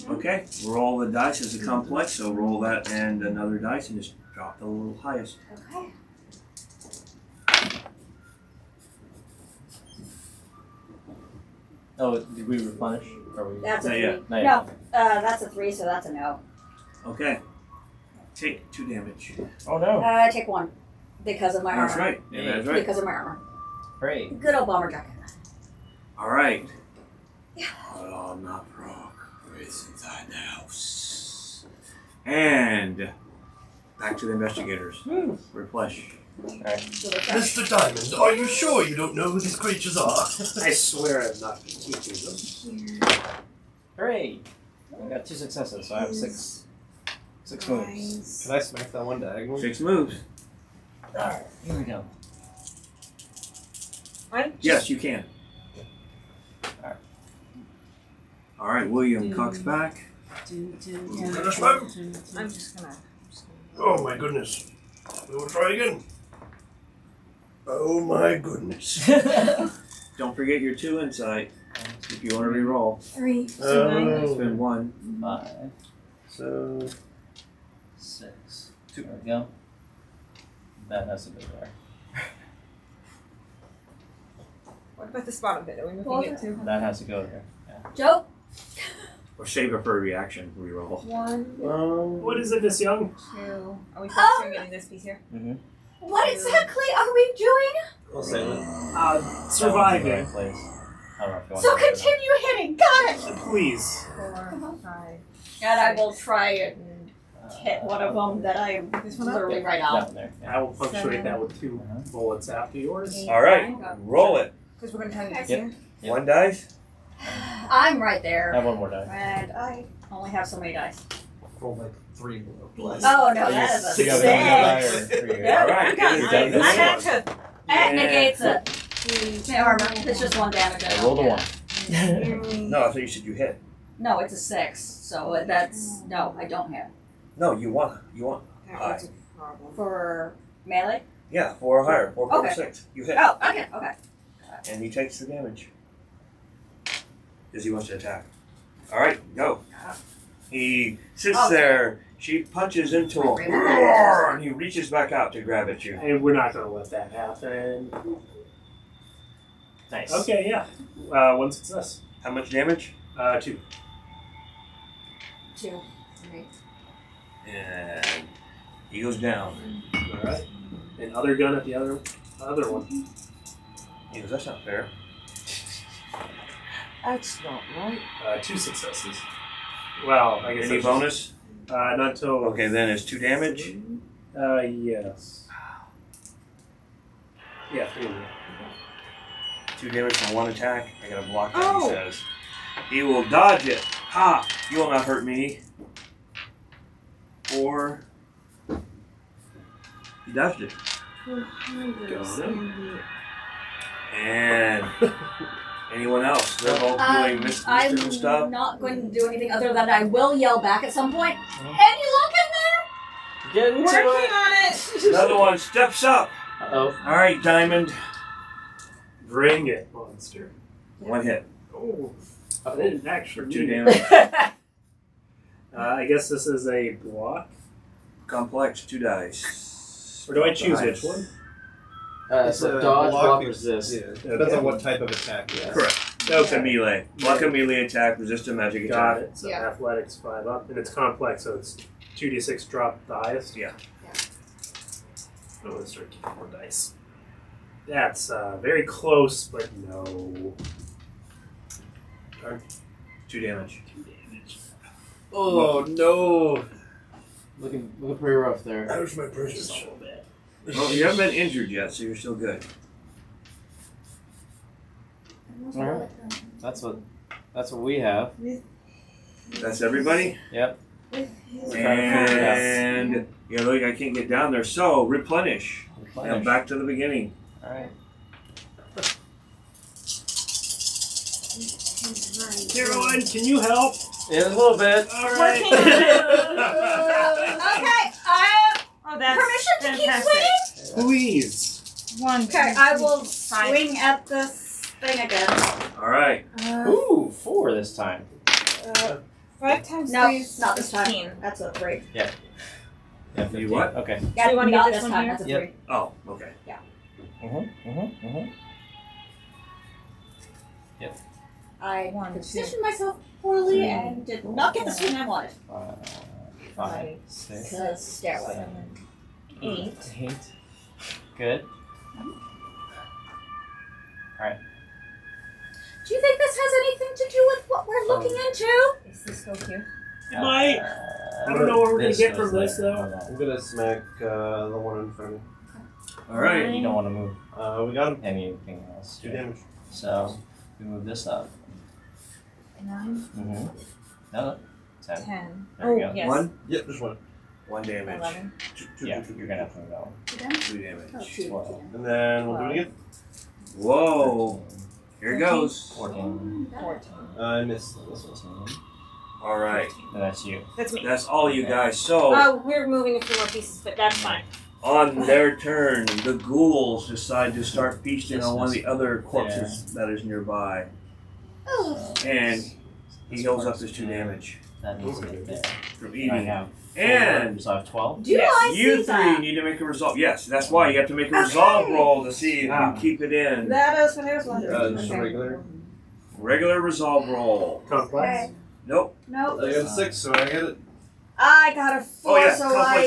[SPEAKER 7] Okay. Roll the dice as a complex. So roll that and another dice and just drop the little highest.
[SPEAKER 8] Okay.
[SPEAKER 12] Oh, did we replenish? Are we?
[SPEAKER 8] That's a
[SPEAKER 7] Not
[SPEAKER 8] 3.
[SPEAKER 7] yet.
[SPEAKER 12] Not yet.
[SPEAKER 8] No, that's a 3, so that's a no.
[SPEAKER 7] Okay. Take 2 damage.
[SPEAKER 12] Oh no.
[SPEAKER 8] I take 1 because of my armor.
[SPEAKER 7] That's right. Yeah, that's right.
[SPEAKER 8] Because of my armor.
[SPEAKER 12] Great.
[SPEAKER 8] Good old bomber jacket.
[SPEAKER 7] All right.
[SPEAKER 8] Yeah.
[SPEAKER 7] Oh, not Brock. It's inside the house. And back to the investigators. Replenish.
[SPEAKER 12] Alright.
[SPEAKER 9] Mr. Diamond, are you sure you don't know who these creatures are?
[SPEAKER 6] I swear I've not been teaching them.
[SPEAKER 12] Hooray! I got 2 successes, so I have 6 moves.
[SPEAKER 6] Can I smack that one diagonally?
[SPEAKER 7] 6 moves.
[SPEAKER 12] Alright, here we go.
[SPEAKER 7] Yes, you can. All right, William cocks back.
[SPEAKER 9] Finish them?
[SPEAKER 10] I'm just gonna.
[SPEAKER 9] Oh my goodness. We will try again. Oh my goodness.
[SPEAKER 7] Don't forget your 2 insight if you want to re-roll.
[SPEAKER 10] 3.
[SPEAKER 7] Spend 1.
[SPEAKER 12] 5,
[SPEAKER 6] So
[SPEAKER 12] 6. There we go. That has to go there.
[SPEAKER 10] What about this bottom bit? Are we moving it to?
[SPEAKER 12] That has to go there. Yeah.
[SPEAKER 8] Joe?
[SPEAKER 7] Or save it for a reaction re-roll.
[SPEAKER 10] 1,
[SPEAKER 6] what is it, Miss Young?
[SPEAKER 10] 2. Are we focusing on getting this piece here?
[SPEAKER 12] Mm-hmm.
[SPEAKER 8] What exactly are we doing?
[SPEAKER 12] We'll save it.
[SPEAKER 6] Surviving.
[SPEAKER 12] Right place. I don't know if you want
[SPEAKER 8] So
[SPEAKER 12] to do that.
[SPEAKER 8] continue hitting. Got it.
[SPEAKER 6] Please.
[SPEAKER 10] 4, 5.
[SPEAKER 8] And I will try and hit one of them that I am literally right
[SPEAKER 12] That
[SPEAKER 8] out.
[SPEAKER 12] one there.
[SPEAKER 6] I will punctuate that with 2 bullets after yours.
[SPEAKER 7] All right, roll it.
[SPEAKER 10] Because we're gonna try to get
[SPEAKER 12] Yep.
[SPEAKER 10] here.
[SPEAKER 7] 1 dice.
[SPEAKER 8] I'm right there.
[SPEAKER 12] Have one more die.
[SPEAKER 8] And I only have so many dice.
[SPEAKER 13] Rolled like 3 below.
[SPEAKER 8] Oh no, that is a
[SPEAKER 12] You have
[SPEAKER 8] six.
[SPEAKER 12] another die or three?
[SPEAKER 8] Yeah.
[SPEAKER 7] All right.
[SPEAKER 10] I'm back to
[SPEAKER 8] That
[SPEAKER 7] Yeah.
[SPEAKER 8] negates it. The armor. It's just 1 damage. I
[SPEAKER 12] I rolled a
[SPEAKER 8] don't
[SPEAKER 12] 1.
[SPEAKER 8] get.
[SPEAKER 7] No, I thought you said you hit.
[SPEAKER 8] No, it's a 6. So that's no, I don't hit.
[SPEAKER 7] No, you want. High.
[SPEAKER 10] That's a problem.
[SPEAKER 8] For melee?
[SPEAKER 7] Yeah, 4 or higher. 4 or
[SPEAKER 8] Okay.
[SPEAKER 7] 6. You hit.
[SPEAKER 8] Oh, okay, okay.
[SPEAKER 7] And he takes the damage. Because he wants to attack. Alright, go. He sits
[SPEAKER 8] Okay.
[SPEAKER 7] there, she punches into him, roar, and he reaches back out to grab at you.
[SPEAKER 6] And we're not going to let that happen.
[SPEAKER 12] Nice.
[SPEAKER 6] Okay, yeah. 1 success.
[SPEAKER 7] How much damage?
[SPEAKER 6] 2.
[SPEAKER 8] 2. 3.
[SPEAKER 7] And he goes down.
[SPEAKER 6] Alright. And other gun at the other one.
[SPEAKER 7] He goes, that's not fair.
[SPEAKER 10] That's not right.
[SPEAKER 6] 2 successes. Well, I guess
[SPEAKER 7] Any
[SPEAKER 6] that's
[SPEAKER 7] bonus?
[SPEAKER 6] not until.
[SPEAKER 7] Okay, then it's 2 damage.
[SPEAKER 6] Yes. Yeah, 3.
[SPEAKER 7] 2 damage from 1 attack. I gotta block that,
[SPEAKER 10] Oh.
[SPEAKER 7] he says. He will dodge it. Ha! You will not hurt me. 4. He dodged it. And anyone else? They're both doing mischief
[SPEAKER 8] I'm
[SPEAKER 7] stuff.
[SPEAKER 8] not going to do anything other than I will yell back at some point. Any luck in
[SPEAKER 12] Get into
[SPEAKER 10] Working
[SPEAKER 12] it.
[SPEAKER 10] on it.
[SPEAKER 7] Another one steps up.
[SPEAKER 12] Uh-oh.
[SPEAKER 7] All right, Diamond.
[SPEAKER 6] Bring it, monster.
[SPEAKER 7] 1 hit
[SPEAKER 6] Oh, I didn't
[SPEAKER 7] for
[SPEAKER 6] actually
[SPEAKER 7] 2
[SPEAKER 6] need it.
[SPEAKER 7] damage.
[SPEAKER 6] I guess this is a block.
[SPEAKER 7] Complex, 2 dice.
[SPEAKER 6] Or do I choose which one?
[SPEAKER 12] So dodge, block,
[SPEAKER 11] is-
[SPEAKER 12] resist.
[SPEAKER 11] Yeah, depends on what type of attack it is.
[SPEAKER 7] Correct. That's a melee. Block a melee attack, resist a magic
[SPEAKER 6] Got
[SPEAKER 7] attack.
[SPEAKER 6] it. So
[SPEAKER 8] Yeah.
[SPEAKER 6] athletics 5 up, and it's complex, so it's 2d6 drop the highest.
[SPEAKER 7] Yeah.
[SPEAKER 6] Oh, let's start keeping more dice. That's very close, but no.
[SPEAKER 7] 2 damage.
[SPEAKER 6] 2 damage.
[SPEAKER 12] Oh no! Looking pretty rough there.
[SPEAKER 13] How's my presence?
[SPEAKER 6] So bad.
[SPEAKER 7] Well, you haven't been injured yet, so you're still good.
[SPEAKER 12] Alright. That's what we have.
[SPEAKER 7] That's everybody?
[SPEAKER 12] Yep.
[SPEAKER 7] And yeah, look, I can't get down there. So replenish. And back to the beginning.
[SPEAKER 12] Alright.
[SPEAKER 6] Caroline, can you help?
[SPEAKER 12] Yeah, a little bit.
[SPEAKER 6] All right.
[SPEAKER 10] Working on it.
[SPEAKER 8] Okay,
[SPEAKER 10] Oh, that's
[SPEAKER 8] permission to keep
[SPEAKER 10] fantastic.
[SPEAKER 8] swinging?
[SPEAKER 6] Please.
[SPEAKER 10] 1,
[SPEAKER 8] Okay, I will swing at this thing again.
[SPEAKER 7] All right.
[SPEAKER 12] Ooh, 4 this time.
[SPEAKER 10] 5 times
[SPEAKER 8] No,
[SPEAKER 10] 3 is
[SPEAKER 8] not this time.
[SPEAKER 10] 15.
[SPEAKER 8] That's a 3.
[SPEAKER 12] Yeah,
[SPEAKER 7] You
[SPEAKER 12] 15.
[SPEAKER 7] what?
[SPEAKER 12] Okay.
[SPEAKER 8] Yeah,
[SPEAKER 10] you wanna
[SPEAKER 8] not
[SPEAKER 10] get this
[SPEAKER 8] this
[SPEAKER 10] one
[SPEAKER 8] time.
[SPEAKER 10] here?
[SPEAKER 8] That's a
[SPEAKER 12] Yep.
[SPEAKER 8] 3.
[SPEAKER 7] Oh, okay.
[SPEAKER 8] I
[SPEAKER 10] 1, 2,
[SPEAKER 8] positioned myself poorly and did not get the swing I wanted.
[SPEAKER 12] 5, 6,
[SPEAKER 8] Because stairway.
[SPEAKER 12] 7,
[SPEAKER 10] 8.
[SPEAKER 12] 8. Good.
[SPEAKER 8] Do you think this has anything to do with what we're looking into?
[SPEAKER 10] Is this go here?
[SPEAKER 6] Might. I don't know what we're gonna get
[SPEAKER 12] goes
[SPEAKER 6] from this,
[SPEAKER 12] there.
[SPEAKER 6] though.
[SPEAKER 11] I'm gonna smack the one in front of me.
[SPEAKER 7] All right.
[SPEAKER 12] You don't want to move
[SPEAKER 11] We got him.
[SPEAKER 12] anything else.
[SPEAKER 11] 2 damage.
[SPEAKER 12] So we move this up.
[SPEAKER 10] 9,
[SPEAKER 12] Mm-hmm. No. 10.
[SPEAKER 10] 10.
[SPEAKER 12] There we go.
[SPEAKER 10] Yes.
[SPEAKER 7] 1.
[SPEAKER 11] Yep, just 1.
[SPEAKER 7] 1 damage.
[SPEAKER 10] 11.
[SPEAKER 12] Yeah, you're gonna have to move that one.
[SPEAKER 7] 2 damage.
[SPEAKER 8] Oh, 2.
[SPEAKER 12] 12.
[SPEAKER 11] And then we'll do it again.
[SPEAKER 7] Whoa. Here it goes.
[SPEAKER 12] 14.
[SPEAKER 10] 14.
[SPEAKER 11] I missed this one.
[SPEAKER 12] 15.
[SPEAKER 7] All right.
[SPEAKER 12] And that's you.
[SPEAKER 10] That's me.
[SPEAKER 7] That's all you guys. So
[SPEAKER 10] We're moving a few more pieces, but that's fine.
[SPEAKER 7] on their turn, the ghouls decide to start feasting on one of the other corpses that is nearby. And he heals up his 2 damage
[SPEAKER 12] That means it there.
[SPEAKER 7] from
[SPEAKER 12] I
[SPEAKER 7] eating.
[SPEAKER 12] have
[SPEAKER 7] And
[SPEAKER 12] so I have 12.
[SPEAKER 8] Do I
[SPEAKER 7] you
[SPEAKER 8] see
[SPEAKER 7] 3
[SPEAKER 8] that?
[SPEAKER 7] need to make a resolve. Yes, that's why you have to make a resolve roll to see if you keep it in.
[SPEAKER 10] That is what I was wondering.
[SPEAKER 11] Just a regular.
[SPEAKER 7] Regular resolve roll.
[SPEAKER 6] Complex.
[SPEAKER 7] Nope.
[SPEAKER 8] Nope.
[SPEAKER 11] I got a 6, so I get it.
[SPEAKER 8] I got a 4,
[SPEAKER 7] Oh yeah,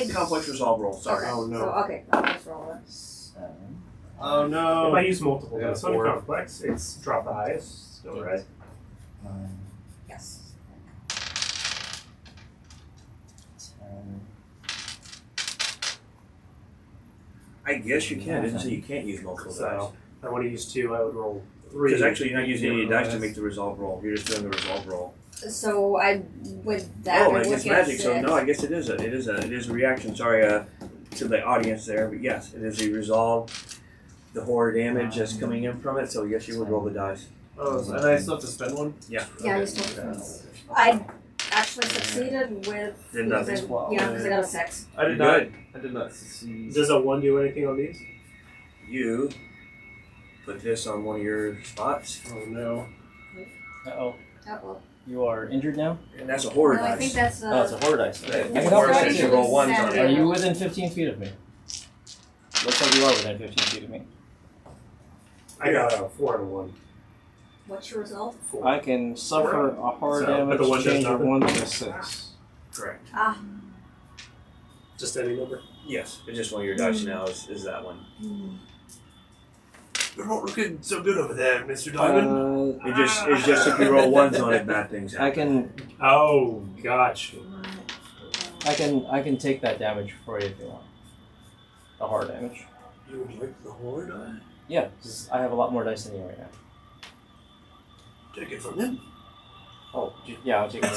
[SPEAKER 8] so
[SPEAKER 7] complex resolve roll. Sorry.
[SPEAKER 11] Oh no.
[SPEAKER 8] So, okay, let's roll it.
[SPEAKER 12] 7.
[SPEAKER 11] Oh no.
[SPEAKER 6] If I use multiple
[SPEAKER 11] I got
[SPEAKER 6] dice
[SPEAKER 11] a
[SPEAKER 6] on
[SPEAKER 11] 4.
[SPEAKER 6] complex, it's drop the highest. Still right.
[SPEAKER 12] 9.
[SPEAKER 8] Yes.
[SPEAKER 12] 10.
[SPEAKER 7] I guess you can. It didn't say you can't use multiple dice.
[SPEAKER 6] So if I want to use 2, I would roll 3.
[SPEAKER 7] Because actually, you're not using any dice to make the resolve roll. You're just doing the resolve roll.
[SPEAKER 8] So I with that.
[SPEAKER 7] Oh,
[SPEAKER 8] I
[SPEAKER 7] it's
[SPEAKER 8] would
[SPEAKER 7] just
[SPEAKER 8] get
[SPEAKER 7] magic. So
[SPEAKER 8] 6.
[SPEAKER 7] no, I guess it is a reaction. Sorry, to the audience there, but yes, it is a resolve. The horror damage that's coming in from it. So yes, you would roll the dice.
[SPEAKER 11] Oh, and I still have to spend one?
[SPEAKER 7] Yeah.
[SPEAKER 8] Yeah, you still. I actually succeeded with.
[SPEAKER 7] Did nothing.
[SPEAKER 8] Yeah, because I got a 6.
[SPEAKER 11] I did not. I did not succeed.
[SPEAKER 6] Does a 1 do anything on these?
[SPEAKER 7] You put this on one of your spots.
[SPEAKER 11] Oh no.
[SPEAKER 12] Uh-oh.
[SPEAKER 8] Uh-oh.
[SPEAKER 12] You are injured now?
[SPEAKER 7] And that's a horror
[SPEAKER 8] No,
[SPEAKER 7] dice.
[SPEAKER 8] I think that's
[SPEAKER 12] Oh, it's a horror dice.
[SPEAKER 7] Yeah,
[SPEAKER 12] I can help
[SPEAKER 7] horror
[SPEAKER 12] you.
[SPEAKER 7] dice, you roll ones on
[SPEAKER 12] Are
[SPEAKER 7] it.
[SPEAKER 12] you within 15 feet of me? Looks like you are within 15 feet of me.
[SPEAKER 6] I got a 4 and a 1.
[SPEAKER 8] What's your result?
[SPEAKER 12] I can suffer a horror
[SPEAKER 6] So, but
[SPEAKER 12] damage
[SPEAKER 6] the one does
[SPEAKER 12] change of
[SPEAKER 6] nothing?
[SPEAKER 12] 1 to a 6.
[SPEAKER 7] Correct.
[SPEAKER 8] Ah.
[SPEAKER 6] Just any number?
[SPEAKER 7] Yes, it's just one of your dice now is that one.
[SPEAKER 9] You're not looking so good over there, Mr. Diamond.
[SPEAKER 7] It's just if you roll ones on it, bad things happen.
[SPEAKER 12] I can
[SPEAKER 6] Oh, gotcha.
[SPEAKER 12] I can take that damage for you if you want. The horror damage.
[SPEAKER 9] You would like the horror die?
[SPEAKER 12] Yeah, 'cause I have a lot more dice than you right now.
[SPEAKER 9] Take it from him.
[SPEAKER 12] Oh, yeah, I'll take it.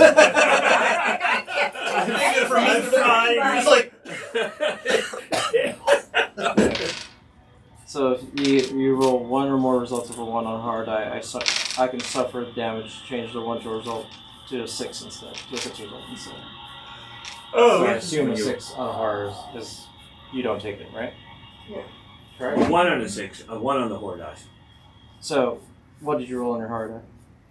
[SPEAKER 12] So if you roll 1 or more results of a 1 on hard die, I can suffer damage, change the 1 to a result to a 6 instead, to a 6 result instead.
[SPEAKER 6] Oh,
[SPEAKER 12] So I assume a 6 on hard is you don't take it, right?
[SPEAKER 8] Yeah.
[SPEAKER 12] Correct.
[SPEAKER 7] 1 on the 6, 1 on the horror dice.
[SPEAKER 12] So what did you roll on your hard die?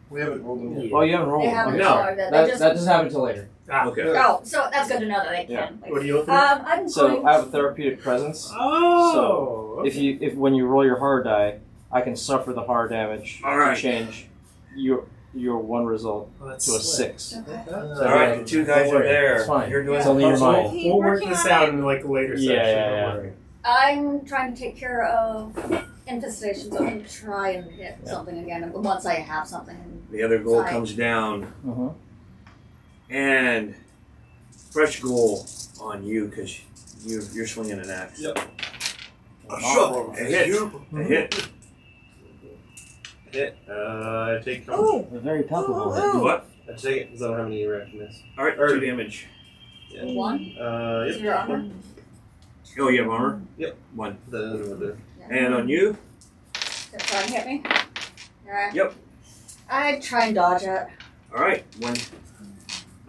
[SPEAKER 11] We haven't rolled them yet.
[SPEAKER 12] Oh, you haven't rolled.
[SPEAKER 8] They haven't
[SPEAKER 12] Okay.
[SPEAKER 8] started that.
[SPEAKER 12] That
[SPEAKER 8] They just.
[SPEAKER 12] doesn't happen until later.
[SPEAKER 7] Okay.
[SPEAKER 8] Oh, so that's good to know that they
[SPEAKER 12] Yeah.
[SPEAKER 8] can.
[SPEAKER 6] What are you looking
[SPEAKER 8] I'm
[SPEAKER 12] So
[SPEAKER 8] going.
[SPEAKER 12] I have a therapeutic presence.
[SPEAKER 6] Oh,
[SPEAKER 12] So if when you roll your hard die, I can suffer the hard damage
[SPEAKER 7] All right.
[SPEAKER 12] to change your 1 result
[SPEAKER 6] Well, that's
[SPEAKER 12] to a
[SPEAKER 6] slick.
[SPEAKER 12] 6.
[SPEAKER 7] All right, the 2 guys are there.
[SPEAKER 12] It's fine.
[SPEAKER 7] You're doing
[SPEAKER 12] It's only your
[SPEAKER 7] puzzle.
[SPEAKER 12] mind.
[SPEAKER 6] We'll work this out in like a later section.
[SPEAKER 12] Yeah.
[SPEAKER 6] Don't worry.
[SPEAKER 8] I'm trying to take care of infestations. I'm going to try and hit something again. And once I have something.
[SPEAKER 7] The other ghoul
[SPEAKER 8] Sorry.
[SPEAKER 7] comes down,
[SPEAKER 12] Mm-hmm.
[SPEAKER 7] and fresh ghoul on you because you're swinging an axe.
[SPEAKER 11] Yep.
[SPEAKER 9] A shovel.
[SPEAKER 7] A hit. A hit.
[SPEAKER 11] Hit. I take cover.
[SPEAKER 10] Oh,
[SPEAKER 12] A very palpable.
[SPEAKER 7] What?
[SPEAKER 11] I take it because I don't have any reactiveness.
[SPEAKER 7] All right, 2 damage.
[SPEAKER 11] Yeah.
[SPEAKER 8] 1.
[SPEAKER 11] Yep.
[SPEAKER 8] Is your armor?
[SPEAKER 7] Oh, you have armor?
[SPEAKER 11] Yep.
[SPEAKER 7] 1.
[SPEAKER 11] That is what there.
[SPEAKER 7] And on you?
[SPEAKER 8] They're trying to hit me. Alright.
[SPEAKER 7] Yep.
[SPEAKER 8] I try and dodge it.
[SPEAKER 7] All right, 1.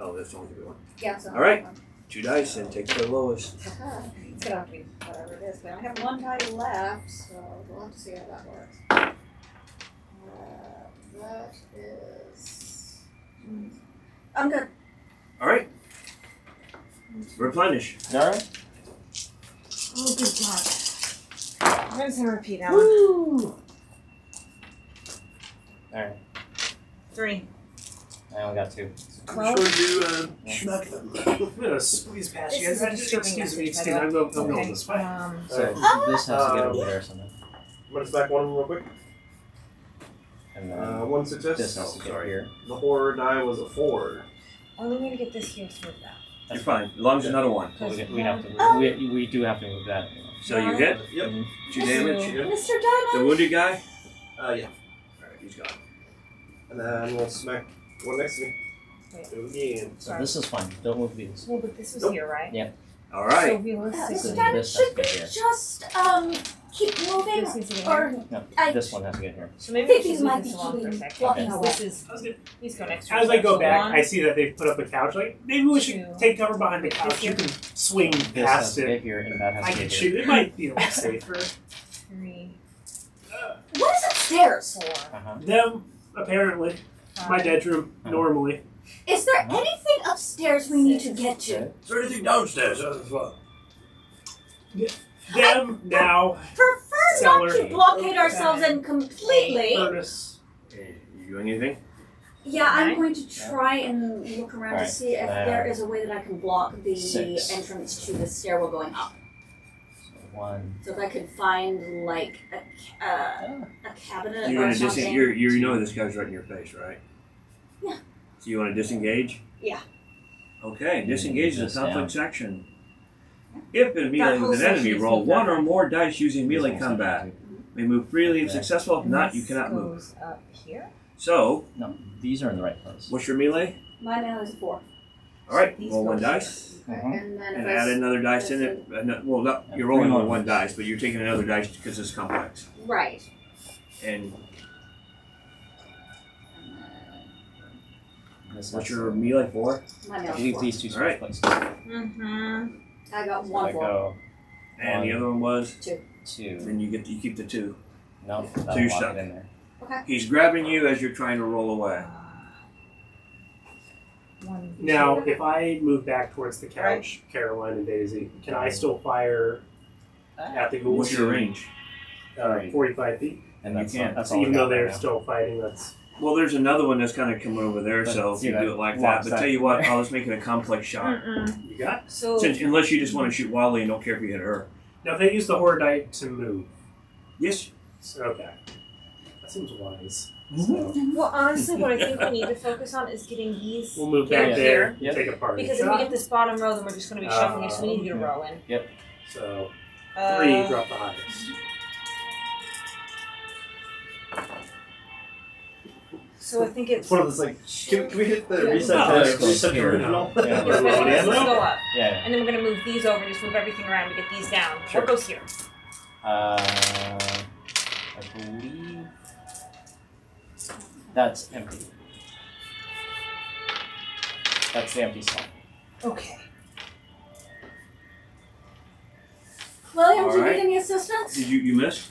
[SPEAKER 7] Oh, that's only the 1.
[SPEAKER 8] Yeah, so.
[SPEAKER 7] All right. 2 dice and take the lowest.
[SPEAKER 8] It's gonna have to be whatever it is, but I have 1 die left, so we'll have to see how that works. That is. I'm good.
[SPEAKER 7] All right. Replenish.
[SPEAKER 12] All right.
[SPEAKER 10] oh, good God. I'm going to repeat that one.
[SPEAKER 12] Woo! All right.
[SPEAKER 10] 3.
[SPEAKER 12] I only got 2.
[SPEAKER 9] I'm sure you smack them.
[SPEAKER 6] I'm gonna squeeze past
[SPEAKER 10] This
[SPEAKER 6] you
[SPEAKER 10] is
[SPEAKER 6] guys.
[SPEAKER 10] disturbing
[SPEAKER 6] Excuse me,
[SPEAKER 10] message,
[SPEAKER 6] excuse me.
[SPEAKER 10] by
[SPEAKER 6] I'm
[SPEAKER 10] the
[SPEAKER 6] going
[SPEAKER 10] Okay.
[SPEAKER 6] this way.
[SPEAKER 12] So this has to get over there somehow.
[SPEAKER 11] I'm gonna smack one of them real quick.
[SPEAKER 12] And then
[SPEAKER 11] 1 success.
[SPEAKER 12] this has to get here.
[SPEAKER 11] The horror die was a 4.
[SPEAKER 10] Only way to get this here through that.
[SPEAKER 7] You're fine, as long as it's not a 1.
[SPEAKER 12] We have to. We do have to move that.
[SPEAKER 7] So you hit?
[SPEAKER 11] Yep.
[SPEAKER 12] Mhm.
[SPEAKER 7] 2 damage.
[SPEAKER 8] Mr.
[SPEAKER 7] The
[SPEAKER 8] Diamond!
[SPEAKER 7] wounded guy?
[SPEAKER 11] Yeah.
[SPEAKER 7] Alright, he's gone.
[SPEAKER 11] And then we'll smack one next to me.
[SPEAKER 10] Wait.
[SPEAKER 11] Do it again.
[SPEAKER 12] So this is fine. Don't move these.
[SPEAKER 10] Well, but this was
[SPEAKER 11] Nope.
[SPEAKER 10] here, right?
[SPEAKER 12] Yeah.
[SPEAKER 10] So
[SPEAKER 7] Alright.
[SPEAKER 10] realistically,
[SPEAKER 8] Mr. Diamond,
[SPEAKER 12] this has
[SPEAKER 8] should
[SPEAKER 12] to
[SPEAKER 8] we
[SPEAKER 12] get here.
[SPEAKER 8] just keep moving?
[SPEAKER 10] this needs to get
[SPEAKER 8] Or
[SPEAKER 10] here.
[SPEAKER 12] No,
[SPEAKER 8] I-
[SPEAKER 12] this one has to get here.
[SPEAKER 10] So maybe
[SPEAKER 8] think
[SPEAKER 10] we
[SPEAKER 8] these
[SPEAKER 10] should
[SPEAKER 8] might
[SPEAKER 10] leave
[SPEAKER 8] be
[SPEAKER 10] this along for a
[SPEAKER 8] keeping
[SPEAKER 10] second.
[SPEAKER 8] blocking
[SPEAKER 10] because
[SPEAKER 8] our
[SPEAKER 10] This
[SPEAKER 8] way.
[SPEAKER 10] is, he's going extra.
[SPEAKER 6] As I go
[SPEAKER 10] So
[SPEAKER 6] back,
[SPEAKER 10] one,
[SPEAKER 6] I see that they've put up a couch. Like maybe we should
[SPEAKER 10] 2.
[SPEAKER 6] take cover behind the couch. You can swing
[SPEAKER 12] This has
[SPEAKER 6] past
[SPEAKER 12] to get
[SPEAKER 6] it.
[SPEAKER 12] here, and that has
[SPEAKER 6] I
[SPEAKER 12] to
[SPEAKER 6] can
[SPEAKER 12] get
[SPEAKER 6] shoot.
[SPEAKER 12] here.
[SPEAKER 6] It might be a little safer.
[SPEAKER 10] 3,
[SPEAKER 8] What is upstairs?
[SPEAKER 10] 4,
[SPEAKER 12] Uh-huh.
[SPEAKER 6] Them apparently.
[SPEAKER 10] 5.
[SPEAKER 6] My bedroom normally.
[SPEAKER 8] Is there anything upstairs we need to get to?
[SPEAKER 12] Okay.
[SPEAKER 9] Is there anything downstairs? That's fun.
[SPEAKER 6] Them now.
[SPEAKER 8] Prefer
[SPEAKER 6] Cellar.
[SPEAKER 8] not to blockade ourselves in completely.
[SPEAKER 6] Furnace.
[SPEAKER 7] Hey, you doing anything?
[SPEAKER 8] Yeah, I'm
[SPEAKER 10] Okay.
[SPEAKER 8] going to try and look around
[SPEAKER 12] Alright,
[SPEAKER 8] to see if there is a way that I can block the
[SPEAKER 12] 6.
[SPEAKER 8] entrance to the stairwell going up.
[SPEAKER 12] So 1.
[SPEAKER 8] So if I could find like a cabinet
[SPEAKER 7] You
[SPEAKER 8] or
[SPEAKER 7] want to
[SPEAKER 8] something.
[SPEAKER 7] you know this guy's right in your face, right?
[SPEAKER 8] Yeah.
[SPEAKER 7] So you want to disengage?
[SPEAKER 8] Yeah.
[SPEAKER 7] Okay, disengage is
[SPEAKER 12] This
[SPEAKER 7] a
[SPEAKER 12] down.
[SPEAKER 7] conflict section. If in a melee
[SPEAKER 8] whole
[SPEAKER 7] with an enemy,
[SPEAKER 8] section is
[SPEAKER 7] roll
[SPEAKER 8] moved
[SPEAKER 7] 1
[SPEAKER 8] down.
[SPEAKER 7] or more dice using melee
[SPEAKER 12] This one's
[SPEAKER 7] combat.
[SPEAKER 12] not
[SPEAKER 7] may move freely if
[SPEAKER 14] Okay.
[SPEAKER 7] successful. If not, you
[SPEAKER 10] This
[SPEAKER 7] cannot move.
[SPEAKER 10] goes up here.
[SPEAKER 7] So,
[SPEAKER 14] No, these are in the right place.
[SPEAKER 7] what's your melee?
[SPEAKER 8] My now is 4.
[SPEAKER 7] All right,
[SPEAKER 10] These
[SPEAKER 7] roll one
[SPEAKER 10] go
[SPEAKER 7] dice.
[SPEAKER 8] And then
[SPEAKER 7] And
[SPEAKER 8] if I
[SPEAKER 7] add
[SPEAKER 8] s-
[SPEAKER 7] another dice in it. Well, not,
[SPEAKER 14] And
[SPEAKER 7] you're
[SPEAKER 14] three
[SPEAKER 7] rolling
[SPEAKER 14] more
[SPEAKER 7] with one
[SPEAKER 14] ones.
[SPEAKER 7] dice, but you're taking another dice because it's complex.
[SPEAKER 8] Right.
[SPEAKER 7] And
[SPEAKER 14] This
[SPEAKER 7] what's
[SPEAKER 14] has
[SPEAKER 7] your
[SPEAKER 14] to-
[SPEAKER 7] melee for?
[SPEAKER 8] My
[SPEAKER 14] I
[SPEAKER 8] now is
[SPEAKER 14] believe
[SPEAKER 8] 4.
[SPEAKER 14] these two
[SPEAKER 7] All
[SPEAKER 14] switch
[SPEAKER 7] right.
[SPEAKER 14] places.
[SPEAKER 10] Mm-hmm.
[SPEAKER 8] I got
[SPEAKER 14] So
[SPEAKER 8] 1
[SPEAKER 14] I
[SPEAKER 8] 4.
[SPEAKER 14] go
[SPEAKER 7] And the
[SPEAKER 14] One.
[SPEAKER 7] other one was?
[SPEAKER 8] 2.
[SPEAKER 14] 2.
[SPEAKER 7] Then you keep the 2.
[SPEAKER 14] No,
[SPEAKER 7] So
[SPEAKER 14] that'll
[SPEAKER 7] you're
[SPEAKER 14] lock
[SPEAKER 7] stuck.
[SPEAKER 14] it in there.
[SPEAKER 8] Okay.
[SPEAKER 7] He's grabbing you as you're trying to roll away.
[SPEAKER 10] One.
[SPEAKER 6] Now, if I move back towards the couch, Caroline and Daisy, can I still fire at the ghouls?
[SPEAKER 7] What's your range?
[SPEAKER 6] 45 feet.
[SPEAKER 14] And that's
[SPEAKER 7] You can't.
[SPEAKER 14] That's
[SPEAKER 6] So
[SPEAKER 14] all
[SPEAKER 6] even
[SPEAKER 14] I got
[SPEAKER 6] though they're
[SPEAKER 14] right now.
[SPEAKER 6] still fighting, that's
[SPEAKER 7] Well, there's another one that's kind of coming over there,
[SPEAKER 14] But
[SPEAKER 7] so if
[SPEAKER 14] see,
[SPEAKER 7] you
[SPEAKER 14] that
[SPEAKER 7] do it like that.
[SPEAKER 14] locks
[SPEAKER 7] But
[SPEAKER 14] that
[SPEAKER 7] tell you what,
[SPEAKER 14] there.
[SPEAKER 7] I'll just make it a complex shot.
[SPEAKER 6] you got.
[SPEAKER 10] So
[SPEAKER 7] Unless you just want to shoot wildly and don't care if you hit her.
[SPEAKER 6] Now, if they use the horror die to move,
[SPEAKER 7] Yes.
[SPEAKER 6] so, okay, that seems wise.
[SPEAKER 7] Mm-hmm.
[SPEAKER 6] So
[SPEAKER 10] well, honestly, what I think we need to focus on is getting these
[SPEAKER 6] we'll move
[SPEAKER 10] here
[SPEAKER 6] back
[SPEAKER 10] and
[SPEAKER 6] there,
[SPEAKER 10] here.
[SPEAKER 6] and take a party
[SPEAKER 10] Because if
[SPEAKER 6] shot.
[SPEAKER 10] we get this bottom row, then we're just going to be shuffling it. So we need to get a row in.
[SPEAKER 6] So 3,
[SPEAKER 10] Uh,
[SPEAKER 6] drop the highest.
[SPEAKER 10] So I think it's.
[SPEAKER 11] It's one of those like, can we hit the
[SPEAKER 10] Yeah.
[SPEAKER 11] reset
[SPEAKER 14] Oh,
[SPEAKER 11] to
[SPEAKER 14] that's
[SPEAKER 11] reset to
[SPEAKER 14] cool.
[SPEAKER 11] original?
[SPEAKER 14] Yeah.
[SPEAKER 10] Yeah, so I think this
[SPEAKER 6] Yeah.
[SPEAKER 10] needs to go up.
[SPEAKER 14] Yeah.
[SPEAKER 10] And then we're going to move these over and just move everything around to get these down.
[SPEAKER 14] Sure.
[SPEAKER 10] What goes here?
[SPEAKER 14] I believe that's empty. That's the empty spot.
[SPEAKER 10] Okay.
[SPEAKER 8] William, do you
[SPEAKER 7] Alright.
[SPEAKER 8] need any assistance?
[SPEAKER 7] Did you miss?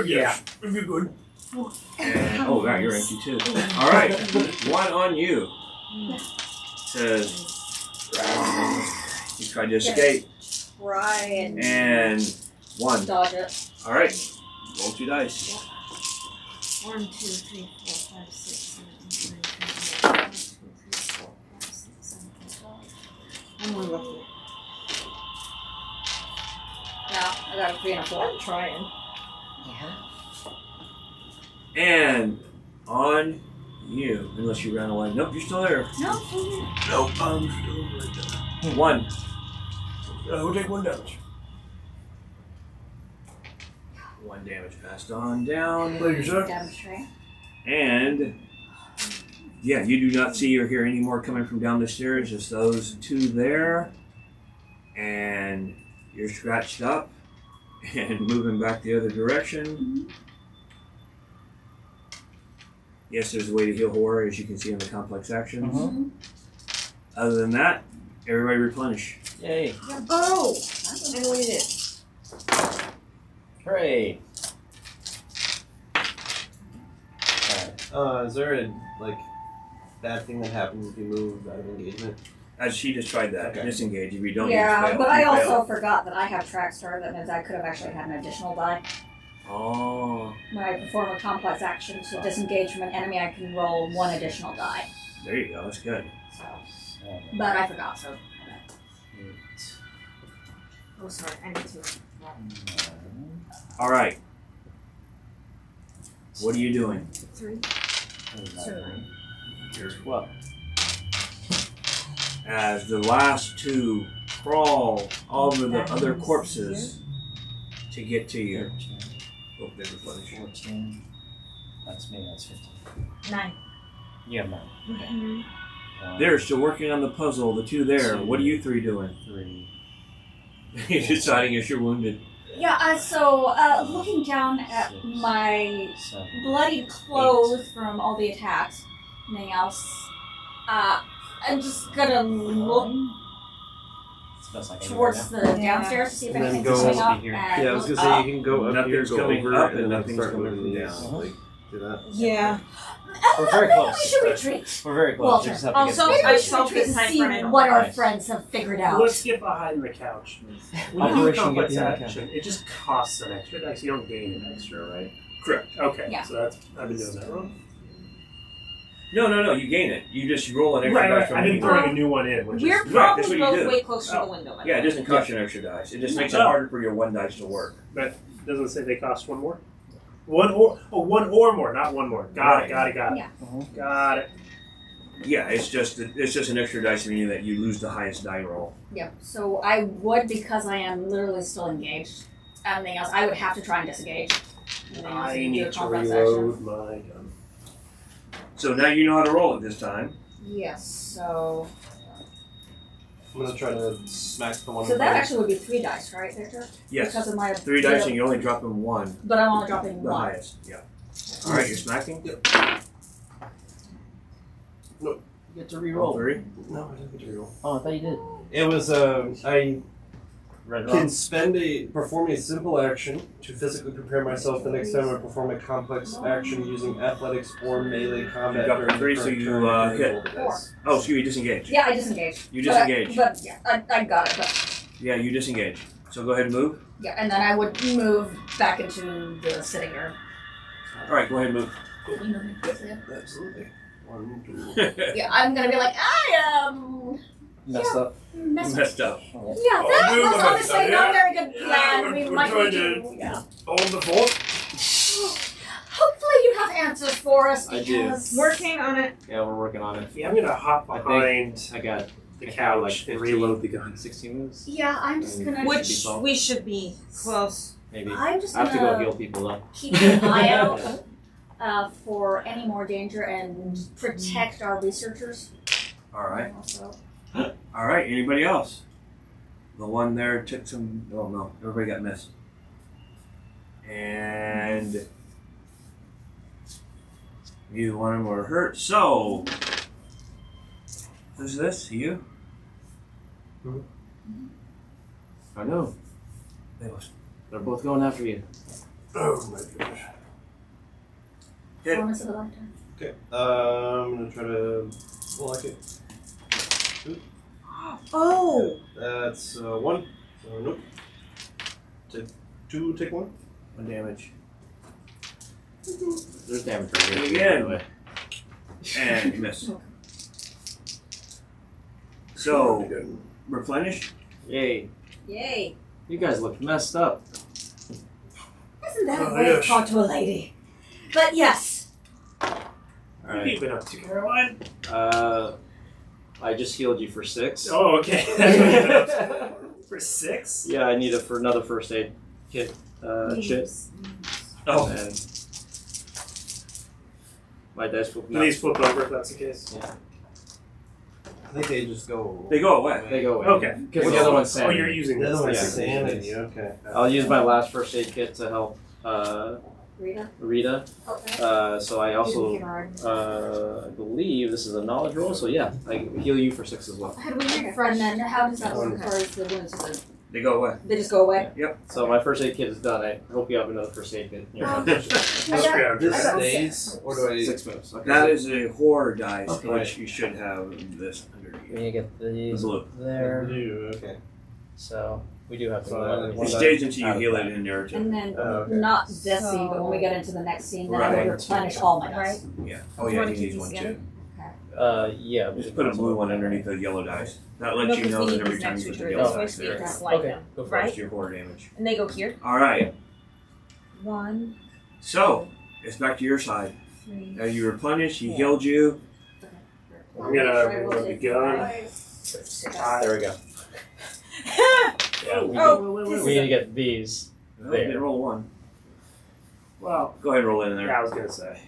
[SPEAKER 6] Yeah.
[SPEAKER 7] If you're good. And, oh, yeah, you're empty too. All right, one on you. Says you tried to escape,
[SPEAKER 8] Try
[SPEAKER 7] and 1.
[SPEAKER 8] dodge it.
[SPEAKER 7] All right, roll 2 dice.
[SPEAKER 10] 1, 2, 3, 4, 5, 6, 7, 8, 9, 10, 11, 12. 1, 2, 3, 4, 5, 6, 7, 8, 12. I'm one lucky.
[SPEAKER 8] No, I got a 3 and a 4.
[SPEAKER 10] I'm trying.
[SPEAKER 7] And on you, unless you ran away. Nope, you're still there.
[SPEAKER 8] No,
[SPEAKER 7] Nope, I'm still right there. 1. We'll take 1 damage. 1 damage passed on down.
[SPEAKER 8] damage tray.
[SPEAKER 7] And yeah, you do not see or hear any more coming from down the stairs. Just those 2 there. And you're scratched up and moving back the other direction. Yes, there's a way to heal horror, as you can see in the complex actions. Other than that, everybody replenish.
[SPEAKER 14] Yay.
[SPEAKER 10] Oh! I know what it is.
[SPEAKER 14] Hooray.
[SPEAKER 11] Is there a like bad thing that happens if you move out of engagement?
[SPEAKER 7] As she just tried that,
[SPEAKER 11] Okay.
[SPEAKER 7] disengage. If you don't,
[SPEAKER 8] Yeah,
[SPEAKER 7] you fail.
[SPEAKER 8] but I
[SPEAKER 7] You fail.
[SPEAKER 8] also forgot that I have track star. That means I could have actually had an additional die.
[SPEAKER 7] Oh,
[SPEAKER 8] When I perform a complex action to disengage from an enemy, I can roll 1 additional die.
[SPEAKER 7] there you go. That's good.
[SPEAKER 8] So, but I forgot. So.
[SPEAKER 10] Oh, sorry. I need to.
[SPEAKER 7] All right. What are you doing?
[SPEAKER 10] 3.
[SPEAKER 14] Here's 12.
[SPEAKER 7] As the last 2 crawl over the other corpses to get to you.
[SPEAKER 14] 13,
[SPEAKER 7] Oh, they replenish.
[SPEAKER 14] 14. That's me, that's 15.
[SPEAKER 10] 9.
[SPEAKER 14] You have 9. Okay.
[SPEAKER 10] Mm-hmm.
[SPEAKER 7] They're still working on the puzzle. The 2 there. What are you 3 doing?
[SPEAKER 14] 3.
[SPEAKER 7] You're deciding if you're wounded.
[SPEAKER 8] Yeah, looking down at
[SPEAKER 14] 6,
[SPEAKER 8] my
[SPEAKER 14] 7.
[SPEAKER 8] bloodied clothes from all the attacks, anything else, I'm just gonna look
[SPEAKER 14] It's the best I can do
[SPEAKER 8] towards
[SPEAKER 14] right
[SPEAKER 8] the downstairs to see if
[SPEAKER 11] And then
[SPEAKER 8] anything's
[SPEAKER 11] go
[SPEAKER 8] coming up.
[SPEAKER 14] here.
[SPEAKER 8] And
[SPEAKER 11] Yeah, I was gonna
[SPEAKER 8] look
[SPEAKER 11] say
[SPEAKER 8] up.
[SPEAKER 11] you can go up
[SPEAKER 7] Nothing's
[SPEAKER 11] here, go
[SPEAKER 7] coming
[SPEAKER 11] over,
[SPEAKER 7] up,
[SPEAKER 11] and
[SPEAKER 7] and
[SPEAKER 11] then
[SPEAKER 7] nothing's
[SPEAKER 11] start
[SPEAKER 7] coming
[SPEAKER 11] moving
[SPEAKER 7] from
[SPEAKER 11] these.
[SPEAKER 7] down.
[SPEAKER 11] Like, do that.
[SPEAKER 10] Yeah.
[SPEAKER 14] We're very
[SPEAKER 8] Maybe
[SPEAKER 14] close.
[SPEAKER 8] we should retreat.
[SPEAKER 14] We're very close.
[SPEAKER 8] Walter.
[SPEAKER 14] We just have to
[SPEAKER 10] Also,
[SPEAKER 14] get
[SPEAKER 8] Maybe
[SPEAKER 10] I
[SPEAKER 8] we should
[SPEAKER 10] solved
[SPEAKER 8] retreat
[SPEAKER 10] this
[SPEAKER 8] and
[SPEAKER 10] time
[SPEAKER 8] see
[SPEAKER 10] for an
[SPEAKER 8] what our
[SPEAKER 14] Nice.
[SPEAKER 8] friends have figured out.
[SPEAKER 6] Let's get behind the couch. When you do
[SPEAKER 14] Operation
[SPEAKER 6] complex
[SPEAKER 14] Get Behind the
[SPEAKER 6] action, it just costs an extra dice. You don't gain an extra, right?
[SPEAKER 7] Correct.
[SPEAKER 6] Okay,
[SPEAKER 8] Yeah.
[SPEAKER 6] so that's I've been doing that wrong.
[SPEAKER 7] No. You gain it. You just roll an extra
[SPEAKER 6] Right,
[SPEAKER 7] dice
[SPEAKER 6] right.
[SPEAKER 7] from
[SPEAKER 6] I've been
[SPEAKER 7] anywhere.
[SPEAKER 6] throwing a new one in, which
[SPEAKER 10] We're
[SPEAKER 6] is
[SPEAKER 7] Right, that's
[SPEAKER 10] probably
[SPEAKER 7] what you
[SPEAKER 10] both
[SPEAKER 7] do.
[SPEAKER 10] way closer to
[SPEAKER 6] Oh.
[SPEAKER 10] the window. by
[SPEAKER 7] Yeah, it
[SPEAKER 10] the way.
[SPEAKER 7] doesn't cost you an extra dice. It just makes it
[SPEAKER 6] Oh.
[SPEAKER 7] harder for your 1 dice to work.
[SPEAKER 6] but doesn't say they cost 1 more. 1 or more, not 1 more. Got it.
[SPEAKER 8] Yeah.
[SPEAKER 6] Got it.
[SPEAKER 7] Yeah, it's just an extra dice, meaning that you lose the highest die roll.
[SPEAKER 8] Yep. So I would, because I am literally still engaged. Anything else, I would have to try and disengage.
[SPEAKER 10] And then
[SPEAKER 6] I
[SPEAKER 10] you do a
[SPEAKER 6] need to
[SPEAKER 10] complex
[SPEAKER 6] reload
[SPEAKER 10] action.
[SPEAKER 6] my gun.
[SPEAKER 7] So now you know how to roll it this time.
[SPEAKER 10] Yes, so.
[SPEAKER 11] I'm gonna try to smack the one.
[SPEAKER 10] So that actually would be 3 dice, right, Victor?
[SPEAKER 7] Yes.
[SPEAKER 10] Because of my
[SPEAKER 7] 3 dice and you're only dropping 1.
[SPEAKER 10] But I'm only dropping
[SPEAKER 7] The
[SPEAKER 10] 1.
[SPEAKER 7] highest, yeah. Alright, you're smacking?
[SPEAKER 11] Yep.
[SPEAKER 14] You get to
[SPEAKER 7] Roll
[SPEAKER 14] re-roll.
[SPEAKER 7] 3.
[SPEAKER 11] No, I didn't get to reroll.
[SPEAKER 14] Oh, I thought you did.
[SPEAKER 11] It was I
[SPEAKER 14] Read it
[SPEAKER 11] can
[SPEAKER 14] wrong.
[SPEAKER 11] perform a simple action to physically prepare myself the next time I perform a complex action using athletics or melee combat.
[SPEAKER 7] You got
[SPEAKER 11] during the
[SPEAKER 7] 3, so
[SPEAKER 11] current
[SPEAKER 7] you,
[SPEAKER 11] turn and
[SPEAKER 7] hit.
[SPEAKER 11] roll the dice.
[SPEAKER 7] Oh, excuse me, disengage.
[SPEAKER 10] Yeah, I disengaged.
[SPEAKER 7] You disengage.
[SPEAKER 10] But yeah, I got it. But
[SPEAKER 7] Yeah, you disengage. So go ahead and move.
[SPEAKER 10] yeah, and then I would move back into the sitting room.
[SPEAKER 7] Alright, go ahead and move.
[SPEAKER 11] Absolutely. 1, 2.
[SPEAKER 10] Yeah, I'm gonna be like, I am
[SPEAKER 14] Messed up.
[SPEAKER 7] Messed up.
[SPEAKER 10] Yeah, that
[SPEAKER 6] do
[SPEAKER 10] was
[SPEAKER 6] the
[SPEAKER 10] honestly
[SPEAKER 6] messed up,
[SPEAKER 10] not a
[SPEAKER 6] yeah.
[SPEAKER 10] very good plan.
[SPEAKER 6] we're
[SPEAKER 10] We might
[SPEAKER 6] trying
[SPEAKER 10] need
[SPEAKER 6] to-
[SPEAKER 10] to. Yeah.
[SPEAKER 6] Hold the fort.
[SPEAKER 10] Hopefully you have answers for us
[SPEAKER 12] I do.
[SPEAKER 10] because
[SPEAKER 4] Working on it.
[SPEAKER 12] Yeah, we're working on it.
[SPEAKER 6] Yeah, I'm gonna hop
[SPEAKER 12] I think-
[SPEAKER 6] behind
[SPEAKER 12] I got
[SPEAKER 6] the
[SPEAKER 12] I got
[SPEAKER 6] couch
[SPEAKER 12] like
[SPEAKER 6] and
[SPEAKER 12] 15,
[SPEAKER 6] reload the gun.
[SPEAKER 12] 16 moves.
[SPEAKER 10] Yeah, I'm just gonna.
[SPEAKER 4] Which we should be close.
[SPEAKER 12] Maybe.
[SPEAKER 10] I'm just
[SPEAKER 12] I have to go
[SPEAKER 10] gonna
[SPEAKER 12] heal people though.
[SPEAKER 10] keep an eye out for any more danger and protect our researchers.
[SPEAKER 7] Alright.
[SPEAKER 10] Also.
[SPEAKER 7] Alright, anybody else? The one there took some. Oh no, everybody got missed. And neither one of them were hurt. So, who's this? You?
[SPEAKER 11] Who?
[SPEAKER 12] I know. They're both going after you.
[SPEAKER 11] Oh my gosh.
[SPEAKER 7] Hit.
[SPEAKER 10] Bonus of the lifetime.
[SPEAKER 11] Okay. I'm gonna try to block it.
[SPEAKER 4] Oh!
[SPEAKER 11] That's 1. So nope. Take 2. Take 1.
[SPEAKER 7] 1 damage.
[SPEAKER 12] There's damage right here.
[SPEAKER 7] Again.
[SPEAKER 12] By the way.
[SPEAKER 7] And miss. So, replenish.
[SPEAKER 12] Yay.
[SPEAKER 10] Yay!
[SPEAKER 12] You guys look messed up.
[SPEAKER 10] Isn't that
[SPEAKER 6] Oh,
[SPEAKER 10] a way to
[SPEAKER 6] yes.
[SPEAKER 10] talk to a lady? But yes.
[SPEAKER 6] What have
[SPEAKER 12] Alright.
[SPEAKER 6] you been up to, Caroline?
[SPEAKER 12] I just healed you for 6.
[SPEAKER 6] Oh, okay. That's what you've been up to. For 6?
[SPEAKER 12] Yeah, I need it for another first aid kit. Shit.
[SPEAKER 7] Oh.
[SPEAKER 12] And my dice flip.
[SPEAKER 6] Please flip over if that's the case.
[SPEAKER 12] Yeah.
[SPEAKER 11] I think they just go.
[SPEAKER 7] They go away.
[SPEAKER 12] They go away.
[SPEAKER 6] Okay.
[SPEAKER 12] Because the other one's
[SPEAKER 6] Oh,
[SPEAKER 12] sanity.
[SPEAKER 6] you're using
[SPEAKER 11] The
[SPEAKER 6] this.
[SPEAKER 11] other one's
[SPEAKER 12] Yeah.
[SPEAKER 11] sanity. Okay.
[SPEAKER 12] I'll use my last first aid kit to help
[SPEAKER 10] Rita?
[SPEAKER 12] Rita.
[SPEAKER 10] Okay.
[SPEAKER 12] So I also,
[SPEAKER 10] Gerard.
[SPEAKER 12] I believe this is a knowledge roll. So yeah, I heal you for 6 as well.
[SPEAKER 10] How do we make friends? And then how does that work as far as the wounds?
[SPEAKER 7] They go away.
[SPEAKER 10] They just go away?
[SPEAKER 12] So my first aid kit is done. I hope you have another first aid kit.
[SPEAKER 11] This stays, or do I?
[SPEAKER 12] 6 moves. Okay.
[SPEAKER 7] That is a horror dice,
[SPEAKER 12] Okay.
[SPEAKER 7] which you should have this underneath.
[SPEAKER 14] We need to get
[SPEAKER 7] The
[SPEAKER 14] these
[SPEAKER 7] blue.
[SPEAKER 14] there.
[SPEAKER 11] Blue, okay.
[SPEAKER 14] So we do have to
[SPEAKER 11] So
[SPEAKER 14] go that
[SPEAKER 7] It
[SPEAKER 14] way.
[SPEAKER 7] stays until you heal it in there too.
[SPEAKER 10] And then,
[SPEAKER 11] okay.
[SPEAKER 10] not this scene, but when we get into the next scene, then I
[SPEAKER 7] Right.
[SPEAKER 10] would replenish all my dice.
[SPEAKER 7] Yeah. Oh yeah, he needs one too.
[SPEAKER 14] Yeah.
[SPEAKER 7] Just put a blue one underneath the yellow dice. That lets you know that every time you put the
[SPEAKER 14] Oh,
[SPEAKER 7] yellow
[SPEAKER 4] This
[SPEAKER 7] dice
[SPEAKER 4] way
[SPEAKER 7] there,
[SPEAKER 4] speeds
[SPEAKER 14] Okay,
[SPEAKER 4] like them,
[SPEAKER 14] go for
[SPEAKER 4] right?
[SPEAKER 7] that's your horror damage.
[SPEAKER 4] And they go here.
[SPEAKER 7] Alright,
[SPEAKER 10] 1,
[SPEAKER 7] so it's back to your side.
[SPEAKER 10] 3.
[SPEAKER 7] Now you replenished, he healed you.
[SPEAKER 6] I'm gonna reload the gun.
[SPEAKER 14] There we go. Yeah, we,
[SPEAKER 4] Oh,
[SPEAKER 14] we need to get these.
[SPEAKER 7] Well,
[SPEAKER 14] There.
[SPEAKER 7] you can roll 1.
[SPEAKER 6] Well,
[SPEAKER 7] Go ahead and roll it in
[SPEAKER 6] yeah,
[SPEAKER 7] there.
[SPEAKER 6] I was gonna say.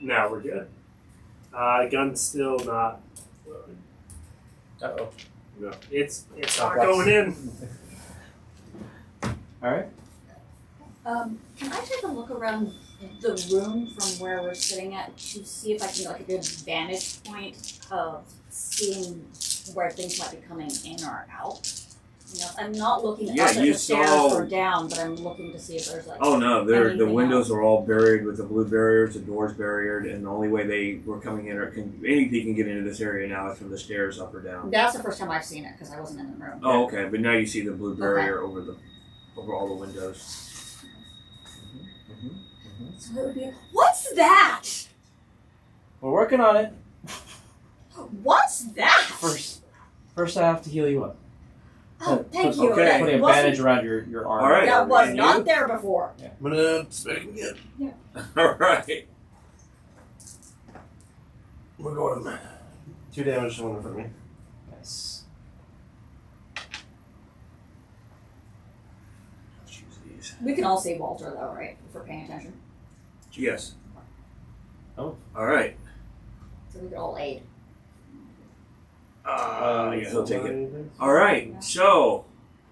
[SPEAKER 6] No, we're good. Gun's still not loaded.
[SPEAKER 14] Uh-oh.
[SPEAKER 6] No, it's not going in.
[SPEAKER 14] Alright.
[SPEAKER 10] Can I take a look around the room from where we're sitting at to see if I can get like a good vantage point of seeing where things might be coming in or out? You know, I'm not looking
[SPEAKER 7] Yeah,
[SPEAKER 10] up at
[SPEAKER 7] you
[SPEAKER 10] the stairs
[SPEAKER 7] saw-
[SPEAKER 10] or down, but I'm looking to see if there's like.
[SPEAKER 7] Oh no, the
[SPEAKER 10] anything
[SPEAKER 7] windows
[SPEAKER 10] else.
[SPEAKER 7] are all buried with the blue barriers, the doors barriered, and the only way they were coming in or anybody can get into this area now is from the stairs up or down.
[SPEAKER 10] That's the first time I've seen it because I wasn't in the room.
[SPEAKER 7] Oh, okay, but now you see the blue barrier over all the windows.
[SPEAKER 10] So it would be. What's that?
[SPEAKER 14] We're working on it.
[SPEAKER 10] What's that?
[SPEAKER 14] First I have to heal you up.
[SPEAKER 10] Oh, thank you.
[SPEAKER 7] okay.
[SPEAKER 10] That
[SPEAKER 14] Putting a
[SPEAKER 10] wasn't-
[SPEAKER 14] bandage around your arm.
[SPEAKER 7] All right.
[SPEAKER 10] That was
[SPEAKER 7] And
[SPEAKER 10] not
[SPEAKER 7] you?
[SPEAKER 10] there before.
[SPEAKER 11] I'm gonna smack again.
[SPEAKER 7] Alright.
[SPEAKER 11] We're going. 2 damage to one in front of me.
[SPEAKER 14] Nice.
[SPEAKER 7] Let's use these.
[SPEAKER 8] We can all see Walter, though, right? If we're paying attention.
[SPEAKER 7] Yes.
[SPEAKER 12] Oh.
[SPEAKER 7] All right.
[SPEAKER 8] So we could all aid.
[SPEAKER 7] Yeah, he'll take it. All right. So,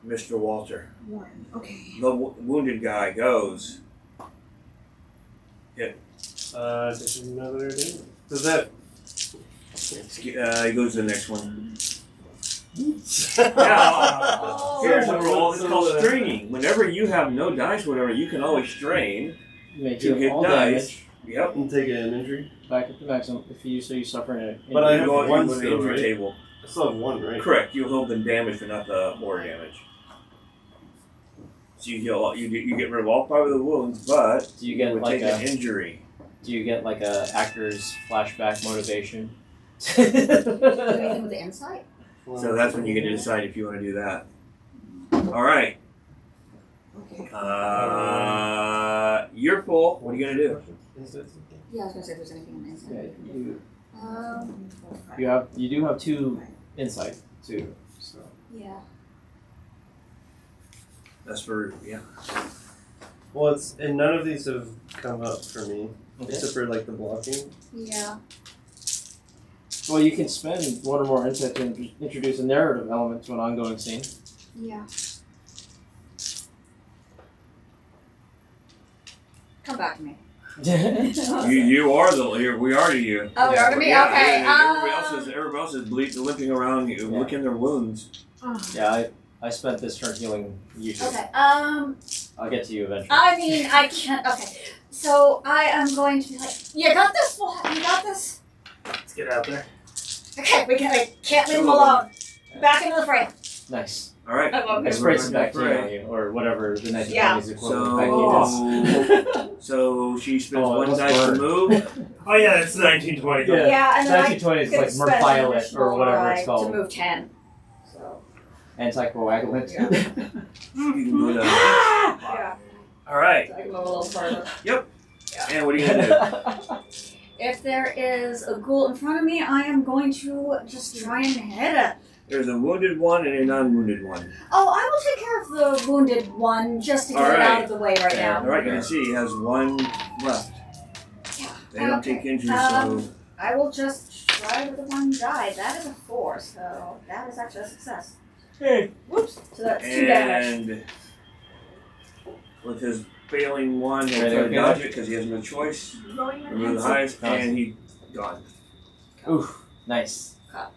[SPEAKER 7] Mr. Walter,
[SPEAKER 10] One. Okay.
[SPEAKER 7] the wounded guy goes. Hit.
[SPEAKER 11] Just another damage. Does that?
[SPEAKER 7] He goes to the next one. Now, here's the rule. It's called straining. Whenever you have no dice, whatever, you can always strain
[SPEAKER 12] Make
[SPEAKER 7] to
[SPEAKER 12] you
[SPEAKER 7] hit
[SPEAKER 12] all
[SPEAKER 7] dice.
[SPEAKER 12] damage.
[SPEAKER 7] Yep.
[SPEAKER 11] And take an injury.
[SPEAKER 12] Back at the maximum. If you suffer an injury.
[SPEAKER 11] But I have
[SPEAKER 7] Go
[SPEAKER 11] one
[SPEAKER 7] on the
[SPEAKER 11] still,
[SPEAKER 7] injury
[SPEAKER 11] right?
[SPEAKER 7] table.
[SPEAKER 11] I still have one, right?
[SPEAKER 7] Correct. You hold the damage, but not the more damage. So you heal. You get rid of all 5 of the wounds, but
[SPEAKER 12] Do you get
[SPEAKER 7] would
[SPEAKER 12] like
[SPEAKER 7] take an
[SPEAKER 12] a
[SPEAKER 7] injury.
[SPEAKER 12] Do you get like a actor's flashback motivation?
[SPEAKER 8] Do anything with the insight?
[SPEAKER 7] So that's when you get to decide if you want to do that. All right.
[SPEAKER 10] Okay.
[SPEAKER 7] You're full. What are you gonna do?
[SPEAKER 8] Yeah, I was gonna say if there's anything in the insight.
[SPEAKER 12] Yeah, you do have 2 insight too. So
[SPEAKER 8] Yeah.
[SPEAKER 7] That's for
[SPEAKER 11] Well, and none of these have come up for me,
[SPEAKER 12] Okay.
[SPEAKER 11] except for like the blocking.
[SPEAKER 8] Yeah.
[SPEAKER 12] well, you can spend 1 or more insight to introduce a narrative element to an ongoing scene.
[SPEAKER 8] Yeah. Come back to me.
[SPEAKER 7] you are the we are to you.
[SPEAKER 8] Oh, we are to me?
[SPEAKER 7] Yeah,
[SPEAKER 8] Okay,
[SPEAKER 7] everybody else is limping around, licking their wounds.
[SPEAKER 12] Yeah, I spent this turn healing you.
[SPEAKER 8] Okay,
[SPEAKER 12] I'll get to you eventually.
[SPEAKER 8] I mean, I can't, okay. So, I am going to be like, you got this, fool, you got this?
[SPEAKER 6] Let's get out there.
[SPEAKER 8] Okay, I can't leave him alone. Back into the fray.
[SPEAKER 12] Nice.
[SPEAKER 7] All right.
[SPEAKER 12] I sprayed some bacteria on you, or whatever the 1920s
[SPEAKER 8] Yeah.
[SPEAKER 12] equivalent back is.
[SPEAKER 7] So she spends
[SPEAKER 12] Oh, it
[SPEAKER 7] 1
[SPEAKER 12] must
[SPEAKER 7] dice to
[SPEAKER 12] burn.
[SPEAKER 7] move.
[SPEAKER 6] Oh yeah, it's 1920.
[SPEAKER 12] Yeah.
[SPEAKER 8] Yeah, and then
[SPEAKER 12] 1920s is
[SPEAKER 8] I
[SPEAKER 12] like
[SPEAKER 8] could spend an
[SPEAKER 12] Merviolet
[SPEAKER 8] additional
[SPEAKER 12] or whatever it's
[SPEAKER 8] die
[SPEAKER 12] called.
[SPEAKER 8] to move 10. So,
[SPEAKER 12] Anticoagulant.
[SPEAKER 8] Yeah.
[SPEAKER 7] You can go to.
[SPEAKER 8] yeah.
[SPEAKER 7] All right.
[SPEAKER 8] So I can move a little further.
[SPEAKER 7] Yep.
[SPEAKER 8] Yeah.
[SPEAKER 7] And what are you gonna do?
[SPEAKER 8] If there is a ghoul in front of me, I am going to just try and hit it.
[SPEAKER 7] There's a wounded one and a non-wounded one.
[SPEAKER 8] Oh, I will take care of the wounded one just to get it out of the way right now.
[SPEAKER 7] All right, you can see he has 1 left.
[SPEAKER 8] Yeah.
[SPEAKER 7] They don't take injuries, so
[SPEAKER 8] I will just try with the 1 die. That is a 4, so that is actually a success.
[SPEAKER 12] Hey.
[SPEAKER 8] Whoops. So that's 2 damage.
[SPEAKER 7] and with his failing 1, he'll
[SPEAKER 12] Ready
[SPEAKER 7] try
[SPEAKER 12] to
[SPEAKER 7] to
[SPEAKER 12] go?
[SPEAKER 7] dodge it because he has no choice. Remove the highest, and he gone.
[SPEAKER 12] Oof. Nice.
[SPEAKER 8] Cut.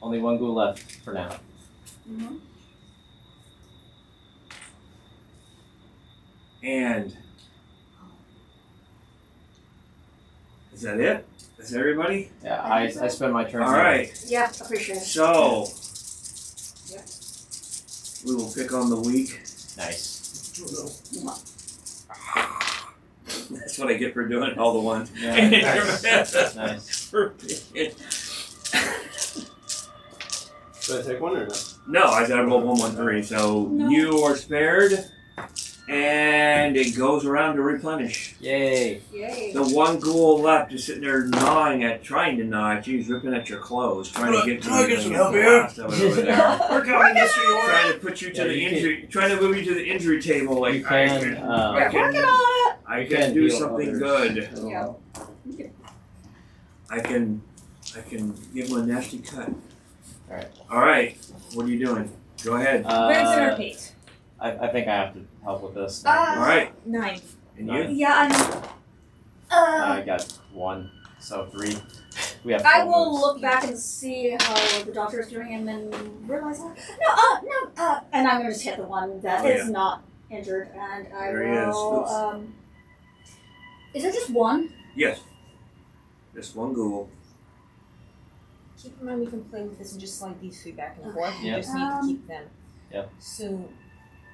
[SPEAKER 12] Only 1 ghoul left for now.
[SPEAKER 8] Mm-hmm.
[SPEAKER 7] And is that it? Is everybody?
[SPEAKER 12] Yeah, I spent my turn.
[SPEAKER 7] All right.
[SPEAKER 8] Yeah, appreciate it.
[SPEAKER 7] So we will pick on the weak.
[SPEAKER 12] Nice.
[SPEAKER 7] That's what I get for doing all the ones.
[SPEAKER 12] Yeah, nice. Nice.
[SPEAKER 11] Did I take 1 or no?
[SPEAKER 7] No, I said I rolled 1-1-3, so you are spared, and it goes around to replenish.
[SPEAKER 12] Yay.
[SPEAKER 8] Yay.
[SPEAKER 7] The 1 ghoul left is sitting there trying to gnaw at you. He's ripping at your clothes, trying to get to
[SPEAKER 6] Can I
[SPEAKER 7] you.
[SPEAKER 6] get some help here?
[SPEAKER 7] We're coming, Mr. York. Trying to put you to the injury, trying to move you to the injury table. Like
[SPEAKER 12] You can,
[SPEAKER 7] I
[SPEAKER 8] We're working on it.
[SPEAKER 7] I
[SPEAKER 12] you
[SPEAKER 7] can do
[SPEAKER 12] heal
[SPEAKER 7] something
[SPEAKER 12] others.
[SPEAKER 7] good.
[SPEAKER 8] Yeah.
[SPEAKER 7] I can give him a nasty cut.
[SPEAKER 12] Alright.
[SPEAKER 7] All right. What are you doing? Go ahead.
[SPEAKER 8] Rinse and repeat.
[SPEAKER 12] I think I have to help with this.
[SPEAKER 7] All right.
[SPEAKER 10] 9.
[SPEAKER 7] And you?
[SPEAKER 8] Yeah,
[SPEAKER 12] I got 1, so 3. We have.
[SPEAKER 8] I
[SPEAKER 12] 4
[SPEAKER 8] will
[SPEAKER 12] moves.
[SPEAKER 8] look back and see how the doctor is doing and then realize, and I'm going to just hit the one that is not injured, and I
[SPEAKER 7] There he is.
[SPEAKER 8] will, is it just 1?
[SPEAKER 7] Yes. Just 1 ghoul.
[SPEAKER 10] Keep in mind we can play with this and just slide these 3 back and forth.
[SPEAKER 12] Yeah.
[SPEAKER 10] You just need to keep them.
[SPEAKER 12] Yep.
[SPEAKER 10] So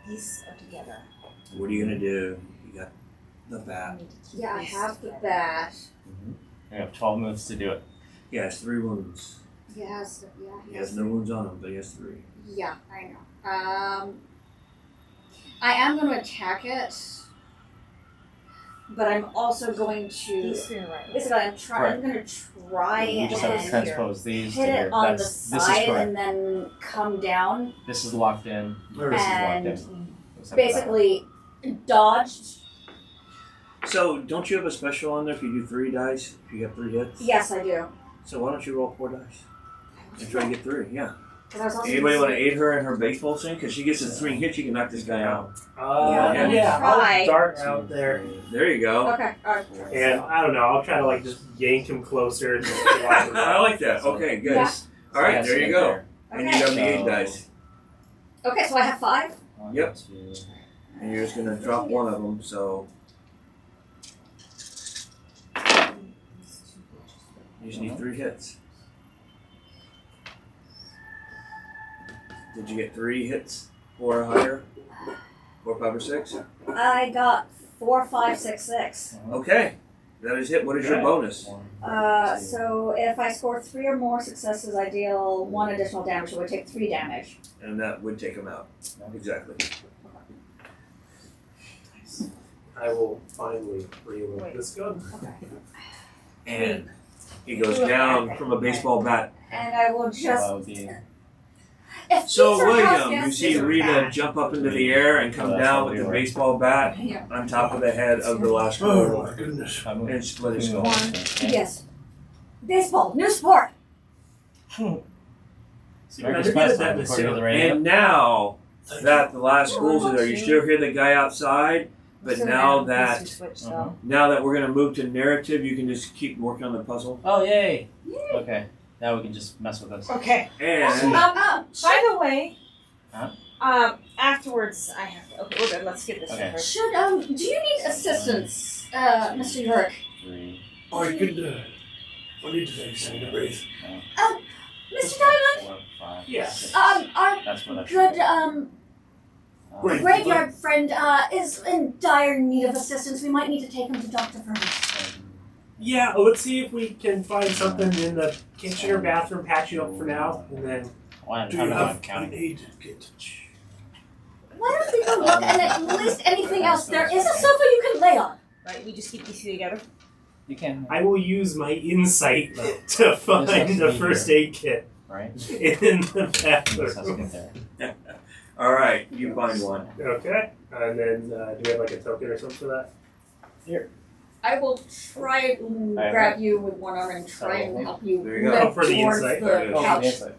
[SPEAKER 10] these are together.
[SPEAKER 7] What are you gonna do? You got the
[SPEAKER 10] I
[SPEAKER 7] bat.
[SPEAKER 10] need to keep
[SPEAKER 8] Yeah, I
[SPEAKER 10] these
[SPEAKER 8] have the
[SPEAKER 10] together.
[SPEAKER 8] bat.
[SPEAKER 12] We have 12 moves to do it.
[SPEAKER 7] He has 3 wounds.
[SPEAKER 8] Yes, yeah.
[SPEAKER 7] He has no wounds on him, but he has 3.
[SPEAKER 8] Yeah, I know. I am going to attack it, but I'm also going to.
[SPEAKER 10] These 3 are right.
[SPEAKER 8] Basically, I'm going to try
[SPEAKER 12] You just have to
[SPEAKER 8] and
[SPEAKER 12] transpose these to
[SPEAKER 8] hit
[SPEAKER 12] here.
[SPEAKER 8] it on the
[SPEAKER 12] This is
[SPEAKER 8] side
[SPEAKER 12] correct.
[SPEAKER 8] and then come down.
[SPEAKER 12] This is locked in. This is locked
[SPEAKER 8] And
[SPEAKER 12] in. Except for that.
[SPEAKER 8] basically dodged.
[SPEAKER 7] So, don't you have a special on there if you do 3 dice? If you have 3 hits?
[SPEAKER 8] Yes, I do.
[SPEAKER 7] So why don't you roll 4 dice? And try to get 3, yeah.
[SPEAKER 8] 'Cause I was also
[SPEAKER 7] Anybody want to aid her in her baseball swing? Because she gets a swing hit, she can knock this guy out.
[SPEAKER 6] Yeah,
[SPEAKER 8] try.
[SPEAKER 6] I'll dart out there.
[SPEAKER 7] There you go.
[SPEAKER 8] Okay, alright.
[SPEAKER 6] And I don't know, I'll try to like just yank him closer. And just slide him
[SPEAKER 7] I
[SPEAKER 6] out.
[SPEAKER 7] like that. Okay, good.
[SPEAKER 8] Yeah.
[SPEAKER 7] All right, there you go. And you
[SPEAKER 8] Okay.
[SPEAKER 7] have the 8 dice.
[SPEAKER 8] Okay, so I have 5.
[SPEAKER 7] Yep. And you're just going to drop one of them, so... You just need 3 hits. Did you get 3 hits? 4 or higher? 4, 5, or 6?
[SPEAKER 8] I got 4, 5, 6, 6.
[SPEAKER 7] Okay. That is hit. What is your bonus?
[SPEAKER 8] So if I score 3 or more successes, I deal 1 additional damage, so it would take 3 damage.
[SPEAKER 7] And that would take him out. Exactly.
[SPEAKER 6] I will finally reload this gun.
[SPEAKER 8] Okay.
[SPEAKER 7] And he goes down from a baseball bat.
[SPEAKER 8] And I will just... If
[SPEAKER 7] So,
[SPEAKER 8] these are
[SPEAKER 7] William,
[SPEAKER 8] house
[SPEAKER 7] you
[SPEAKER 8] guests,
[SPEAKER 7] see
[SPEAKER 8] these are
[SPEAKER 7] Rita
[SPEAKER 8] bad.
[SPEAKER 7] jump up into the air and come down with the baseball bat
[SPEAKER 8] Yeah.
[SPEAKER 7] on top of the head of the last
[SPEAKER 13] Oh
[SPEAKER 7] girl
[SPEAKER 13] my goodness.
[SPEAKER 7] and split his skull.
[SPEAKER 8] Yes. Baseball, new sport.
[SPEAKER 7] And now that the last schools are there, you still hear the guy outside, but now that we're gonna move to narrative, you can just keep working on the puzzle.
[SPEAKER 14] Oh, yay! Okay, now we can just mess with this.
[SPEAKER 10] Okay.
[SPEAKER 7] And
[SPEAKER 10] By the way,
[SPEAKER 14] Huh?
[SPEAKER 10] afterwards I have to. Okay, we're good. Let's skip this
[SPEAKER 14] Okay.
[SPEAKER 10] one first.
[SPEAKER 8] Should, do you need assistance, Mr. York?
[SPEAKER 14] 3.
[SPEAKER 13] I could, I need to take a second to breathe.
[SPEAKER 8] Mr. Diamond?
[SPEAKER 14] 4, 5.
[SPEAKER 6] Yeah.
[SPEAKER 8] Our
[SPEAKER 14] That's what I
[SPEAKER 8] good,
[SPEAKER 13] Wait,
[SPEAKER 8] graveyard friend, is in dire need of assistance. We might need to take him to Dr. Furnace.
[SPEAKER 6] Yeah, let's see if we can find something in the kitchen or bathroom, patch you up for now, and then.
[SPEAKER 14] One
[SPEAKER 13] do
[SPEAKER 14] time
[SPEAKER 13] you
[SPEAKER 14] I'm
[SPEAKER 13] have an
[SPEAKER 14] counting.
[SPEAKER 13] aid kit?
[SPEAKER 8] Why don't we go look and at least anything else? There is a sofa you can lay on.
[SPEAKER 10] Right, we just keep these two together.
[SPEAKER 14] You can,
[SPEAKER 6] I will use my insight to find the first aid kit
[SPEAKER 14] right?
[SPEAKER 6] in the
[SPEAKER 14] This has to
[SPEAKER 6] bathroom.
[SPEAKER 14] get there.
[SPEAKER 7] all right, you find one.
[SPEAKER 6] Okay, and then do we have like a token or something for that?
[SPEAKER 8] I will try and
[SPEAKER 14] Alright.
[SPEAKER 8] grab you with one arm and try and help you
[SPEAKER 7] There you go.
[SPEAKER 8] lift
[SPEAKER 6] Oh, for the
[SPEAKER 8] towards
[SPEAKER 6] insight.
[SPEAKER 8] the
[SPEAKER 14] Oh,
[SPEAKER 8] couch.
[SPEAKER 14] the inside.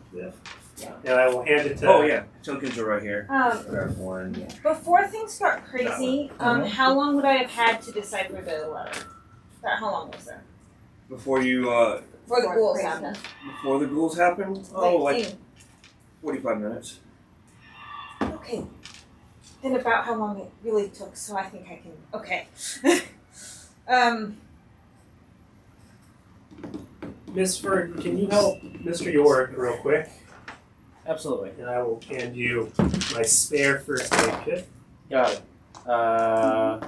[SPEAKER 6] And I will hand it to.
[SPEAKER 7] Oh yeah, tokens are right here.
[SPEAKER 12] Grab one.
[SPEAKER 10] Before things got crazy, how long would I have had to decipher the letter? How long was there?
[SPEAKER 7] Before you,
[SPEAKER 10] Before the ghouls happened.
[SPEAKER 7] before the ghouls happen? Oh, like 45 minutes.
[SPEAKER 10] Okay. Then about how long it really took, so I think I can. Okay.
[SPEAKER 6] Miss Ferd, can you help Mr. York real quick?
[SPEAKER 14] Absolutely.
[SPEAKER 6] And I will hand you my spare first aid kit.
[SPEAKER 14] Got it. 1,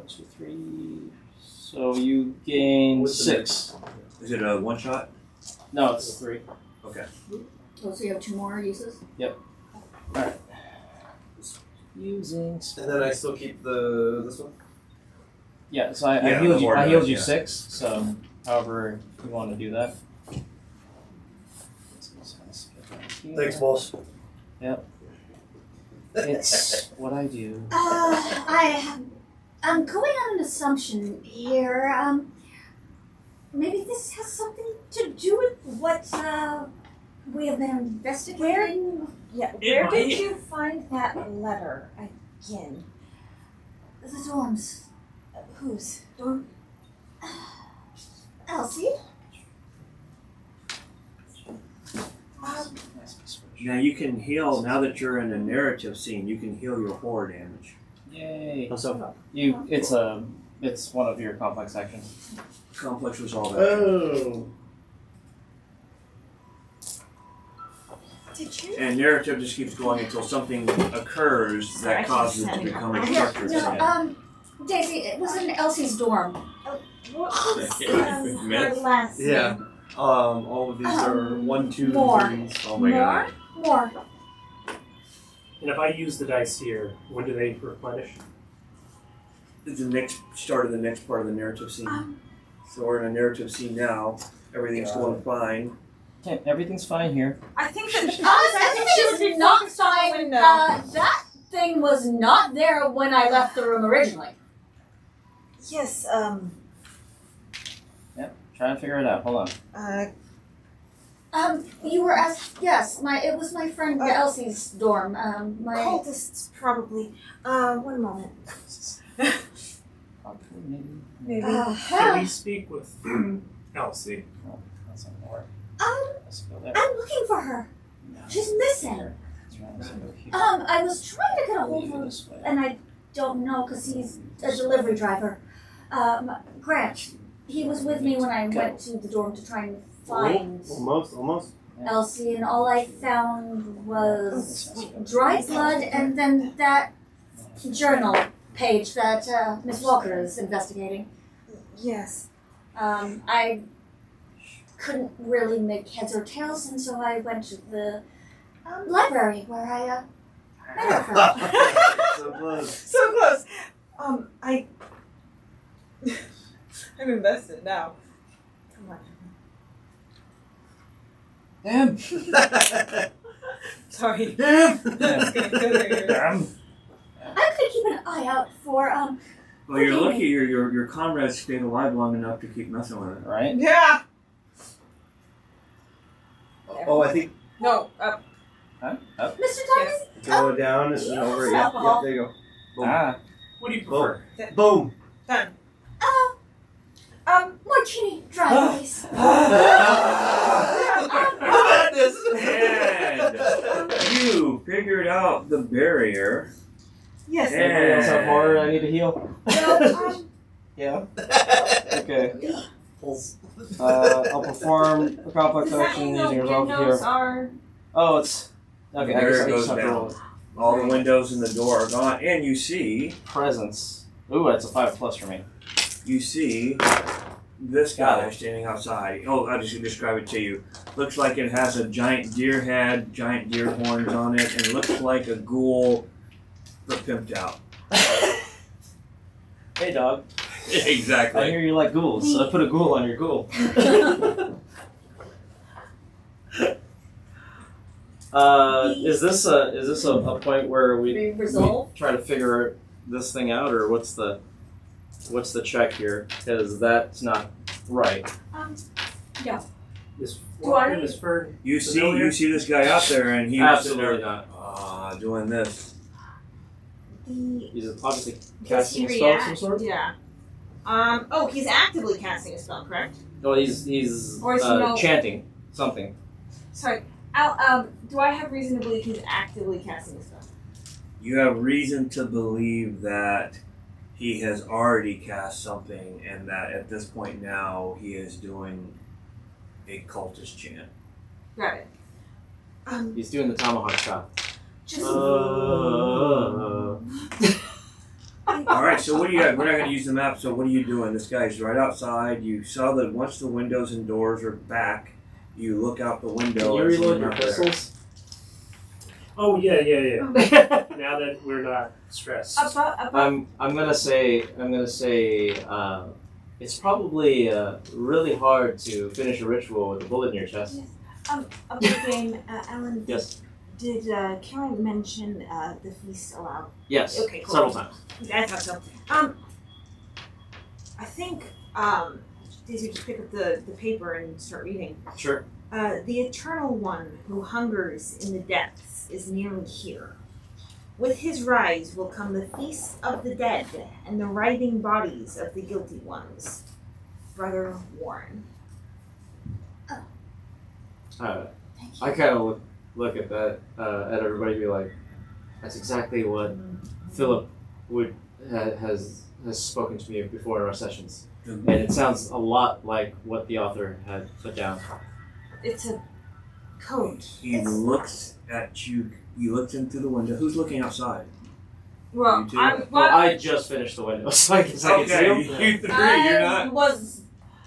[SPEAKER 14] 2, 3. So you gain
[SPEAKER 6] What's the
[SPEAKER 14] 6.
[SPEAKER 7] Is it a one shot?
[SPEAKER 14] No, it's 3.
[SPEAKER 7] Okay.
[SPEAKER 8] Oh, so you have 2 more uses?
[SPEAKER 14] Alright. Using.
[SPEAKER 11] And then I still keep this one?
[SPEAKER 14] Yeah, so I
[SPEAKER 7] Yeah,
[SPEAKER 14] healed you.
[SPEAKER 7] more
[SPEAKER 14] I healed
[SPEAKER 7] dice,
[SPEAKER 14] you
[SPEAKER 7] yeah.
[SPEAKER 14] 6. So, however you want to do that.
[SPEAKER 11] Thanks, boss.
[SPEAKER 14] It's what I do.
[SPEAKER 8] I'm going on an assumption here. Maybe this has something to do with what, we have been investigating.
[SPEAKER 10] Yeah, where did you find that letter again?
[SPEAKER 8] The dorms. Whose? Dorm? Elsie?
[SPEAKER 7] Now you can heal, now that you're in a narrative scene, you can heal your horror damage.
[SPEAKER 14] Yay!
[SPEAKER 6] So,
[SPEAKER 14] It's one of your complex actions.
[SPEAKER 7] Complex resolve.
[SPEAKER 6] oh.
[SPEAKER 8] Did you?
[SPEAKER 7] And narrative just keeps going until something occurs that causes it to become a
[SPEAKER 8] Yeah,
[SPEAKER 7] structured
[SPEAKER 8] no,
[SPEAKER 7] scene.
[SPEAKER 8] Daisy, it was in Elsie's dorm.
[SPEAKER 10] What was her
[SPEAKER 7] Myth?
[SPEAKER 10] last
[SPEAKER 11] Yeah.
[SPEAKER 10] name?
[SPEAKER 11] All of these are 1, 2,
[SPEAKER 8] more.
[SPEAKER 11] 3s.
[SPEAKER 7] Oh my god.
[SPEAKER 8] More.
[SPEAKER 6] And if I use the dice here, when do they replenish?
[SPEAKER 7] It's the next start of the next part of the narrative scene.
[SPEAKER 8] Um,
[SPEAKER 7] So we're in a narrative scene now. Everything's going fine.
[SPEAKER 14] Okay, everything's fine here.
[SPEAKER 10] I think that
[SPEAKER 8] I think she would be not
[SPEAKER 10] focused on the
[SPEAKER 8] fine.
[SPEAKER 10] window.
[SPEAKER 8] That thing was not there when I left the room originally.
[SPEAKER 10] Yes,
[SPEAKER 14] Yep, trying to figure it out. Hold on.
[SPEAKER 8] You were asked, yes, it was my friend Elsie's dorm.
[SPEAKER 10] Cultists, probably. One moment. Maybe.
[SPEAKER 15] Can we speak with Elsie?
[SPEAKER 14] Oh, that's not gonna work. Let's go there.
[SPEAKER 8] I'm looking for her. She's missing.
[SPEAKER 14] That's right, let's go here.
[SPEAKER 8] I was trying to get a hold
[SPEAKER 14] Go
[SPEAKER 8] of
[SPEAKER 14] this way.
[SPEAKER 8] and I don't know because he's a delivery driver. Grant, he was with me when I went to the dorm to try and find
[SPEAKER 11] Almost.
[SPEAKER 8] Elsie, and all I found was dried blood and then that journal page that Miss Walker is investigating.
[SPEAKER 10] Yes.
[SPEAKER 8] I couldn't really make heads or tails, and so I went to the library where I met her from.
[SPEAKER 11] So close.
[SPEAKER 10] So close. I'm invested now. Come on.
[SPEAKER 14] Damn!
[SPEAKER 10] Sorry.
[SPEAKER 11] Damn!
[SPEAKER 14] Damn!
[SPEAKER 8] I could keep an eye out for
[SPEAKER 7] Well, you're lucky your comrades stayed alive long enough to keep messing with it.
[SPEAKER 14] Right?
[SPEAKER 10] Yeah.
[SPEAKER 11] Oh, I think
[SPEAKER 10] No. Up.
[SPEAKER 14] Huh? Up?
[SPEAKER 8] Mr. Diamond.
[SPEAKER 11] go down and then over. Yep, there you go. Boom.
[SPEAKER 14] Ah.
[SPEAKER 15] What do you prefer?
[SPEAKER 11] Boom.
[SPEAKER 10] Done.
[SPEAKER 8] Martini dry ice.
[SPEAKER 7] And you figured out the barrier.
[SPEAKER 10] Yes.
[SPEAKER 14] Anybody else have horror I need to heal?
[SPEAKER 10] No.
[SPEAKER 14] Yeah? Okay. I'll perform a complex
[SPEAKER 10] Does that
[SPEAKER 14] action
[SPEAKER 10] mean the
[SPEAKER 14] using a rope
[SPEAKER 10] windows
[SPEAKER 14] here.
[SPEAKER 10] are?
[SPEAKER 14] Oh, it's... Okay, I
[SPEAKER 7] There
[SPEAKER 14] guess
[SPEAKER 7] it
[SPEAKER 14] I
[SPEAKER 7] goes
[SPEAKER 14] just have to roll
[SPEAKER 7] down.
[SPEAKER 14] it.
[SPEAKER 7] All the windows in the door are gone, and you see
[SPEAKER 14] Presence. Ooh, that's a 5+ for me.
[SPEAKER 7] this guy standing outside. Oh, I'll just describe it to you. Looks like it has a giant deer head, giant deer horns on it, and looks like a ghoul but pimped out.
[SPEAKER 14] Hey, dog.
[SPEAKER 7] Exactly.
[SPEAKER 14] I hear you like ghouls, so I put a ghoul on your ghoul. Is this a point where we try to figure this thing out, or what's the check here? Because that's not right.
[SPEAKER 8] Yeah.
[SPEAKER 15] Is
[SPEAKER 10] Do I-
[SPEAKER 15] Miss Fern
[SPEAKER 7] You see
[SPEAKER 15] familiar?
[SPEAKER 7] this guy out there, and he was sitting
[SPEAKER 14] Absolutely
[SPEAKER 7] there,
[SPEAKER 14] not.
[SPEAKER 7] doing this.
[SPEAKER 14] He's obviously
[SPEAKER 10] Does
[SPEAKER 14] casting
[SPEAKER 10] he
[SPEAKER 14] a spell of some
[SPEAKER 10] react?
[SPEAKER 14] sort.
[SPEAKER 10] Yeah. Oh, he's actively casting a spell, correct?
[SPEAKER 14] No, he's
[SPEAKER 10] Or is he no-
[SPEAKER 14] chanting something.
[SPEAKER 10] Sorry. Do I have reason to believe he's actively casting a spell?
[SPEAKER 7] You have reason to believe that he has already cast something, and that at this point now he is doing a cultist chant.
[SPEAKER 10] Got it.
[SPEAKER 14] He's doing the tomahawk chop.
[SPEAKER 10] Just.
[SPEAKER 7] All right, so what do you got? We're not going to use the map, so what are you doing? This guy's right outside. You saw that once the windows and doors are back, you look out the window.
[SPEAKER 14] Can you
[SPEAKER 7] and see
[SPEAKER 14] reload
[SPEAKER 7] him
[SPEAKER 14] your
[SPEAKER 7] out there.
[SPEAKER 14] pistols?
[SPEAKER 15] Oh yeah. Now that we're not stressed.
[SPEAKER 14] I'm gonna say it's probably really hard to finish a ritual with a bullet in your chest.
[SPEAKER 10] Of the game, Alan.
[SPEAKER 14] Yes.
[SPEAKER 10] Did Karen mention the feast aloud?
[SPEAKER 14] Yes.
[SPEAKER 10] Okay, cool.
[SPEAKER 14] Several times.
[SPEAKER 10] I thought so. I think Daisy would just pick up the paper and start reading.
[SPEAKER 14] Sure.
[SPEAKER 10] The Eternal One who hungers in the depths is nearly here. With his rise will come the feast of the dead and the writhing bodies of the guilty ones. Brother Warren.
[SPEAKER 14] I kind of look at that at everybody and be like, that's exactly what Philip would has spoken to me before in our sessions, and it sounds a lot like what the author had put down.
[SPEAKER 10] It's a code.
[SPEAKER 7] He looks at you. You looked in through the window. Who's looking outside?
[SPEAKER 10] Well,
[SPEAKER 7] You two?
[SPEAKER 14] I just finished the window, so I guess I can see
[SPEAKER 7] Okay,
[SPEAKER 14] him.
[SPEAKER 7] you three, you're not.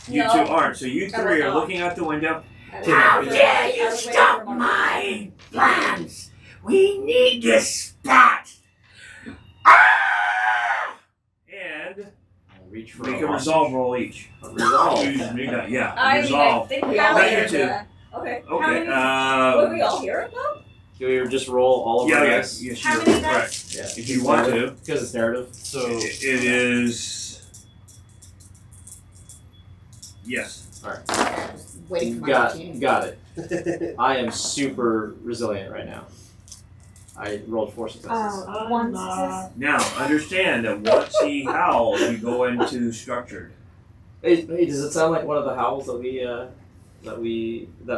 [SPEAKER 7] You
[SPEAKER 8] No.
[SPEAKER 7] two aren't. So you
[SPEAKER 8] I
[SPEAKER 7] three
[SPEAKER 8] was
[SPEAKER 7] are
[SPEAKER 8] not.
[SPEAKER 7] looking out the window.
[SPEAKER 8] How dare you stop
[SPEAKER 7] my plans? We need this spot. And
[SPEAKER 14] reach for
[SPEAKER 7] make a resolve roll each.
[SPEAKER 14] Resolve.
[SPEAKER 7] Yeah,
[SPEAKER 8] I
[SPEAKER 7] resolve.
[SPEAKER 8] think we all
[SPEAKER 7] Not
[SPEAKER 8] hear
[SPEAKER 7] you two.
[SPEAKER 8] that. Okay.
[SPEAKER 7] Okay.
[SPEAKER 8] Were we all here about?
[SPEAKER 12] Do we just roll all of our dice?
[SPEAKER 7] Yes,
[SPEAKER 10] How
[SPEAKER 7] you're
[SPEAKER 10] many
[SPEAKER 7] correct.
[SPEAKER 10] dice?
[SPEAKER 12] Yeah.
[SPEAKER 7] If you want to.
[SPEAKER 12] Because it's narrative. So
[SPEAKER 7] It is. Yes.
[SPEAKER 8] Just waiting for my
[SPEAKER 12] got
[SPEAKER 8] routine.
[SPEAKER 12] it. I am super resilient right now. I rolled 4 successes.
[SPEAKER 10] One success.
[SPEAKER 7] Now, understand that once he howls, you go into structured.
[SPEAKER 12] Hey, does it sound like one of the howls that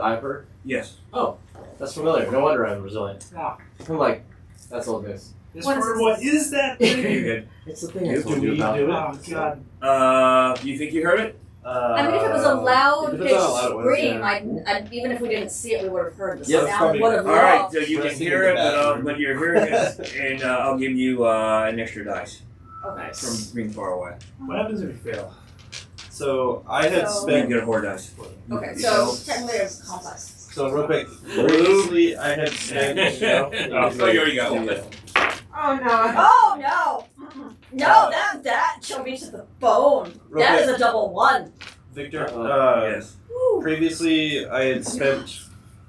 [SPEAKER 12] I've heard?
[SPEAKER 7] Yes.
[SPEAKER 12] Oh, that's familiar. No wonder I'm resilient.
[SPEAKER 15] Ah.
[SPEAKER 12] I'm like, that's old news.
[SPEAKER 15] What is that
[SPEAKER 7] You're
[SPEAKER 15] thing?
[SPEAKER 7] good.
[SPEAKER 12] It's the thing I
[SPEAKER 15] Do
[SPEAKER 12] told you
[SPEAKER 15] we
[SPEAKER 12] about.
[SPEAKER 15] do it? Oh, God.
[SPEAKER 7] You think you heard it?
[SPEAKER 8] I mean, if it was a loud
[SPEAKER 14] depends on how
[SPEAKER 8] pitched
[SPEAKER 14] loud it was,
[SPEAKER 8] scream,
[SPEAKER 14] yeah.
[SPEAKER 8] even if we didn't see it, we would have heard the
[SPEAKER 14] Yeah, that's
[SPEAKER 8] sound.
[SPEAKER 14] probably
[SPEAKER 8] Would have
[SPEAKER 7] All right,
[SPEAKER 8] loved.
[SPEAKER 7] so you can
[SPEAKER 14] Resting
[SPEAKER 7] hear
[SPEAKER 14] in
[SPEAKER 7] it,
[SPEAKER 14] the bathroom.
[SPEAKER 7] but you're hearing it, and I'll give you an extra dice
[SPEAKER 8] Okay.
[SPEAKER 7] from being far away.
[SPEAKER 15] What happens if you fail?
[SPEAKER 11] So I had
[SPEAKER 8] So-
[SPEAKER 7] You
[SPEAKER 11] spent.
[SPEAKER 7] get a horror dice.
[SPEAKER 8] Okay,
[SPEAKER 7] You
[SPEAKER 8] so
[SPEAKER 7] know?
[SPEAKER 8] technically it's complex.
[SPEAKER 11] So real quick, previously I had spent.
[SPEAKER 7] Oh, you already got one.
[SPEAKER 10] Oh no.
[SPEAKER 8] Oh no! No, that chilled me to the bone.
[SPEAKER 11] Real
[SPEAKER 8] That
[SPEAKER 11] quick.
[SPEAKER 8] is a double one.
[SPEAKER 11] Victor,
[SPEAKER 7] Yes.
[SPEAKER 11] previously I had spent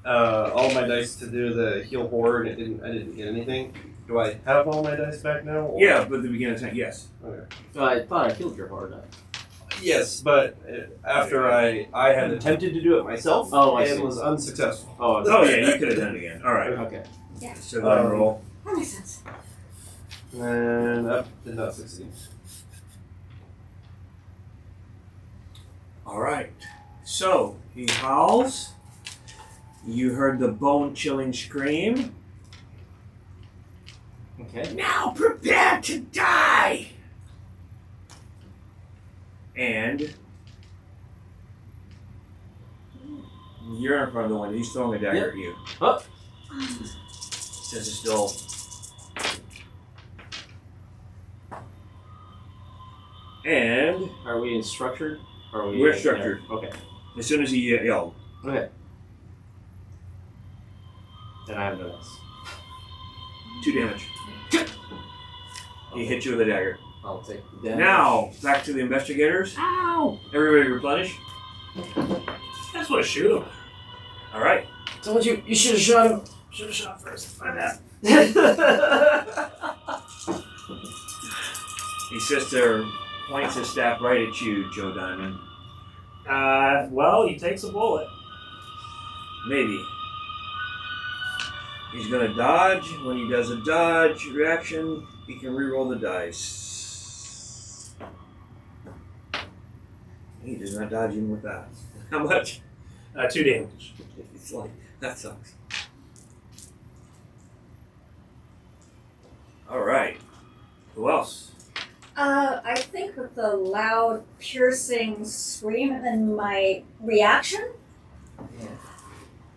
[SPEAKER 11] all my dice to do the heal horror, and I didn't get anything. Do I have all my dice back now? Or?
[SPEAKER 7] Yeah, but at the beginning of the time, yes.
[SPEAKER 11] Okay.
[SPEAKER 12] I thought I healed your hard eye.
[SPEAKER 11] Yes, but after I had attempted to do it myself
[SPEAKER 12] I
[SPEAKER 11] and
[SPEAKER 12] see.
[SPEAKER 11] was unsuccessful.
[SPEAKER 7] Oh, yeah, you could have done it again. All right.
[SPEAKER 12] Okay.
[SPEAKER 7] So go ahead and roll.
[SPEAKER 8] That makes sense.
[SPEAKER 11] And that did not succeed.
[SPEAKER 7] All right. So he howls. You heard the bone-chilling scream.
[SPEAKER 12] Okay.
[SPEAKER 7] Now prepare to die. And you're in front of the one. He's throwing a dagger at you.
[SPEAKER 12] Oh.
[SPEAKER 7] This is still. And
[SPEAKER 12] Are we in structured? Or are we
[SPEAKER 7] We're
[SPEAKER 12] in
[SPEAKER 7] structured.
[SPEAKER 12] Okay.
[SPEAKER 7] as soon as he yelled,
[SPEAKER 12] Okay. Then I have no dice.
[SPEAKER 7] 2 damage. He hit you with a dagger.
[SPEAKER 12] I'll take the damage.
[SPEAKER 7] Now, back to the investigators.
[SPEAKER 15] Ow!
[SPEAKER 7] Everybody replenish.
[SPEAKER 15] I just want to shoot him.
[SPEAKER 7] All right.
[SPEAKER 12] Told you, you should have shot him.
[SPEAKER 15] Should have shot first. Find out.
[SPEAKER 7] His sister points his staff right at you, Joe Diamond.
[SPEAKER 15] Well, he takes a bullet.
[SPEAKER 7] Maybe. He's gonna dodge. When he does a dodge reaction, he can reroll the dice. He does not dodge even with that. How much?
[SPEAKER 15] 2 damage.
[SPEAKER 7] It's like, that sucks. Alright. Who else?
[SPEAKER 8] I think with the loud, piercing scream and then my reaction,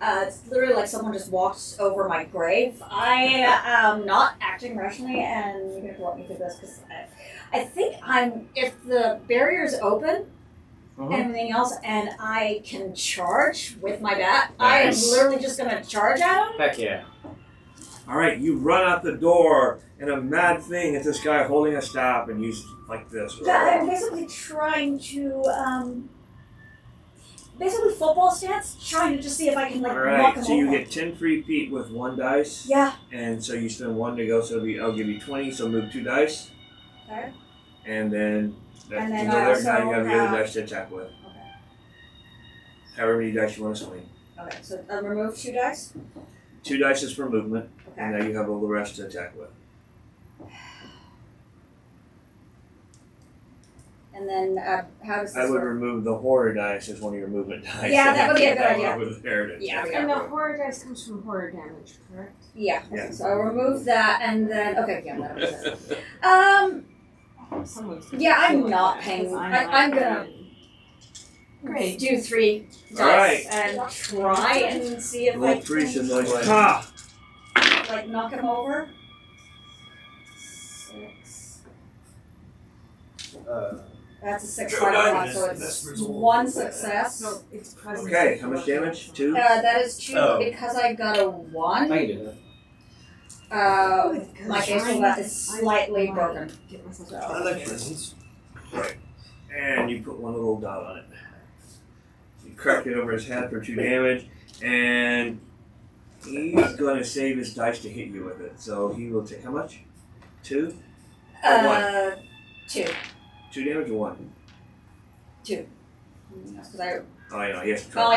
[SPEAKER 8] it's literally like someone just walked over my grave. I am not acting rationally, and you're going to walk me through this because I think if the barrier's open and everything else, and I can charge with my bat, I am
[SPEAKER 7] Nice.
[SPEAKER 8] literally just going to charge at him.
[SPEAKER 12] Heck yeah.
[SPEAKER 7] Alright, you run out the door, and a mad thing is this guy holding a staff, and he's like this.
[SPEAKER 8] I'm basically trying to, basically football stance, trying to just see if I can, like, knock
[SPEAKER 7] Alright,
[SPEAKER 8] him
[SPEAKER 7] so you
[SPEAKER 8] over.
[SPEAKER 7] get 10 free feet with 1 dice.
[SPEAKER 8] Yeah.
[SPEAKER 7] And so you spend 1 to go, so I'll give you 20, so move 2 dice.
[SPEAKER 8] Okay.
[SPEAKER 7] And then,
[SPEAKER 8] And then
[SPEAKER 7] you know,
[SPEAKER 8] I
[SPEAKER 7] there, now you
[SPEAKER 8] also
[SPEAKER 7] have the other
[SPEAKER 8] have-
[SPEAKER 7] dice to attack with.
[SPEAKER 8] Okay.
[SPEAKER 7] However many dice you want to swing.
[SPEAKER 8] Okay, so remove 2 dice.
[SPEAKER 7] 2 dice is for movement, and
[SPEAKER 8] Okay.
[SPEAKER 7] now you have all the rest to attack with.
[SPEAKER 8] And then, how does
[SPEAKER 7] I
[SPEAKER 8] this
[SPEAKER 7] would
[SPEAKER 8] work?
[SPEAKER 7] remove the horror dice as one of your movement dice.
[SPEAKER 8] Yeah, that would be a good
[SPEAKER 7] That
[SPEAKER 8] idea.
[SPEAKER 7] one with there to
[SPEAKER 8] Yeah,
[SPEAKER 7] attack
[SPEAKER 10] And the
[SPEAKER 7] with.
[SPEAKER 10] horror dice comes from horror damage, correct?
[SPEAKER 8] Yeah.
[SPEAKER 7] Yeah.
[SPEAKER 8] So I'll remove that, and then yeah, that makes sense.
[SPEAKER 10] Someone's
[SPEAKER 8] Yeah, I'm
[SPEAKER 10] doing
[SPEAKER 8] not
[SPEAKER 10] that,
[SPEAKER 8] paying.
[SPEAKER 10] 'cause
[SPEAKER 8] I'm gonna
[SPEAKER 10] Great.
[SPEAKER 8] do 3 dice
[SPEAKER 7] Alright.
[SPEAKER 8] and try and see if I
[SPEAKER 7] Roll 3
[SPEAKER 8] can
[SPEAKER 7] like, ha!
[SPEAKER 8] like knock him over. 6. That's a 6
[SPEAKER 13] Joe
[SPEAKER 8] 5
[SPEAKER 13] Diamond
[SPEAKER 8] so
[SPEAKER 13] is the best
[SPEAKER 8] it's
[SPEAKER 13] result.
[SPEAKER 8] 1 success.
[SPEAKER 10] No, it's present.
[SPEAKER 7] Okay, how much damage? 2?
[SPEAKER 8] That is 2
[SPEAKER 11] Oh.
[SPEAKER 8] because I got a 1.
[SPEAKER 12] I can do that.
[SPEAKER 8] My facial bat is slightly broken.
[SPEAKER 10] Get myself
[SPEAKER 8] So,
[SPEAKER 11] I like presents.
[SPEAKER 7] And you put 1 little dot on it. You cracked it over his head for 2 damage, and He's going to save his dice to hit you with it. So he will take how much? 2? Or 1?
[SPEAKER 8] 2.
[SPEAKER 7] 2 damage or 1?
[SPEAKER 8] 2. Because I.
[SPEAKER 7] Oh, I know. He has to try.
[SPEAKER 8] Well,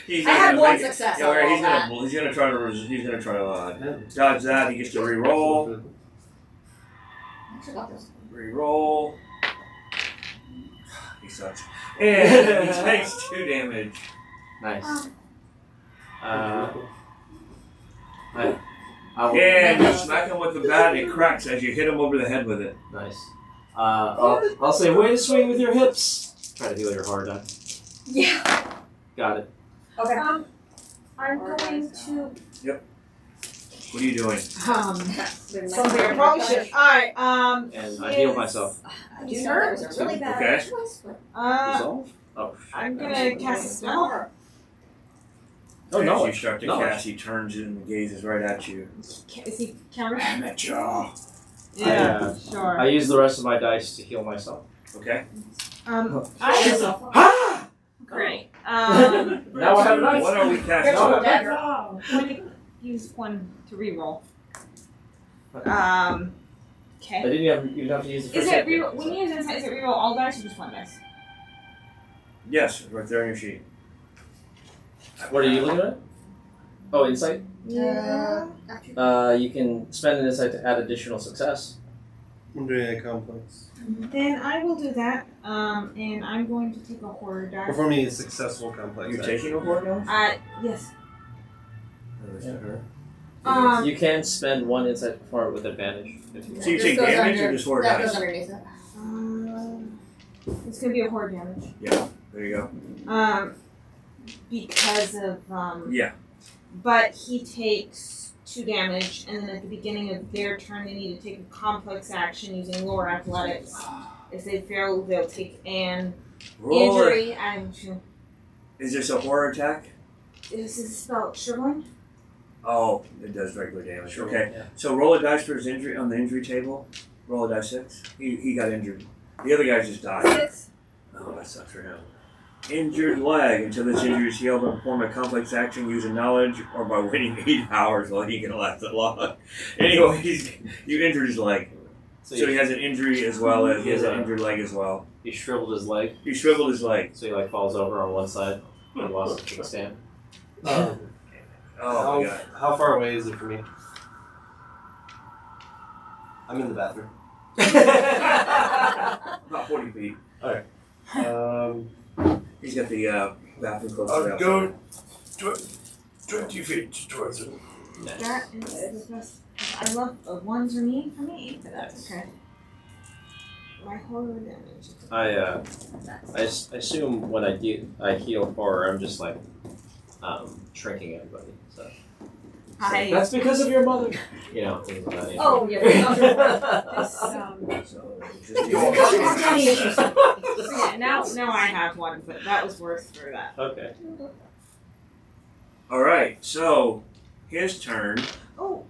[SPEAKER 7] He's
[SPEAKER 8] I had
[SPEAKER 7] gonna
[SPEAKER 8] one
[SPEAKER 7] make it.
[SPEAKER 8] success.
[SPEAKER 7] Yeah,
[SPEAKER 8] on
[SPEAKER 7] he's
[SPEAKER 8] all that.
[SPEAKER 7] gonna. He's gonna try to. He's gonna try to dodge that. He gets to re-roll. Re-roll. He sucks. And he takes 2 damage.
[SPEAKER 14] Nice. I will,
[SPEAKER 7] And you smack him with the bat, and it cracks as you hit him over the head with it.
[SPEAKER 14] Nice. I'll say, way to swing with your hips. Try to heal your hard die.
[SPEAKER 8] Yeah.
[SPEAKER 14] Got it.
[SPEAKER 8] Okay.
[SPEAKER 10] I'm going to.
[SPEAKER 7] Yep. What are you doing?
[SPEAKER 10] Something I probably should. Alright,
[SPEAKER 14] And I heal myself.
[SPEAKER 8] You know, that was a really bad
[SPEAKER 7] Okay.
[SPEAKER 8] choice, but
[SPEAKER 14] Resolve? Oh, shit.
[SPEAKER 10] I'm gonna cast a spell.
[SPEAKER 14] Oh, no.
[SPEAKER 7] As you start to
[SPEAKER 14] No.
[SPEAKER 7] cast, he turns and gazes right at you.
[SPEAKER 10] Is he counter?
[SPEAKER 7] Amateur.
[SPEAKER 10] Yeah, sure.
[SPEAKER 14] I use the rest of my dice to heal myself.
[SPEAKER 7] Okay.
[SPEAKER 10] I great.
[SPEAKER 14] Now I have a knife.
[SPEAKER 7] What are we casting?
[SPEAKER 10] I'm going to use one to reroll. Okay.
[SPEAKER 14] I didn't even have to use the
[SPEAKER 10] Is
[SPEAKER 14] first
[SPEAKER 10] it
[SPEAKER 14] hit.
[SPEAKER 10] when you use insight? Is it reroll all dice or just one dice?
[SPEAKER 7] Yes, right there on your sheet.
[SPEAKER 14] What are you looking at? Oh, insight?
[SPEAKER 10] Yeah.
[SPEAKER 14] You can spend an insight to add additional success.
[SPEAKER 11] I'm doing a complex.
[SPEAKER 10] Then I will do that. And I'm going to take a horror die.
[SPEAKER 11] Performing a successful complex.
[SPEAKER 7] You're taking a horror die?
[SPEAKER 10] Yes.
[SPEAKER 14] You can spend 1 insight to perform it with advantage. If you
[SPEAKER 7] So you
[SPEAKER 14] want.
[SPEAKER 7] take damage or just horror
[SPEAKER 8] that
[SPEAKER 7] dice?
[SPEAKER 8] goes underneath it.
[SPEAKER 10] It's gonna be a horror damage.
[SPEAKER 7] Yeah, there you go.
[SPEAKER 10] Because of
[SPEAKER 7] Yeah.
[SPEAKER 10] But he takes 2 damage, and then at the beginning of their turn, they need to take a complex action using lower athletics. If they fail, they'll take an
[SPEAKER 7] Roll
[SPEAKER 10] injury action.
[SPEAKER 7] Is this a horror attack?
[SPEAKER 10] Is this spelled shriveling?
[SPEAKER 7] Oh, it does regular damage.
[SPEAKER 14] Sure,
[SPEAKER 7] Okay.
[SPEAKER 14] yeah.
[SPEAKER 7] So roll a dice for his injury on the injury table. Roll a dice 6. He got injured. The other guy just died.
[SPEAKER 10] 6.
[SPEAKER 7] Oh, that sucks for him. Injured leg. Until this injury is healed, and perform a complex action using knowledge or by waiting 8 hours. Well, he can last that long. Anyway, you injured his leg. So he has an injury as well as he has an injured leg as well.
[SPEAKER 14] He shriveled his leg.
[SPEAKER 7] He shriveled his leg.
[SPEAKER 14] So he falls over on one side and lost his kickstand.
[SPEAKER 7] Oh my god.
[SPEAKER 11] How far away is it from me? I'm in the bathroom.
[SPEAKER 7] About 40 feet.
[SPEAKER 11] Alright.
[SPEAKER 7] He's got the bathroom close to
[SPEAKER 13] I'll
[SPEAKER 7] the
[SPEAKER 13] go 20 feet towards it.
[SPEAKER 10] That is the best. I love 1s are mean for me, but that's okay. My horror damage.
[SPEAKER 14] I assume when I heal horror, I'm just like shrinking everybody. So that's because of your mother. You know, things like that.
[SPEAKER 8] Oh, yeah.
[SPEAKER 10] Now I have one, but that was worth for that.
[SPEAKER 14] Okay.
[SPEAKER 7] Alright, so his turn.
[SPEAKER 10] Oh.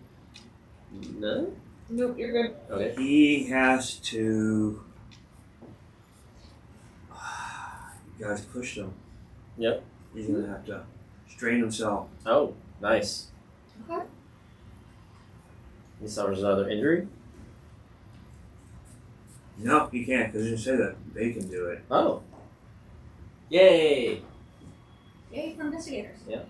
[SPEAKER 14] No?
[SPEAKER 10] Nope, you're good.
[SPEAKER 14] Okay.
[SPEAKER 7] He has to. You guys pushed him.
[SPEAKER 14] Yep.
[SPEAKER 7] He's gonna have to strain himself.
[SPEAKER 14] Oh, nice.
[SPEAKER 8] Okay.
[SPEAKER 14] He suffers another injury.
[SPEAKER 7] No, he can't because it didn't say that they can do it.
[SPEAKER 14] Oh. Yay!
[SPEAKER 8] Yay for investigators.
[SPEAKER 14] Yeah.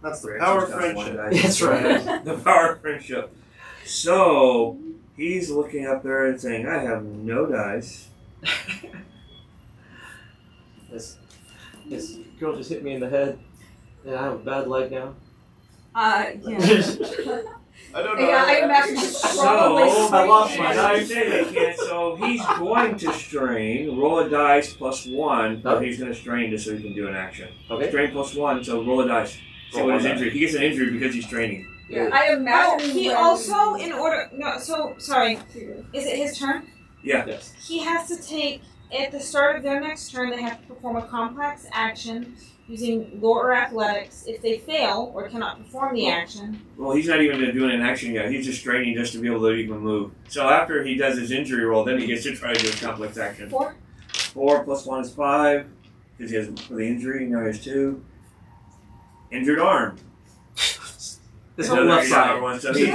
[SPEAKER 11] That's the
[SPEAKER 7] Rich
[SPEAKER 11] power
[SPEAKER 7] has
[SPEAKER 11] of
[SPEAKER 7] got one
[SPEAKER 11] friendship.
[SPEAKER 7] dice.
[SPEAKER 14] That's right.
[SPEAKER 7] The power of friendship. So he's looking up there and saying, "I have no dice."
[SPEAKER 14] This girl just hit me in the head, and I have a bad leg now.
[SPEAKER 10] Yeah.
[SPEAKER 11] I don't know.
[SPEAKER 8] Yeah, I imagine she's probably
[SPEAKER 14] I lost my
[SPEAKER 7] I say they can't. So he's going to strain. Roll a dice plus 1. But he's going to strain just so he can do an action.
[SPEAKER 14] Okay.
[SPEAKER 7] Strain plus 1. So roll a dice. See
[SPEAKER 14] Roll
[SPEAKER 7] what
[SPEAKER 14] one
[SPEAKER 7] his
[SPEAKER 14] die.
[SPEAKER 7] injury. He gets an injury because he's training.
[SPEAKER 8] Yeah, I
[SPEAKER 10] Oh,
[SPEAKER 8] imagine.
[SPEAKER 10] he
[SPEAKER 8] when-
[SPEAKER 10] also, in order. No, so, sorry. Is it his turn?
[SPEAKER 7] Yeah.
[SPEAKER 14] Yes.
[SPEAKER 10] He has to take, at the start of their next turn, they have to perform a complex action using lower athletics. If they fail or cannot perform the action,
[SPEAKER 7] Well, he's not even doing an action yet. He's just straining just to be able to even move. So after he does his injury roll, then he gets to try to do a complex action.
[SPEAKER 10] 4.
[SPEAKER 7] 4 plus 1 is 5 because he has for the injury. Now he has 2. injured arm.
[SPEAKER 14] His
[SPEAKER 7] Another
[SPEAKER 14] whole left
[SPEAKER 7] injured
[SPEAKER 14] side.
[SPEAKER 7] one. So he's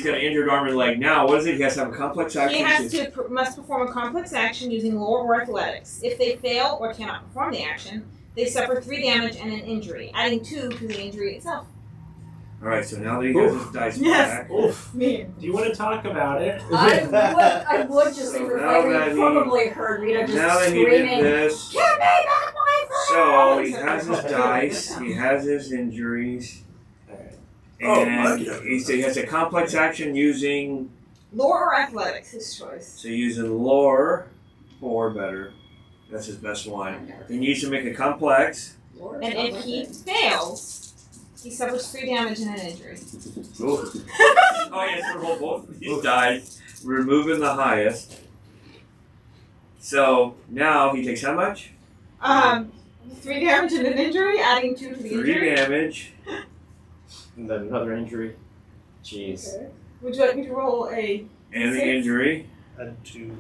[SPEAKER 7] got an injured arm and leg. Now, what is it? He has to have a complex action.
[SPEAKER 4] Must perform a complex action using lore or athletics. If they fail or cannot perform the action, they suffer 3 damage and an injury, adding 2 to the injury itself.
[SPEAKER 7] All right. So now that he has his dice back,
[SPEAKER 15] Do you want to talk about it?
[SPEAKER 8] I would just say for
[SPEAKER 7] Now
[SPEAKER 8] flavor,
[SPEAKER 7] that
[SPEAKER 8] you
[SPEAKER 7] he-
[SPEAKER 8] probably heard Rita just
[SPEAKER 7] now that he
[SPEAKER 8] screaming,
[SPEAKER 7] did this,
[SPEAKER 8] "Give me back my
[SPEAKER 7] so he
[SPEAKER 8] friend!"
[SPEAKER 7] has his dice. He has his injuries.
[SPEAKER 13] Oh,
[SPEAKER 7] And
[SPEAKER 13] my God.
[SPEAKER 7] he has a complex action using,
[SPEAKER 4] Lore or athletics, his choice.
[SPEAKER 7] so using lore or better. That's his best one. He needs to make a complex.
[SPEAKER 4] And if he fails, he suffers 3 damage and an injury.
[SPEAKER 7] Oh, yes, we roll both of these dice, removing the highest. So now he takes how much?
[SPEAKER 4] 3 damage and an injury, adding 2 to the
[SPEAKER 7] 3
[SPEAKER 4] injury.
[SPEAKER 7] damage.
[SPEAKER 14] And then another injury. Jeez.
[SPEAKER 4] Okay. Would you like me to roll a
[SPEAKER 7] And the
[SPEAKER 4] six?
[SPEAKER 7] injury.
[SPEAKER 11] Add 2.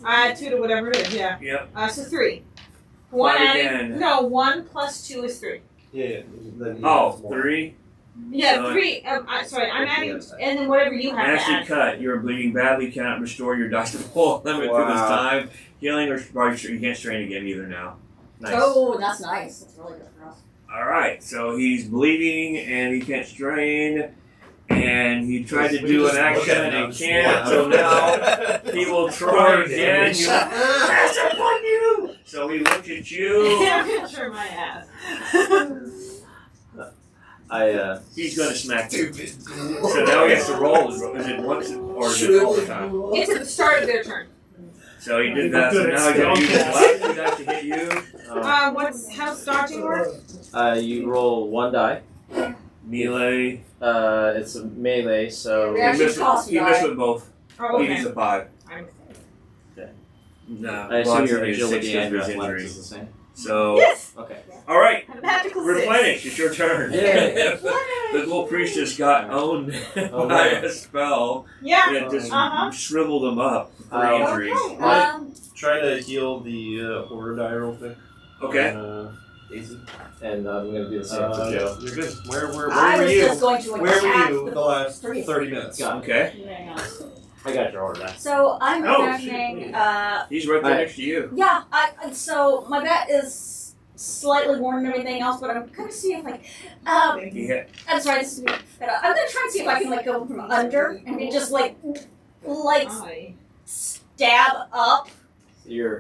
[SPEAKER 4] Add 2 to whatever it is, yeah.
[SPEAKER 7] Yep.
[SPEAKER 4] So 3. 1
[SPEAKER 7] Five
[SPEAKER 4] adding,
[SPEAKER 7] again.
[SPEAKER 4] no, 1 plus 2 is 3.
[SPEAKER 11] Yeah. Then he
[SPEAKER 7] Oh,
[SPEAKER 11] adds more.
[SPEAKER 7] 3.
[SPEAKER 4] Yeah,
[SPEAKER 7] So
[SPEAKER 4] 3. Sorry, I'm adding, and then whatever you have to
[SPEAKER 7] Nasty
[SPEAKER 4] add.
[SPEAKER 7] cut. You are bleeding badly. Cannot restore your dice to full limit through this
[SPEAKER 11] Wow.
[SPEAKER 7] time. Healing or you can't strain again either now.
[SPEAKER 14] Nice.
[SPEAKER 8] Oh, that's nice. That's really good for us.
[SPEAKER 7] All right. So he's bleeding and he can't strain. And he tried to do an action and can't. So now he will try again. You pass upon you. So he looks at you.
[SPEAKER 4] I'm gonna try my ass.
[SPEAKER 7] He's going to smack you. So now he has to roll. Is it once or is it all the time?
[SPEAKER 4] It's at the start of their turn.
[SPEAKER 7] So he did that. So now he's going to use his last 2 dice to hit you.
[SPEAKER 4] How's dodging work?
[SPEAKER 14] You roll 1 die.
[SPEAKER 7] Melee.
[SPEAKER 14] It's a melee, so
[SPEAKER 8] It actually costs
[SPEAKER 7] He
[SPEAKER 8] you
[SPEAKER 7] missed
[SPEAKER 8] die.
[SPEAKER 7] with both.
[SPEAKER 4] Oh,
[SPEAKER 7] He
[SPEAKER 4] okay.
[SPEAKER 7] needs a 5.
[SPEAKER 14] Okay.
[SPEAKER 7] No.
[SPEAKER 14] I assume
[SPEAKER 7] well,
[SPEAKER 14] your
[SPEAKER 7] it's
[SPEAKER 14] agility
[SPEAKER 7] 6
[SPEAKER 14] and your
[SPEAKER 7] his
[SPEAKER 14] athletics
[SPEAKER 7] injury.
[SPEAKER 14] is the same.
[SPEAKER 7] So.
[SPEAKER 4] Yes!
[SPEAKER 14] Okay.
[SPEAKER 7] All right.
[SPEAKER 4] Magical 6.
[SPEAKER 7] Replenish. It's your turn.
[SPEAKER 14] Yay.
[SPEAKER 7] The little priestess got owned
[SPEAKER 14] Oh,
[SPEAKER 7] by
[SPEAKER 14] no.
[SPEAKER 7] a spell.
[SPEAKER 4] Yeah.
[SPEAKER 7] And it just
[SPEAKER 4] Uh-huh.
[SPEAKER 7] shriveled him up for
[SPEAKER 14] Oh.
[SPEAKER 7] injuries.
[SPEAKER 8] Okay.
[SPEAKER 11] Try to heal the horror die real quick.
[SPEAKER 7] Okay.
[SPEAKER 11] Daisy.
[SPEAKER 14] And I'm going to do the same for Joe.
[SPEAKER 11] You're good. Where
[SPEAKER 8] I
[SPEAKER 11] were
[SPEAKER 8] was
[SPEAKER 11] you?
[SPEAKER 8] just going to
[SPEAKER 11] Where
[SPEAKER 8] attack
[SPEAKER 11] were you the last
[SPEAKER 8] three.
[SPEAKER 11] 30 minutes?
[SPEAKER 14] Got it.
[SPEAKER 7] Okay.
[SPEAKER 14] I got your order now.
[SPEAKER 8] So I'm
[SPEAKER 15] Oh,
[SPEAKER 8] imagining,
[SPEAKER 15] shoot.
[SPEAKER 7] He's right there
[SPEAKER 14] Alright.
[SPEAKER 7] next to you.
[SPEAKER 8] yeah, so my bet is slightly more than everything else, but I'm gonna see if
[SPEAKER 7] He hit.
[SPEAKER 8] I'm sorry, this is I'm gonna try and see if I can like go from under and be just like
[SPEAKER 4] Aye.
[SPEAKER 8] stab up.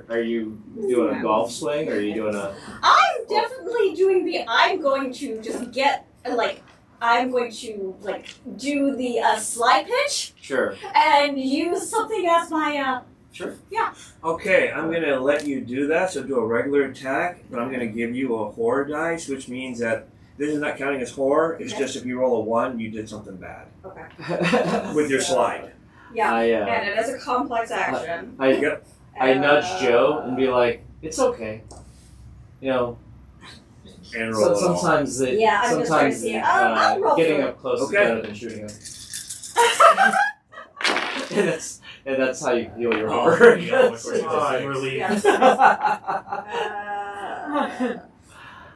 [SPEAKER 14] Are you doing a golf swing, or are you doing a...
[SPEAKER 8] I'm definitely doing I'm going to just get I'm going to do the slide pitch
[SPEAKER 14] Sure.
[SPEAKER 8] and use something as my
[SPEAKER 14] Sure.
[SPEAKER 7] Okay, I'm going to let you do that, so do a regular attack, but I'm going to give you a horror dice, which means that this is not counting as horror, it's just if you roll a 1, you did something bad.
[SPEAKER 8] Okay.
[SPEAKER 7] With your slide.
[SPEAKER 8] Yeah.
[SPEAKER 14] I,
[SPEAKER 8] And it is a complex action.
[SPEAKER 14] I nudge Joe and be like, it's okay. You know,
[SPEAKER 7] And roll it all.
[SPEAKER 14] sometimes the,
[SPEAKER 8] Yeah, I'm just trying to
[SPEAKER 14] sometimes
[SPEAKER 8] see. I'll roll
[SPEAKER 14] getting
[SPEAKER 8] through it.
[SPEAKER 14] up close
[SPEAKER 7] Okay.
[SPEAKER 14] is better than shooting him. and that's how you heal your
[SPEAKER 7] Oh,
[SPEAKER 14] horror.
[SPEAKER 7] yeah, of course it is.
[SPEAKER 15] Oh, I'm relieved.
[SPEAKER 8] Yeah.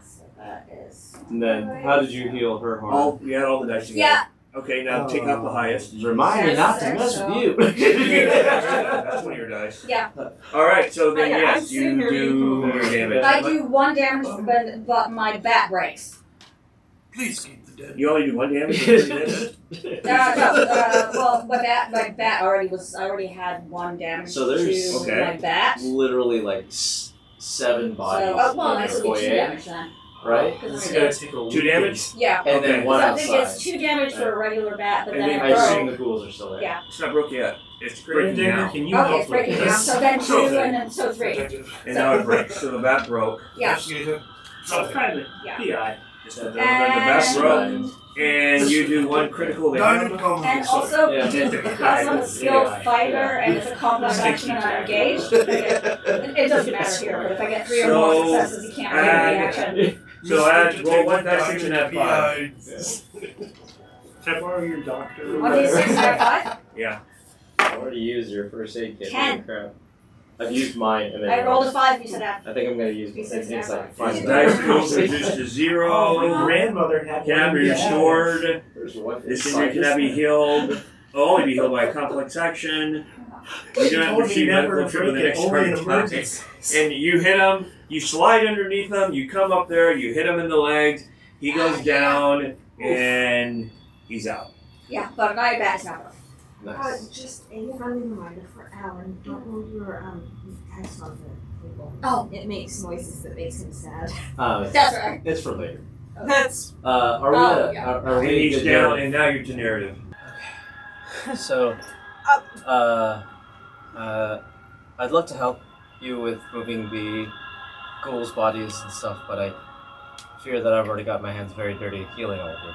[SPEAKER 8] So that is.
[SPEAKER 14] And then, how did you heal her horror?
[SPEAKER 7] You had all the dice together.
[SPEAKER 8] Yeah.
[SPEAKER 7] Okay, now take out the highest.
[SPEAKER 14] Remind me not to
[SPEAKER 8] Yes,
[SPEAKER 14] mess
[SPEAKER 8] so.
[SPEAKER 14] with you.
[SPEAKER 7] That's one of your dice.
[SPEAKER 8] Yeah.
[SPEAKER 7] Alright, so then
[SPEAKER 4] I'm
[SPEAKER 7] yes,
[SPEAKER 4] sitting
[SPEAKER 7] you
[SPEAKER 4] here
[SPEAKER 7] do
[SPEAKER 4] eating
[SPEAKER 7] your damage.
[SPEAKER 8] I do 1 damage, but my bat breaks.
[SPEAKER 13] Please keep the dead.
[SPEAKER 7] You only do 1 damage? or 3 damage?
[SPEAKER 8] Well, my bat already had 1 damage
[SPEAKER 14] So there's-
[SPEAKER 8] to
[SPEAKER 7] okay.
[SPEAKER 8] my bat.
[SPEAKER 14] Literally like 7 bodies
[SPEAKER 8] So, well,
[SPEAKER 14] in
[SPEAKER 8] that's
[SPEAKER 14] your
[SPEAKER 8] gonna be 2
[SPEAKER 14] foyer,
[SPEAKER 8] damage then.
[SPEAKER 14] right?
[SPEAKER 15] This is gonna take a
[SPEAKER 7] 2 damage?
[SPEAKER 8] Yeah.
[SPEAKER 14] And then
[SPEAKER 7] Okay.
[SPEAKER 14] one
[SPEAKER 8] So I think
[SPEAKER 14] outside.
[SPEAKER 8] it's 2 damage for a regular bat, but
[SPEAKER 7] And
[SPEAKER 8] then
[SPEAKER 7] then
[SPEAKER 14] I
[SPEAKER 8] it
[SPEAKER 14] assume
[SPEAKER 8] broke.
[SPEAKER 14] the ghouls are still there.
[SPEAKER 8] Yeah.
[SPEAKER 7] It's not broke yet. It's
[SPEAKER 15] Break
[SPEAKER 7] breaking
[SPEAKER 15] down.
[SPEAKER 7] now.
[SPEAKER 15] Can you
[SPEAKER 8] Okay,
[SPEAKER 15] help
[SPEAKER 8] it's
[SPEAKER 15] with
[SPEAKER 8] breaking down.
[SPEAKER 15] this?
[SPEAKER 8] So then 2
[SPEAKER 13] Okay.
[SPEAKER 8] and then so 3.
[SPEAKER 7] And now it breaks. So the bat broke.
[SPEAKER 8] Yeah.
[SPEAKER 13] Investigator.
[SPEAKER 15] Oh, private.
[SPEAKER 8] Yeah.
[SPEAKER 15] PI.
[SPEAKER 7] Just the bat broke. And you do 1 critical damage.
[SPEAKER 13] Diamond combo.
[SPEAKER 8] And also,
[SPEAKER 14] Yeah.
[SPEAKER 8] because I'm a skilled fighter and it's a complex action and I'm engaged, it doesn't matter here, but if I get 3 or more
[SPEAKER 7] So,
[SPEAKER 8] successes, you can't do the action.
[SPEAKER 7] So add, roll 1 dice 6 and add 5.
[SPEAKER 15] Can I borrow your doctor?
[SPEAKER 8] 1d6 and 5?
[SPEAKER 7] Yeah.
[SPEAKER 14] I already used your first aid kit.
[SPEAKER 8] 10.
[SPEAKER 14] Crap. I've used mine and then
[SPEAKER 8] I rolled a 5, you said after.
[SPEAKER 14] I think I'm going to use
[SPEAKER 8] Six
[SPEAKER 14] insight.
[SPEAKER 8] after.
[SPEAKER 7] His dice goes reduced to 0.
[SPEAKER 15] Grandmother had
[SPEAKER 7] Cannot be restored.
[SPEAKER 14] There's one.
[SPEAKER 7] This injury cannot be healed. Will only be healed by a complex action. You do not receive medical treatment the next turn. And you hit him. You slide underneath him. You come up there. You hit him in the legs. He goes down, and he's out.
[SPEAKER 8] Yeah, but not a bad number.
[SPEAKER 14] Nice.
[SPEAKER 10] Just a friendly reminder for Alan, don't move your text on the table.
[SPEAKER 8] Oh.
[SPEAKER 10] It makes noises that makes him sad.
[SPEAKER 8] That's right.
[SPEAKER 14] It's for later.
[SPEAKER 10] That's...
[SPEAKER 14] Are we?
[SPEAKER 8] Yeah.
[SPEAKER 14] Are
[SPEAKER 7] And
[SPEAKER 14] we
[SPEAKER 7] he's
[SPEAKER 14] good
[SPEAKER 7] down,
[SPEAKER 14] there?
[SPEAKER 7] and now you're to narrative.
[SPEAKER 5] So, I'd love to help you with moving the ghouls' bodies and stuff, but I fear that I've already got my hands very dirty healing all of you.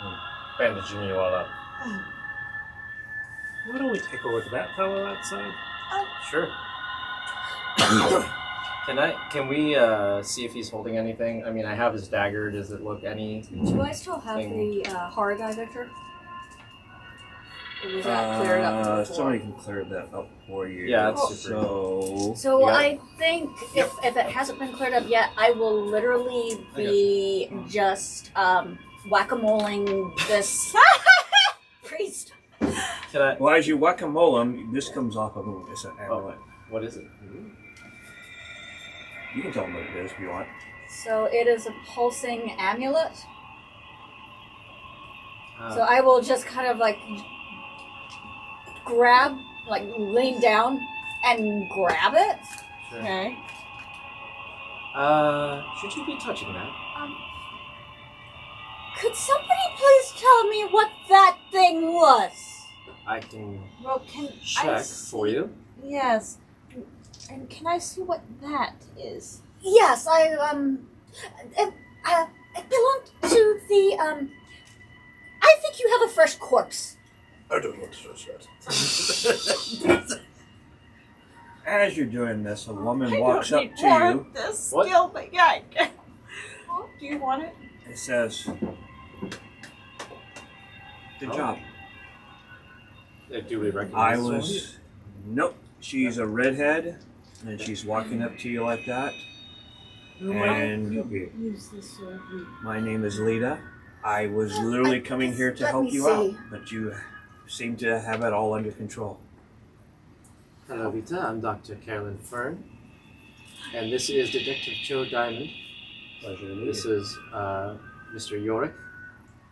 [SPEAKER 5] And bandaging you all up.
[SPEAKER 6] Why don't we take a look at that fellow outside?
[SPEAKER 5] Sure. Can we see if he's holding anything? I mean, I have his dagger. Does it look any?
[SPEAKER 8] Do I still have the horror guy, Victor? Or was that cleared up before?
[SPEAKER 7] Somebody can clear that up for you.
[SPEAKER 5] Yeah, that's super.
[SPEAKER 8] So I think if it hasn't been cleared up yet, I will literally be just whack-a-moling this priest.
[SPEAKER 5] Can I?
[SPEAKER 7] Well, as you whack-a-mole him, this comes off of him. It's an amulet.
[SPEAKER 5] What is it?
[SPEAKER 7] You can tell him what it is if you want.
[SPEAKER 8] So it is a pulsing amulet. So I will just kind of like grab, like lean down and grab it.
[SPEAKER 5] Sure.
[SPEAKER 8] Okay.
[SPEAKER 5] Should you be touching that?
[SPEAKER 8] Could somebody please tell me what that thing was?
[SPEAKER 5] I can
[SPEAKER 10] Well, can
[SPEAKER 5] check
[SPEAKER 10] I
[SPEAKER 5] for you.
[SPEAKER 10] Yes. And can I see what that is?
[SPEAKER 8] Yes, it belonged to the I think you have a fresh corpse.
[SPEAKER 13] I don't want to touch that.
[SPEAKER 7] As you're doing this, a woman
[SPEAKER 10] I
[SPEAKER 7] walks
[SPEAKER 10] don't
[SPEAKER 7] up
[SPEAKER 10] need
[SPEAKER 7] to
[SPEAKER 10] more
[SPEAKER 7] you.
[SPEAKER 10] of this skill, but yeah, I can. Oh, do you want it?
[SPEAKER 7] It says, "Good job."
[SPEAKER 5] Do we recognize
[SPEAKER 7] I
[SPEAKER 5] this
[SPEAKER 7] was. Nope. She's a redhead, and she's walking up to you like that. And
[SPEAKER 10] Use this sword.
[SPEAKER 7] my name is Lita. I was literally coming here to
[SPEAKER 8] let
[SPEAKER 7] help
[SPEAKER 8] me
[SPEAKER 7] you
[SPEAKER 8] see.
[SPEAKER 7] out, but you seem to have it all under control.
[SPEAKER 14] Hello, Vita. I'm Dr. Carolyn Fern, and this is Detective Joe Diamond.
[SPEAKER 6] Pleasure to meet
[SPEAKER 14] This
[SPEAKER 6] you.
[SPEAKER 14] is Mr. Yorick,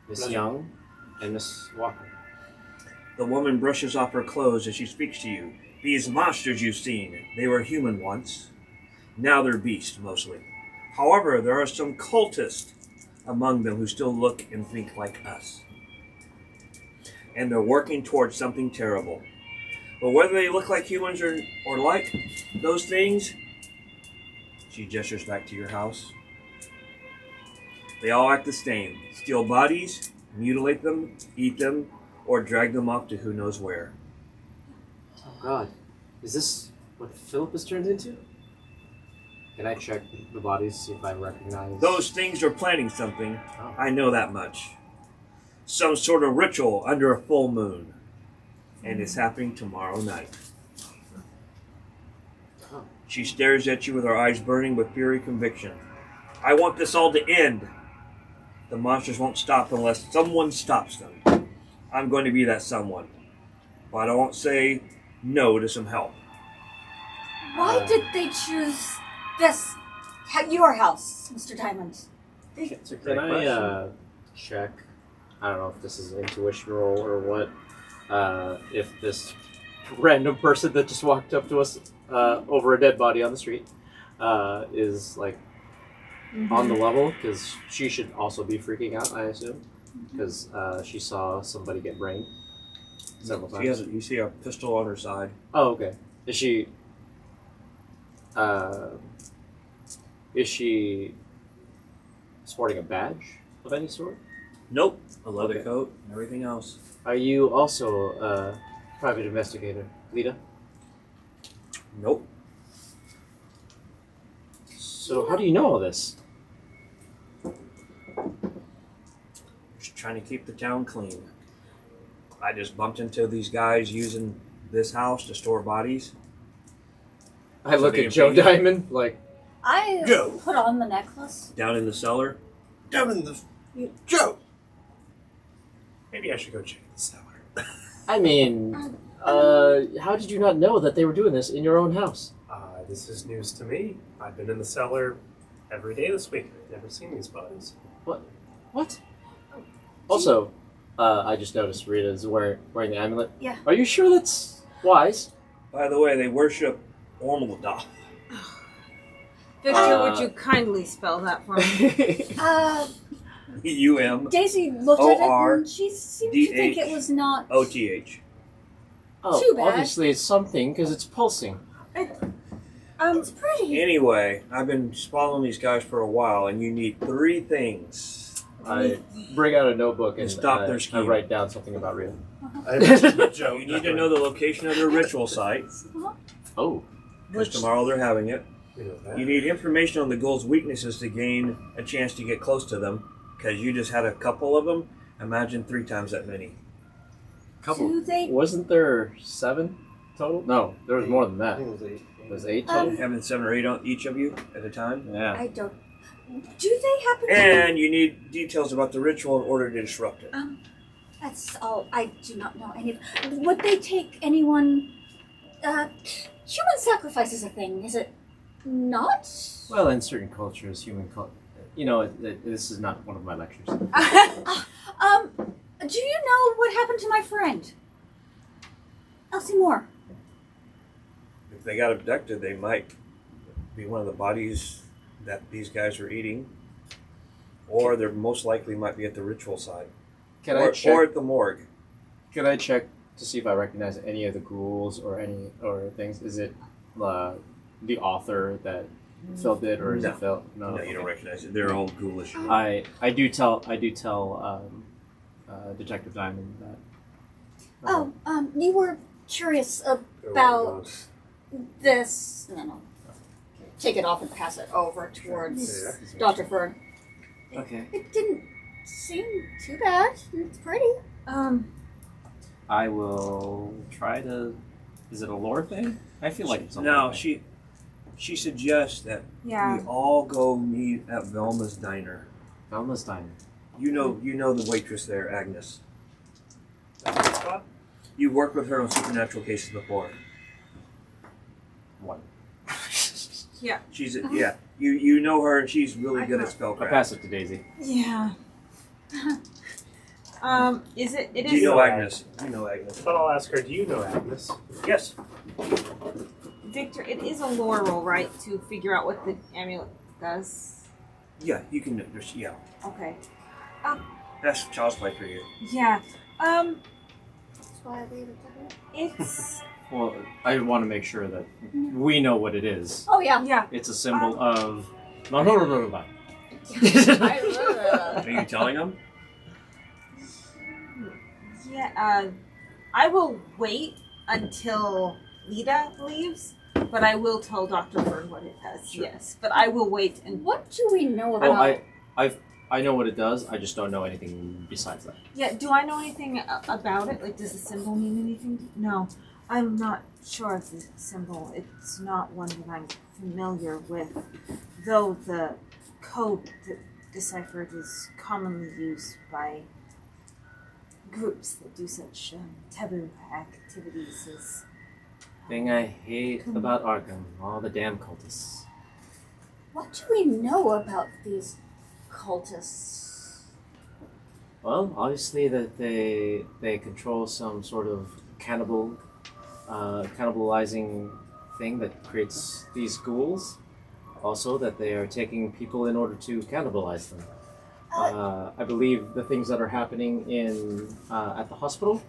[SPEAKER 14] Miss
[SPEAKER 6] Pleasure.
[SPEAKER 14] Young, and Miss Walker.
[SPEAKER 7] The woman brushes off her clothes as she speaks to you. These monsters you've seen, they were human once. Now they're beasts, mostly. However, there are some cultists among them who still look and think like us. And they're working towards something terrible. But whether they look like humans or like those things, she gestures back to your house. They all act the same. Steal bodies, mutilate them, eat them, or drag them off to who knows where.
[SPEAKER 14] Oh God, is this what Philip has turned into? Can I check the bodies, see if I recognize?
[SPEAKER 7] Those things are planning something.
[SPEAKER 14] Oh.
[SPEAKER 7] I know that much. Some sort of ritual under a full moon. And it's happening tomorrow night.
[SPEAKER 14] Oh.
[SPEAKER 7] She stares at you with her eyes burning with fury conviction. I want this all to end. The monsters won't stop unless someone stops them. I'm going to be that someone. But I won't say no to some help.
[SPEAKER 8] Why did they choose this? Your house, Mr. Diamond?
[SPEAKER 5] It's a
[SPEAKER 14] Can
[SPEAKER 5] great question.
[SPEAKER 14] I check? I don't know if this is an intuition roll or what. If this random person that just walked up to us over a dead body on the street is like on the level, because she should also be freaking out, I assume, because she saw somebody get brained several times.
[SPEAKER 7] She has, you see a pistol on her side.
[SPEAKER 14] Oh, okay. Is she sporting a badge of any sort?
[SPEAKER 7] Nope. A leather coat and everything else.
[SPEAKER 14] Are you also a private investigator, Lita?
[SPEAKER 7] Nope.
[SPEAKER 14] So how do you know all this?
[SPEAKER 7] Just trying to keep the town clean. I just bumped into these guys using this house to store bodies.
[SPEAKER 14] I look
[SPEAKER 7] they
[SPEAKER 14] at Joe
[SPEAKER 7] impede you?
[SPEAKER 14] Diamond like,
[SPEAKER 8] I
[SPEAKER 11] Go.
[SPEAKER 8] put on the necklace.
[SPEAKER 7] Down in the cellar?
[SPEAKER 11] Down in the Joe.
[SPEAKER 6] Maybe I should go check the cellar.
[SPEAKER 14] I mean, how did you not know that they were doing this in your own house?
[SPEAKER 6] This is news to me. I've been in the cellar every day this week. I've never seen these bodies.
[SPEAKER 14] What? Also, I just noticed Rita's wearing the amulet.
[SPEAKER 8] Yeah.
[SPEAKER 14] Are you sure that's wise?
[SPEAKER 7] By the way, they worship Ormulda.
[SPEAKER 4] Victor, would you kindly spell that for me?
[SPEAKER 7] U-M-O-R-D-H.
[SPEAKER 8] Daisy looked at it and she seemed to think it was not
[SPEAKER 14] Oh,
[SPEAKER 8] too bad.
[SPEAKER 14] obviously it's something because it's pulsing.
[SPEAKER 8] It's pretty.
[SPEAKER 7] Anyway, I've been following these guys for a while, and you need 3 things.
[SPEAKER 14] I bring out a notebook and
[SPEAKER 7] stop their
[SPEAKER 14] I
[SPEAKER 7] scheme.
[SPEAKER 14] write down something about Rita.
[SPEAKER 7] You need to know the location of their ritual site.
[SPEAKER 14] Oh.
[SPEAKER 7] Because tomorrow they're having it. You need information on the ghouls' weaknesses to gain a chance to get close to them. Because you just had a couple of them. Imagine 3 times that many.
[SPEAKER 8] Do they?
[SPEAKER 14] Wasn't there 7 total? No, there was more than that. It was 8 total?
[SPEAKER 7] Having 7 or 8 on each of you at a time?
[SPEAKER 14] Yeah.
[SPEAKER 8] I don't. Do they happen to?
[SPEAKER 7] And you need details about the ritual in order to disrupt it.
[SPEAKER 8] That's all. I do not know any of. Would they take anyone? Human sacrifice is a thing, is it not?
[SPEAKER 14] Well, in certain cultures, you know, this is not one of my lectures.
[SPEAKER 8] Do you know what happened to my friend, Elsie Moore?
[SPEAKER 7] If they got abducted, they might be one of the bodies that these guys are eating. Or they most likely might be at the ritual site.
[SPEAKER 14] I check?
[SPEAKER 7] Or at the morgue.
[SPEAKER 14] Can I check to see if I recognize any of the ghouls or things? Is it the author that Phil did, or is it Phil?
[SPEAKER 7] No, you don't recognize it. They're all ghoulish.
[SPEAKER 14] I do tell Detective Diamond that.
[SPEAKER 8] You were curious about this. No. Take it off and pass it over towards Dr. Fern.
[SPEAKER 14] Okay.
[SPEAKER 8] It didn't seem too bad. It's pretty.
[SPEAKER 12] I will try to. Is it a lore thing? I feel like it's a
[SPEAKER 7] No,
[SPEAKER 12] lore thing.
[SPEAKER 7] she suggests that
[SPEAKER 4] Yeah.
[SPEAKER 7] we all go meet at Velma's Diner.
[SPEAKER 14] Velma's Diner.
[SPEAKER 7] You know the waitress there, Agnes. You've worked with her on supernatural cases before.
[SPEAKER 14] What?
[SPEAKER 4] Yeah.
[SPEAKER 7] She's You know her, and she's really good at spellcraft.
[SPEAKER 14] I'll pass it to Daisy.
[SPEAKER 4] Yeah. It is.
[SPEAKER 7] Do you know Agnes? You know Agnes.
[SPEAKER 6] But I'll ask her, do you know Agnes?
[SPEAKER 7] Yes.
[SPEAKER 4] Victor, it is a lore roll, right? To figure out what the amulet does.
[SPEAKER 7] Yeah, you can. Yeah,
[SPEAKER 4] Okay.
[SPEAKER 7] that's child's play for you.
[SPEAKER 4] Yeah.
[SPEAKER 8] That's why I gave it to her.
[SPEAKER 4] It's.
[SPEAKER 14] Well, I want to make sure that we know what it is.
[SPEAKER 8] Oh yeah.
[SPEAKER 4] Yeah.
[SPEAKER 14] It's a symbol of. No.
[SPEAKER 7] Are you telling them?
[SPEAKER 4] Yeah. I will wait until Lita leaves, but I will tell Dr. Bird what it does.
[SPEAKER 14] Sure.
[SPEAKER 4] Yes, but I will wait and.
[SPEAKER 8] What do we know about?
[SPEAKER 14] Well, I know what it does. I just don't know anything besides that.
[SPEAKER 4] Yeah. Do I know anything about it? Like, does the symbol mean anything? No, I'm not sure of the symbol. It's not one that I'm familiar with, though the code that deciphered is commonly used by groups that do such taboo activities as.
[SPEAKER 14] Thing I hate about Arkham, all the damn cultists.
[SPEAKER 8] What do we know about these cultists?
[SPEAKER 14] Well, obviously that they control some sort of cannibalizing thing that creates these ghouls. Also, that they are taking people in order to cannibalize them. I believe the things that are happening at the hospital,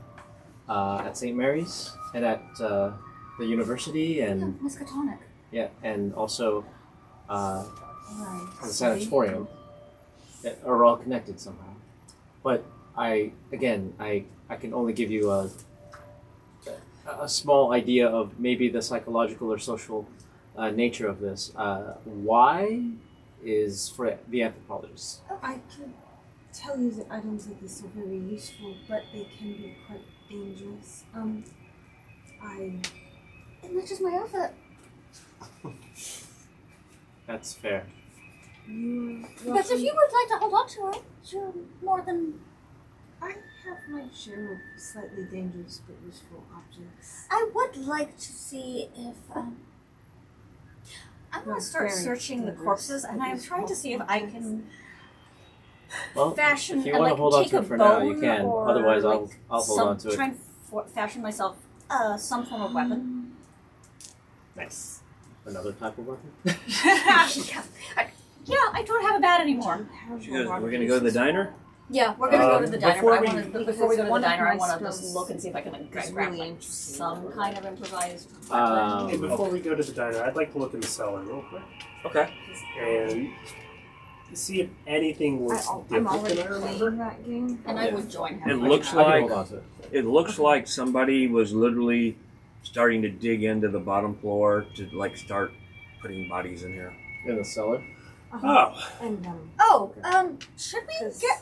[SPEAKER 14] at St. Mary's, and at the university, and
[SPEAKER 8] Miskatonic.
[SPEAKER 14] yeah, and also the sanatorium, are all connected somehow. But I can only give you a small idea of maybe the psychological or social nature of this. Why is for the anthropologists.
[SPEAKER 4] I can tell you that items like this are very useful, but they can be quite dangerous.
[SPEAKER 8] It matches my outfit.
[SPEAKER 14] That's fair.
[SPEAKER 8] But if you would like to hold on to it, you're more than...
[SPEAKER 10] I have my share of slightly dangerous but useful objects.
[SPEAKER 8] I would like to see if... I'm going to start
[SPEAKER 10] Very
[SPEAKER 8] searching the
[SPEAKER 10] dangerous,
[SPEAKER 8] corpses, and
[SPEAKER 10] but
[SPEAKER 8] I'm trying to see if I
[SPEAKER 10] objects.
[SPEAKER 8] can
[SPEAKER 14] Well,
[SPEAKER 8] fashion...
[SPEAKER 14] if you
[SPEAKER 8] and,
[SPEAKER 14] want
[SPEAKER 8] like,
[SPEAKER 14] to hold on
[SPEAKER 8] take
[SPEAKER 14] to
[SPEAKER 8] a
[SPEAKER 14] it for now, you
[SPEAKER 8] bone
[SPEAKER 14] can.
[SPEAKER 8] or,
[SPEAKER 14] Otherwise,
[SPEAKER 8] like,
[SPEAKER 14] I'll hold on to it.
[SPEAKER 8] Try and fashion myself some form of weapon.
[SPEAKER 14] Nice. Another type of weapon?
[SPEAKER 8] Yeah, I don't have a bat anymore.
[SPEAKER 7] We're going to go to the diner?
[SPEAKER 8] Yeah, we're gonna go to the diner.
[SPEAKER 7] before
[SPEAKER 8] Before we go to the
[SPEAKER 10] one of
[SPEAKER 8] diner, I
[SPEAKER 10] my
[SPEAKER 8] want to just
[SPEAKER 10] spells
[SPEAKER 8] look and see if I can
[SPEAKER 10] is
[SPEAKER 8] grab
[SPEAKER 10] really
[SPEAKER 8] like,
[SPEAKER 10] interesting.
[SPEAKER 8] some kind of improvised
[SPEAKER 6] Hey,
[SPEAKER 8] weapon.
[SPEAKER 6] before we go to the diner, I'd like to look in the cellar real quick.
[SPEAKER 7] Okay.
[SPEAKER 6] And see if anything was
[SPEAKER 10] I'm
[SPEAKER 6] different
[SPEAKER 10] already
[SPEAKER 6] than I remember.
[SPEAKER 10] playing that game.
[SPEAKER 8] And I would join him.
[SPEAKER 7] It
[SPEAKER 8] right
[SPEAKER 7] looks
[SPEAKER 8] now.
[SPEAKER 14] I can
[SPEAKER 7] like
[SPEAKER 14] hold on to it.
[SPEAKER 7] it looks like somebody was literally starting to dig into the bottom floor to like start putting bodies in here.
[SPEAKER 14] In the cellar?
[SPEAKER 6] Oh,
[SPEAKER 10] And
[SPEAKER 8] Should we
[SPEAKER 10] Because,
[SPEAKER 8] get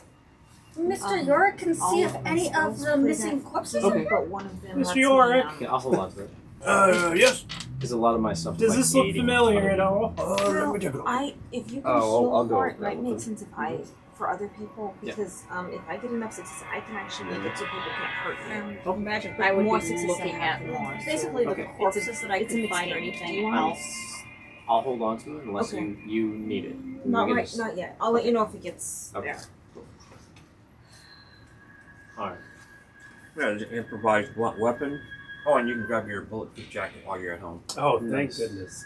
[SPEAKER 8] Mr. Yorick and see
[SPEAKER 10] all
[SPEAKER 8] if
[SPEAKER 10] of my
[SPEAKER 8] any of
[SPEAKER 10] spells
[SPEAKER 8] the
[SPEAKER 10] play
[SPEAKER 8] missing
[SPEAKER 10] that
[SPEAKER 8] corpses
[SPEAKER 14] Okay.
[SPEAKER 8] are...
[SPEAKER 10] but one of them
[SPEAKER 6] Mr.
[SPEAKER 10] lets me,
[SPEAKER 6] Yorick.
[SPEAKER 14] Yeah, I'll hold on to it.
[SPEAKER 13] Yes.
[SPEAKER 14] Because a lot of my stuff is
[SPEAKER 6] does
[SPEAKER 14] like
[SPEAKER 6] this look
[SPEAKER 14] 80.
[SPEAKER 6] familiar at all?
[SPEAKER 13] Let me take a look.
[SPEAKER 10] if you can
[SPEAKER 14] Oh, I'll
[SPEAKER 10] heal
[SPEAKER 14] go
[SPEAKER 10] for
[SPEAKER 14] with
[SPEAKER 10] it,
[SPEAKER 14] that
[SPEAKER 10] might
[SPEAKER 14] one.
[SPEAKER 10] make sense if I for other people
[SPEAKER 14] Yeah.
[SPEAKER 10] because if I get enough success, I can actually make it so people can't hurt me.
[SPEAKER 8] Imagine
[SPEAKER 10] But
[SPEAKER 8] I would
[SPEAKER 10] more
[SPEAKER 8] be
[SPEAKER 10] success
[SPEAKER 8] looking
[SPEAKER 10] I have,
[SPEAKER 8] at
[SPEAKER 10] the more.
[SPEAKER 8] basically
[SPEAKER 14] Okay.
[SPEAKER 8] the corpses that I
[SPEAKER 10] it's a
[SPEAKER 8] can
[SPEAKER 10] mixed
[SPEAKER 8] find or
[SPEAKER 10] game. Do
[SPEAKER 8] anything
[SPEAKER 10] you want it?
[SPEAKER 8] else.
[SPEAKER 14] I'll hold on to it unless
[SPEAKER 10] Okay.
[SPEAKER 14] you need it.
[SPEAKER 10] Not
[SPEAKER 14] You can
[SPEAKER 10] right,
[SPEAKER 14] just-
[SPEAKER 10] not yet. I'll let you know if it gets
[SPEAKER 14] Okay.
[SPEAKER 10] there.
[SPEAKER 14] Cool. Alright.
[SPEAKER 7] Yeah, there's an improvised blunt weapon. Oh, and you can grab your bulletproof jacket while you're at home.
[SPEAKER 6] Oh, thank
[SPEAKER 14] Nice.
[SPEAKER 6] goodness.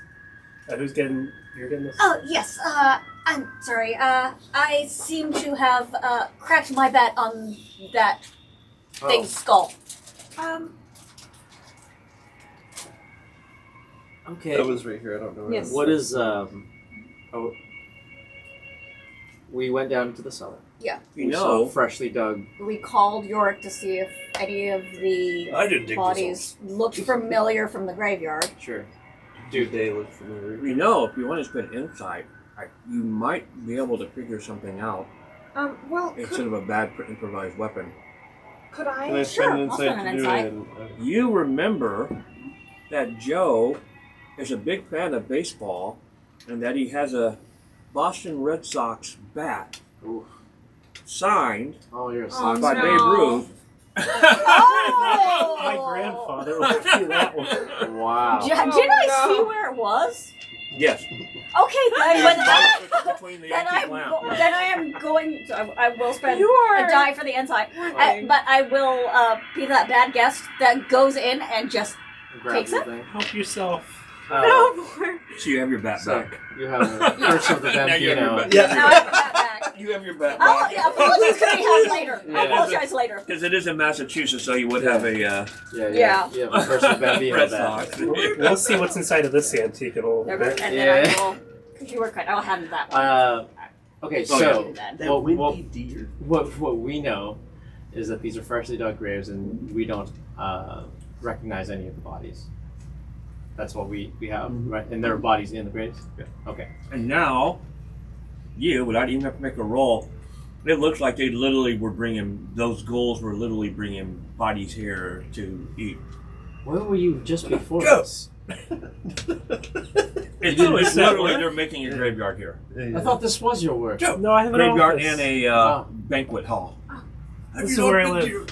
[SPEAKER 6] Who's getting? You're getting this?
[SPEAKER 8] Oh, yes, I'm sorry, I seem to have, cracked my bat on that thing's skull.
[SPEAKER 14] Okay.
[SPEAKER 11] That was right here. I don't know. Where
[SPEAKER 10] Yes.
[SPEAKER 14] What is we went down to the cellar.
[SPEAKER 8] Yeah.
[SPEAKER 7] You
[SPEAKER 14] We
[SPEAKER 7] know,
[SPEAKER 14] saw freshly dug.
[SPEAKER 8] We called Yorick to see if any of the
[SPEAKER 13] I didn't dig
[SPEAKER 8] bodies looked familiar from the graveyard.
[SPEAKER 14] Sure.
[SPEAKER 11] Do they look familiar?
[SPEAKER 7] you know, if you want to spend insight, you might be able to figure something out
[SPEAKER 10] Well,
[SPEAKER 7] instead of a bad improvised weapon.
[SPEAKER 10] could
[SPEAKER 11] Can I
[SPEAKER 10] I?
[SPEAKER 11] spend an
[SPEAKER 8] I'll spend
[SPEAKER 11] insight
[SPEAKER 8] an
[SPEAKER 11] to do
[SPEAKER 8] insight.
[SPEAKER 11] it?
[SPEAKER 7] You remember that Joe is a big fan of baseball and that he has a Boston Red Sox bat
[SPEAKER 14] Oof.
[SPEAKER 7] signed
[SPEAKER 14] Oh, you're a
[SPEAKER 8] Oh,
[SPEAKER 14] sock
[SPEAKER 7] by
[SPEAKER 8] no.
[SPEAKER 7] Babe Ruth.
[SPEAKER 8] Oh!
[SPEAKER 6] My grandfather would do that one.
[SPEAKER 14] Wow.
[SPEAKER 8] Did I see where it was?
[SPEAKER 7] Yes.
[SPEAKER 8] Okay, then,
[SPEAKER 7] Between the
[SPEAKER 8] then,
[SPEAKER 7] antique lamp.
[SPEAKER 8] then I am going to, I will spend
[SPEAKER 10] You are-
[SPEAKER 8] a die for the insight. But I will be that bad guest that goes in and just
[SPEAKER 14] Grab
[SPEAKER 8] takes
[SPEAKER 14] the
[SPEAKER 8] it?
[SPEAKER 14] thing.
[SPEAKER 6] Help yourself.
[SPEAKER 7] So you have your bat
[SPEAKER 14] So
[SPEAKER 7] back.
[SPEAKER 14] you have a Curse of the
[SPEAKER 7] Now you have your
[SPEAKER 14] Vampino.
[SPEAKER 7] bat.
[SPEAKER 8] now I have that back.
[SPEAKER 7] You have your bat
[SPEAKER 8] Oh,
[SPEAKER 7] back.
[SPEAKER 8] yeah, apologies can be had later. I
[SPEAKER 14] Yeah.
[SPEAKER 8] apologize later.
[SPEAKER 7] Because it is in Massachusetts, so you would have a
[SPEAKER 14] Yeah.
[SPEAKER 8] Yeah.
[SPEAKER 14] You have a Curse of the Vampino
[SPEAKER 7] Red
[SPEAKER 14] bat.
[SPEAKER 7] Sox.
[SPEAKER 6] We'll see what's inside of this antique in a little
[SPEAKER 8] And
[SPEAKER 6] bit.
[SPEAKER 8] then
[SPEAKER 14] Yeah.
[SPEAKER 8] I will, because you were kind I'll hand that one.
[SPEAKER 14] Okay,
[SPEAKER 7] Oh,
[SPEAKER 14] so
[SPEAKER 11] That windy deer.
[SPEAKER 14] what we know is that these are freshly dug graves, and we don't recognize any of the bodies. That's what we have, right? And there are bodies in the graves.
[SPEAKER 7] Yeah.
[SPEAKER 14] Okay.
[SPEAKER 7] And now, you, without even have to make a roll, it looks like they literally were bringing, those ghouls were literally bringing bodies here to eat.
[SPEAKER 14] Where were you just before
[SPEAKER 13] Go.
[SPEAKER 14] this?
[SPEAKER 7] It's literally, they're making a graveyard here.
[SPEAKER 14] I thought this was your work.
[SPEAKER 6] No, I have an
[SPEAKER 7] Graveyard
[SPEAKER 6] office.
[SPEAKER 7] and a banquet hall.
[SPEAKER 13] Have
[SPEAKER 6] This
[SPEAKER 13] you
[SPEAKER 6] is where I
[SPEAKER 13] not been
[SPEAKER 6] live.
[SPEAKER 13] to your-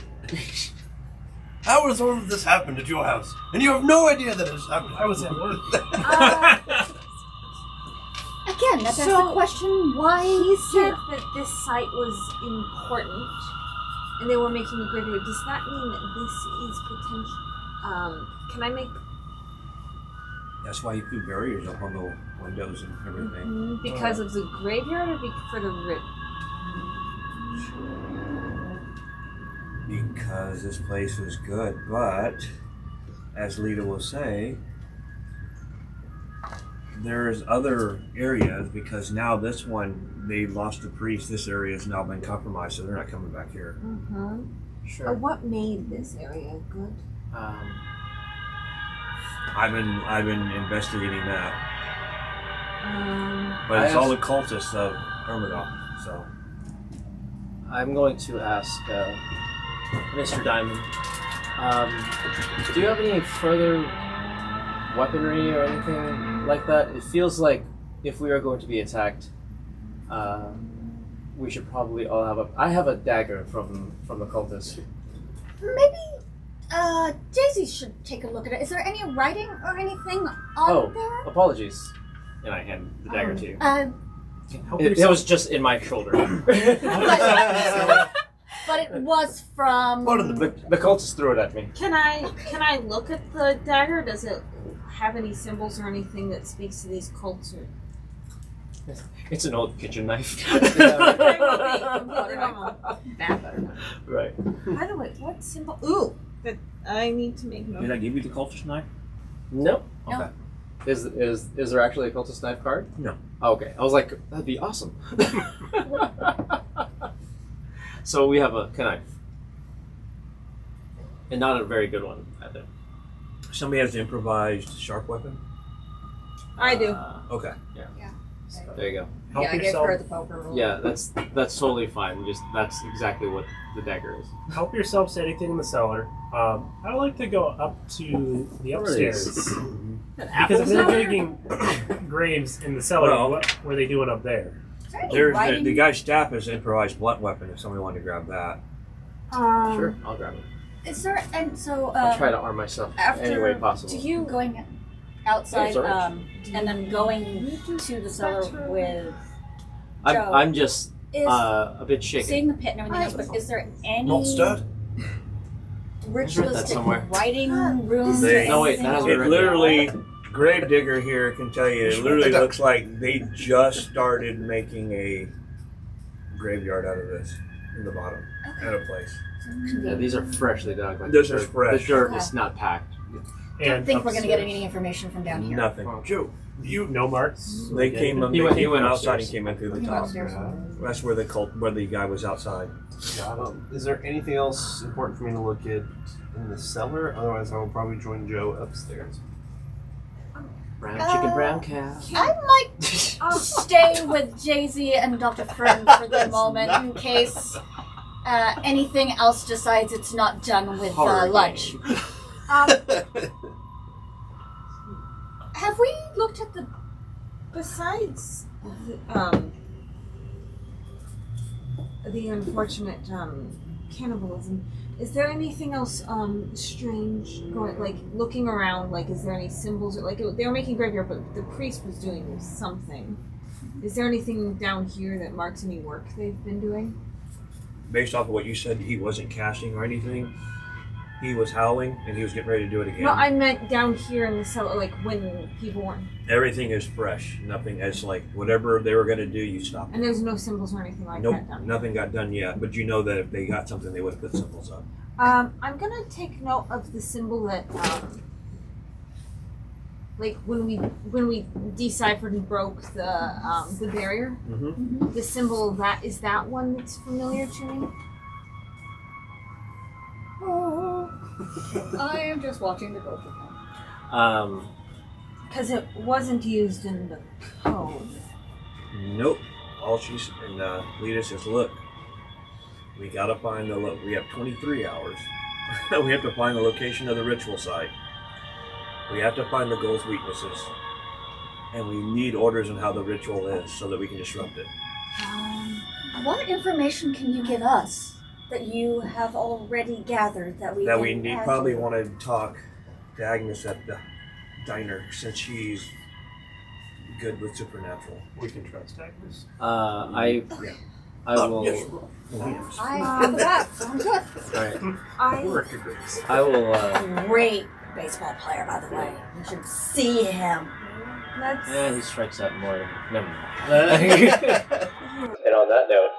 [SPEAKER 13] How has all of this happened at your house? And you have no idea that it has happened.
[SPEAKER 6] I was at work.
[SPEAKER 8] Again, that's
[SPEAKER 10] So-
[SPEAKER 8] the question, why
[SPEAKER 10] He said that this site was important, and they were making a graveyard. Does that mean that this is potential? Can I make
[SPEAKER 7] That's why you put barriers up on the windows and everything.
[SPEAKER 10] because of the graveyard or for the rip?
[SPEAKER 7] Because this place was good, but as Lita will say, there's other areas because now this one they lost the priest. This area has now been compromised, so they're not coming back here.
[SPEAKER 10] Mm-hmm.
[SPEAKER 14] Sure.
[SPEAKER 10] What made this area good?
[SPEAKER 7] I've been investigating that, but
[SPEAKER 14] I
[SPEAKER 7] it's all the
[SPEAKER 14] asked-
[SPEAKER 7] cultists of Ermadoff. So
[SPEAKER 14] I'm going to ask Mr. Diamond. Do you have any further weaponry or anything
[SPEAKER 12] like that. It feels like if we are going to be attacked, we should probably all have I have a dagger from the cultist.
[SPEAKER 8] Maybe Daisy should take a look at it. Is there any writing or anything on there?
[SPEAKER 12] Apologies. And I hand the dagger to you. It was just in my shoulder.
[SPEAKER 8] But it was from...
[SPEAKER 12] The cultist threw it at me.
[SPEAKER 10] Can I look at the dagger? Does it have any symbols or anything that speaks to these cults? Or...
[SPEAKER 12] It's an old kitchen knife. Right.
[SPEAKER 10] By the way, what symbol? Ooh, that I need to make note.
[SPEAKER 12] Did I give you the cultist knife? No. Okay. Is there actually a cultist knife card? No. Okay. I was like, that'd be awesome. So we have a knife. And not a very good one, I think.
[SPEAKER 7] Somebody has an improvised sharp weapon?
[SPEAKER 10] I do.
[SPEAKER 7] Okay.
[SPEAKER 12] Yeah. There you go.
[SPEAKER 8] Help I gave her the poker roll.
[SPEAKER 12] Yeah, that's totally fine. That's exactly what the dagger is.
[SPEAKER 6] Help yourself to anything in the cellar. I would like to go up to the upstairs. Because if they're digging graves in the cellar, what were they doing up there?
[SPEAKER 7] There's the guy's staff is an improvised blunt weapon if somebody wanted to grab that.
[SPEAKER 12] Sure, I'll grab it.
[SPEAKER 8] Is there... And so...
[SPEAKER 12] I'll try to arm myself any way possible.
[SPEAKER 8] Do you going outside and then going to the cellar with Joe?
[SPEAKER 12] I'm just a bit shaken.
[SPEAKER 8] Seeing the pit and everything else, but is there any...
[SPEAKER 13] Not stirred.
[SPEAKER 8] Ritualistic writing rooms?
[SPEAKER 12] No, wait, that has
[SPEAKER 7] it literally... Gravedigger here can tell you, it literally looks like they just started making a graveyard out of this in the bottom, out of place.
[SPEAKER 12] Yeah, these are freshly dug. Like
[SPEAKER 7] this is fresh.
[SPEAKER 12] The dirt is not packed.
[SPEAKER 8] I don't think we're going to get any information from down here.
[SPEAKER 7] Nothing.
[SPEAKER 6] Joe, you know Marks?
[SPEAKER 7] They came up.
[SPEAKER 12] He went
[SPEAKER 7] outside
[SPEAKER 12] upstairs.
[SPEAKER 7] and came in through the
[SPEAKER 8] He went
[SPEAKER 7] top.
[SPEAKER 8] upstairs.
[SPEAKER 7] That's where the guy was outside.
[SPEAKER 11] Is there anything else important for me to look at in the cellar? Otherwise, I will probably join Joe upstairs.
[SPEAKER 12] Brown chicken, brown cow.
[SPEAKER 8] I might stay with Jay-Z and Dr. Fern for the moment in case anything else decides it's not done with lunch. Have we looked at the...
[SPEAKER 10] Besides the unfortunate cannibalism, is there anything else strange going, like looking around, like is there any symbols, or like they were making graveyard, but the priest was doing something. Is there anything down here that marks any work they've been doing?
[SPEAKER 7] Based off of what you said, he wasn't casting or anything. He was howling and he was getting ready to do it again.
[SPEAKER 10] No, I meant down here in the cellar, like when people weren't.
[SPEAKER 7] Everything is fresh. Nothing as like whatever they were going to do, you stopped.
[SPEAKER 10] And there's no symbols or anything like
[SPEAKER 7] Nope,
[SPEAKER 10] that down here.
[SPEAKER 7] nothing got done yet. But you know that if they got something, they would have put symbols up.
[SPEAKER 10] I'm gonna take note of the symbol that, like when we deciphered and broke the barrier.
[SPEAKER 7] Mm-hmm.
[SPEAKER 10] The symbol is that one that's familiar to me.
[SPEAKER 8] Oh, I am just watching the culture.
[SPEAKER 10] Because it wasn't used in the code.
[SPEAKER 7] Nope. All she's and Lita says, look, we gotta find we have 23 hours. We have to find the location of the ritual site. We have to find the goal's weaknesses. And we need orders on how the ritual is so that we can disrupt it.
[SPEAKER 8] What information can you give us that you have already gathered that we
[SPEAKER 7] probably want to talk to Agnes at the diner since she's good with supernatural.
[SPEAKER 6] We can trust Agnes.
[SPEAKER 12] I will.
[SPEAKER 7] Yes.
[SPEAKER 8] I have that. Sounds good.
[SPEAKER 12] I will.
[SPEAKER 8] Great baseball player, by the way. You should see him.
[SPEAKER 12] Yeah, he strikes out more. Never mind.
[SPEAKER 5] And on that note,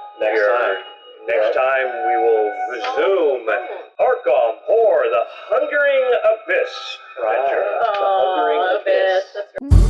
[SPEAKER 1] Next time we will resume Arkham Horror, the Hungering Abyss adventure.
[SPEAKER 5] The Hungering Abyss.
[SPEAKER 2] That's right.